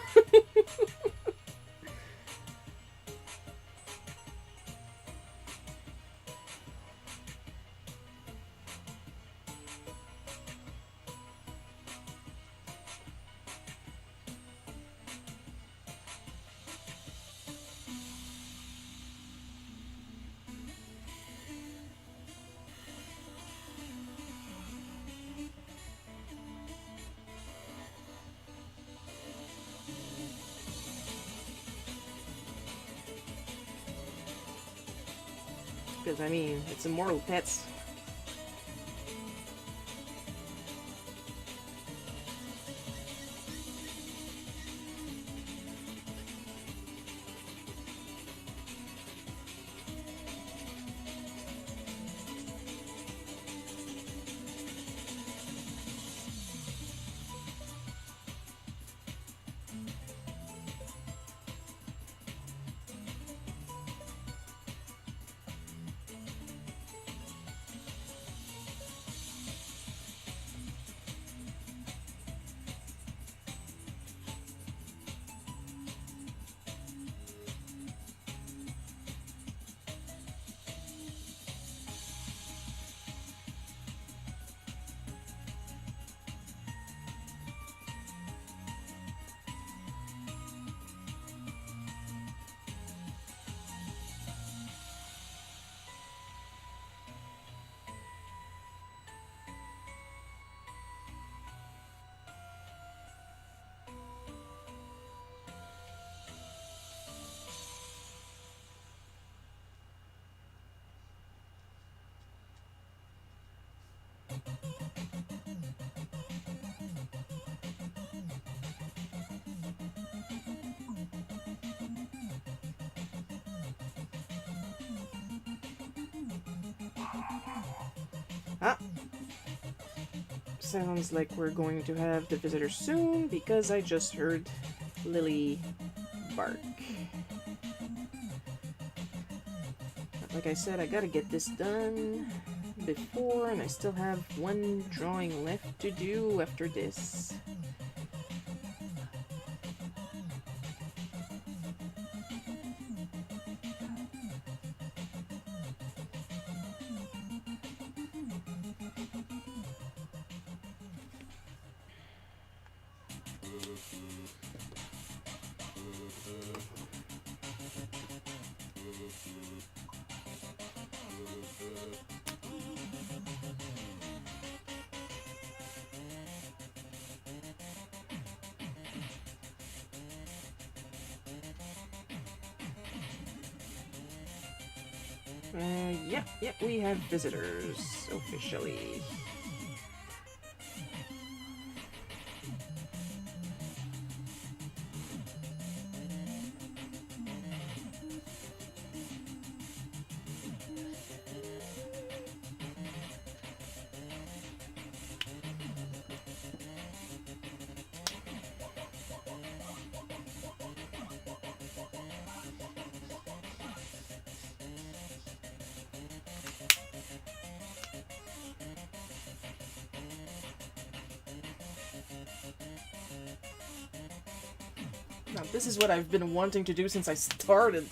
Because, I mean, it's Immortal Pets. Ah! Sounds like we're going to have the visitor soon because I just heard Lily bark. But like I said, I gotta get this done before, and I still have one drawing left to do after this. Yep, we have visitors, officially. Now, this is what I've been wanting to do since I started.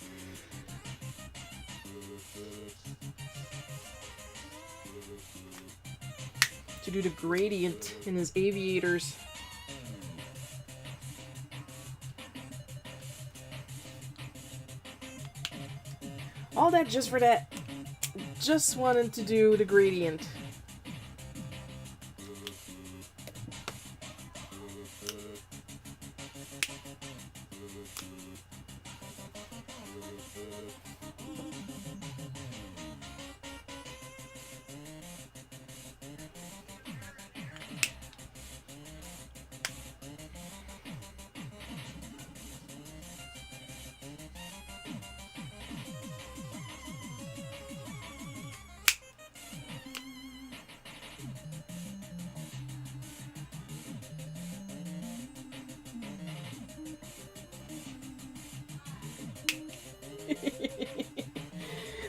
To do the gradient in his aviators. All that just for that. Just wanted to do the gradient.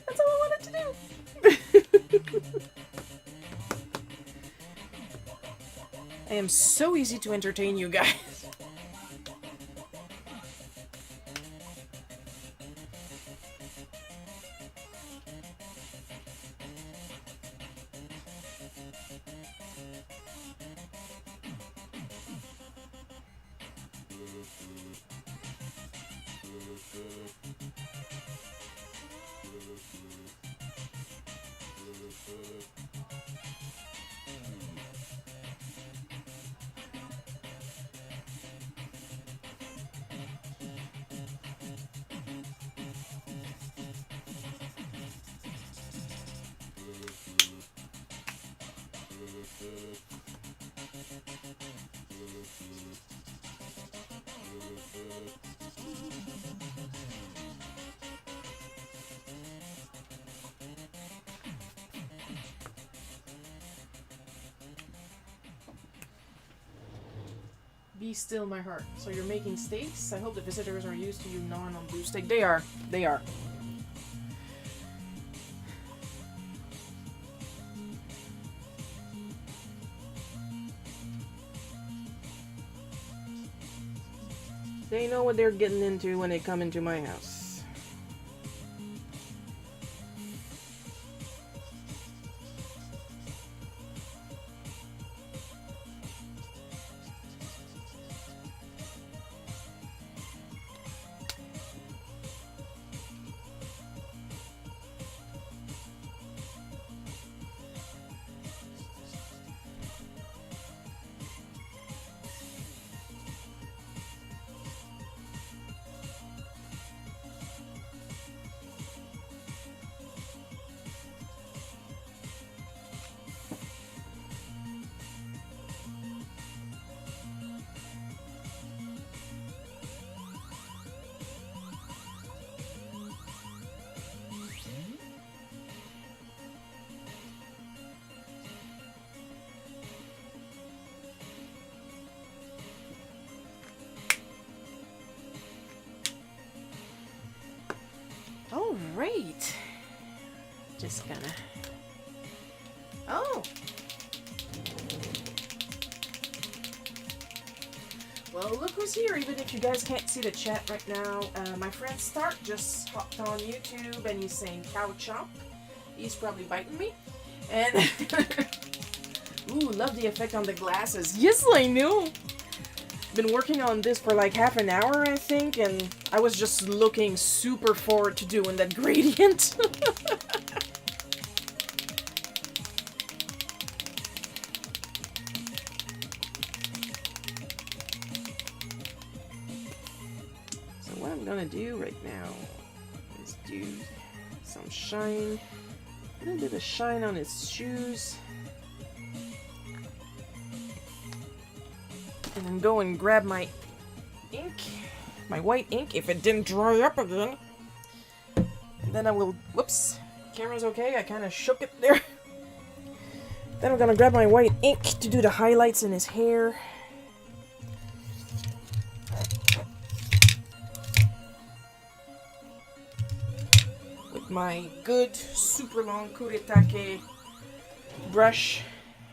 That's all I wanted to do. I am so easy to entertain you guys. Be still, my heart. So you're making steaks? I hope the visitors are used to you gnawing on blue steak. They are. They are. They know what they're getting into when they come into my house. All right. Just gonna. Oh. Well, look who's here. Even if you guys can't see the chat right now, my friend Stark just hopped on YouTube and he's saying cow chomp. He's probably biting me. And ooh, love the effect on the glasses. Yes, I know. Been working on this for like half an hour, I think, and I was just looking super forward to doing that gradient. So what I'm gonna do right now is do some shine, a little bit of shine on his shoes. And then go and grab my ink, my white ink, if it didn't dry up again. And then I will, whoops, camera's okay, I kind of shook it there. Then I'm gonna grab my white ink to do the highlights in his hair. With my good, super long Kuretake brush,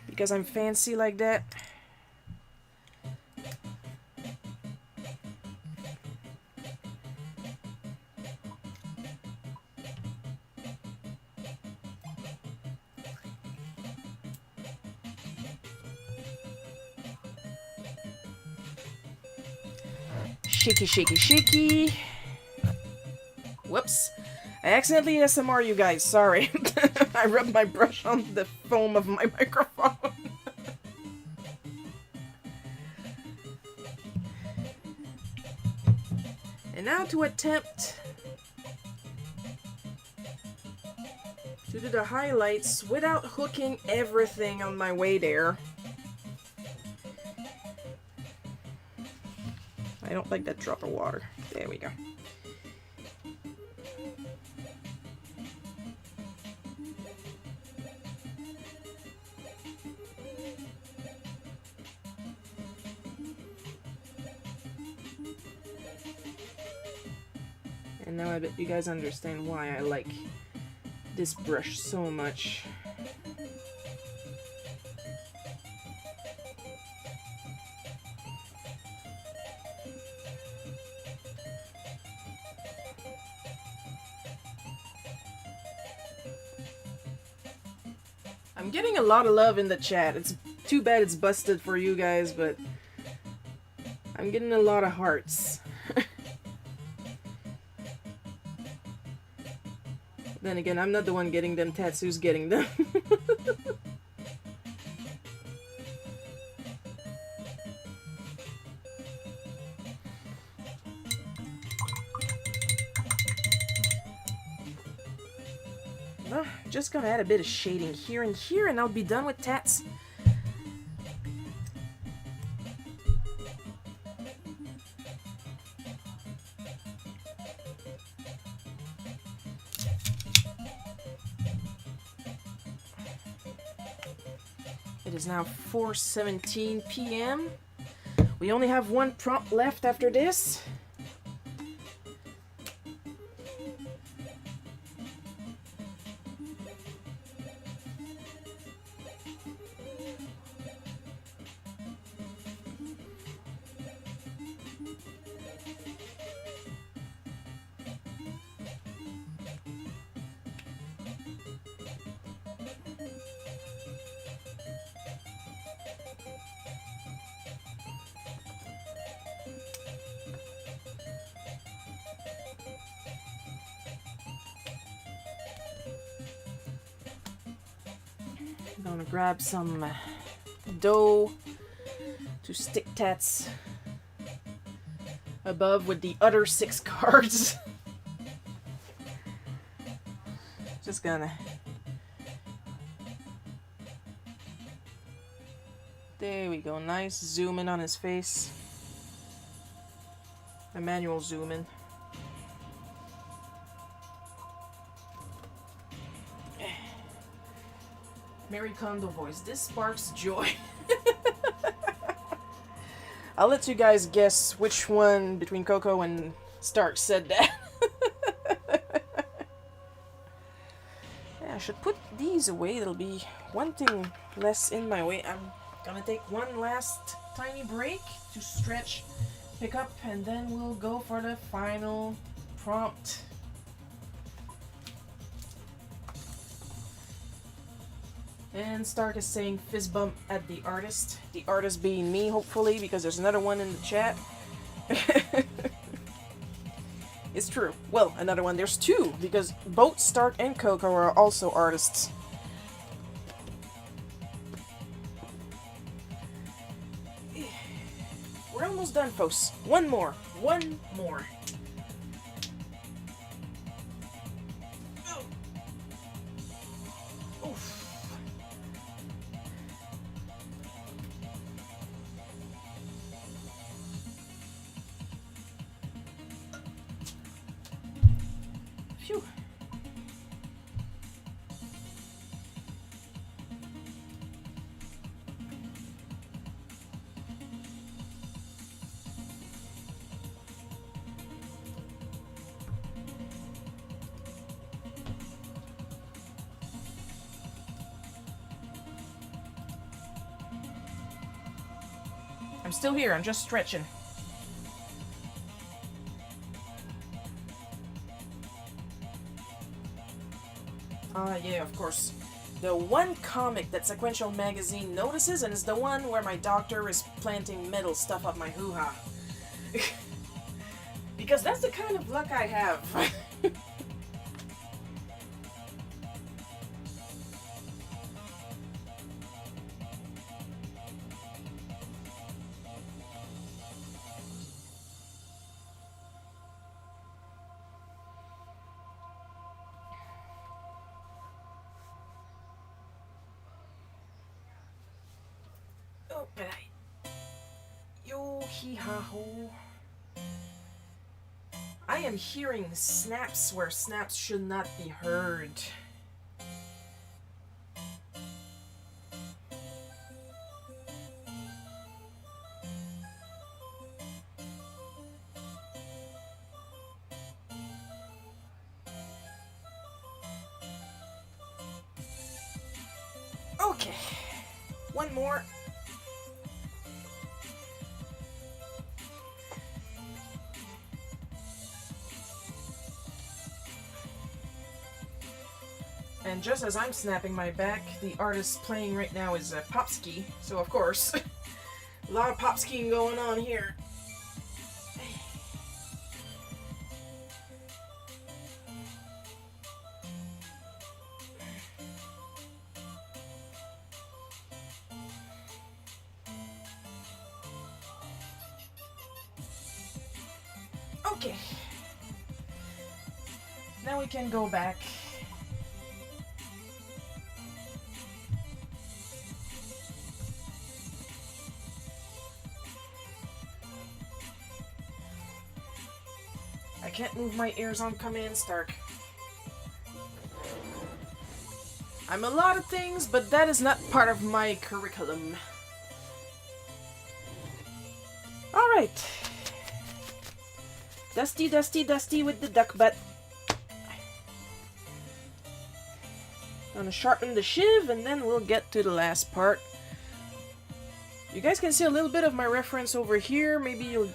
because I'm fancy like that. Shaky, shaky, shaky. Whoops. I accidentally ASMR you guys, sorry. I rubbed my brush on the foam of my microphone. And now to attempt to do the highlights without hooking everything on my way there. I don't like that drop of water. There we go. And now I bet you guys understand why I like this brush so much. I'm getting a lot of love in the chat. It's too bad it's busted for you guys, but I'm getting a lot of hearts. Then again, I'm not the one getting them, Tatsu's getting them. Just gonna add a bit of shading here and here, and I'll be done with Tats. It is now 4:17 p.m. We only have one prompt left after this. I'm gonna grab some dough to stick tats above with the other 6 cards. Just gonna... There we go, nice zoom in on his face. A manual zoom in. Mary Kondo voice. This sparks joy. I'll let you guys guess which one between Coco and Stark said that. Yeah, I should put these away. It'll be one thing less in my way. I'm gonna take one last tiny break to stretch, pick up, and then we'll go for the final prompt. And Stark is saying fist bump at the artist. The artist being me, hopefully, because there's another one in the chat. It's true. Well, another one. There's 2, because both Stark and Coco are also artists. We're almost done, folks. One more. One more. Phew. I'm still here, I'm just stretching. Yeah, of course. The one comic that Sequential Magazine notices, and it's the one where my doctor is planting metal stuff up my hoo-ha. Because that's the kind of luck I have. Oh, but Yo-hee-ha-ho. I am hearing snaps where snaps should not be heard. Okay, one more. And just as I'm snapping my back, the artist playing right now is Popski, so of course, a lot of Popskiing going on here. Okay. Now we can go back. I can't move my ears on Command Stark. I'm a lot of things, but that is not part of my curriculum. Alright. Dusty, dusty, dusty with the duck butt. Gonna sharpen the shiv and then we'll get to the last part. You guys can see a little bit of my reference over here. Maybe you'll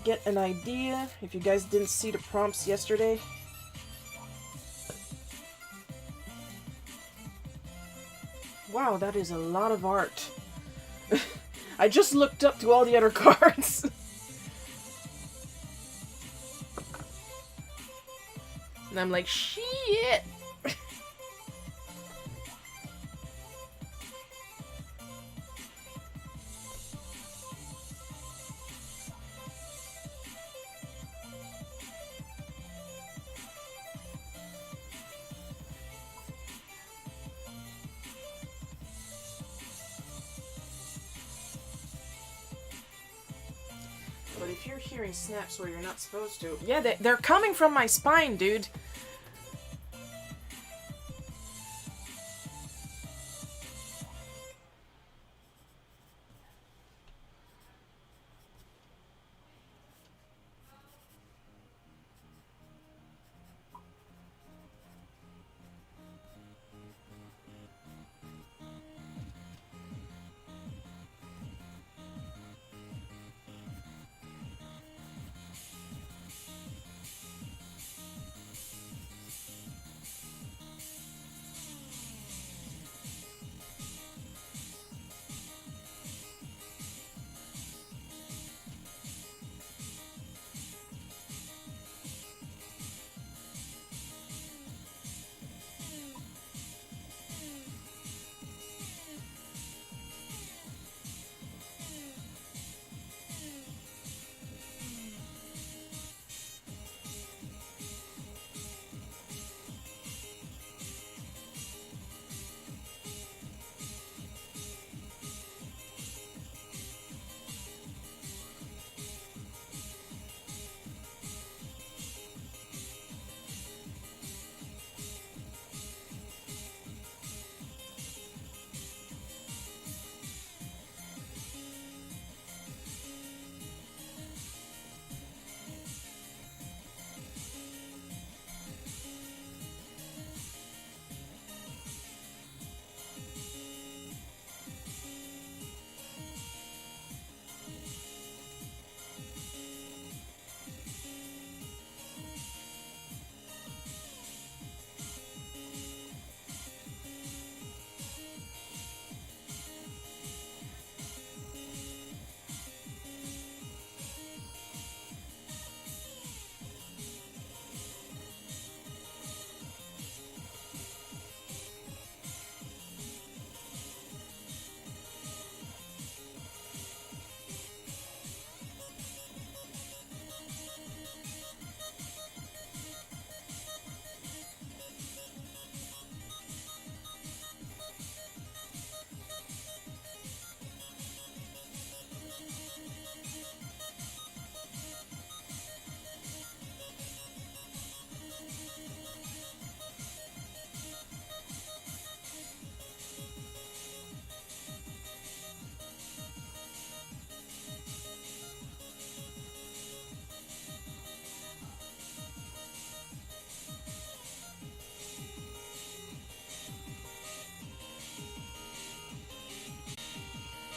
get an idea if you guys didn't see the prompts yesterday. Wow, that is a lot of art. I just looked up to all the other cards. And I'm like, shit! But if you're hearing snaps where you're not supposed to... Yeah, they're coming from my spine, dude.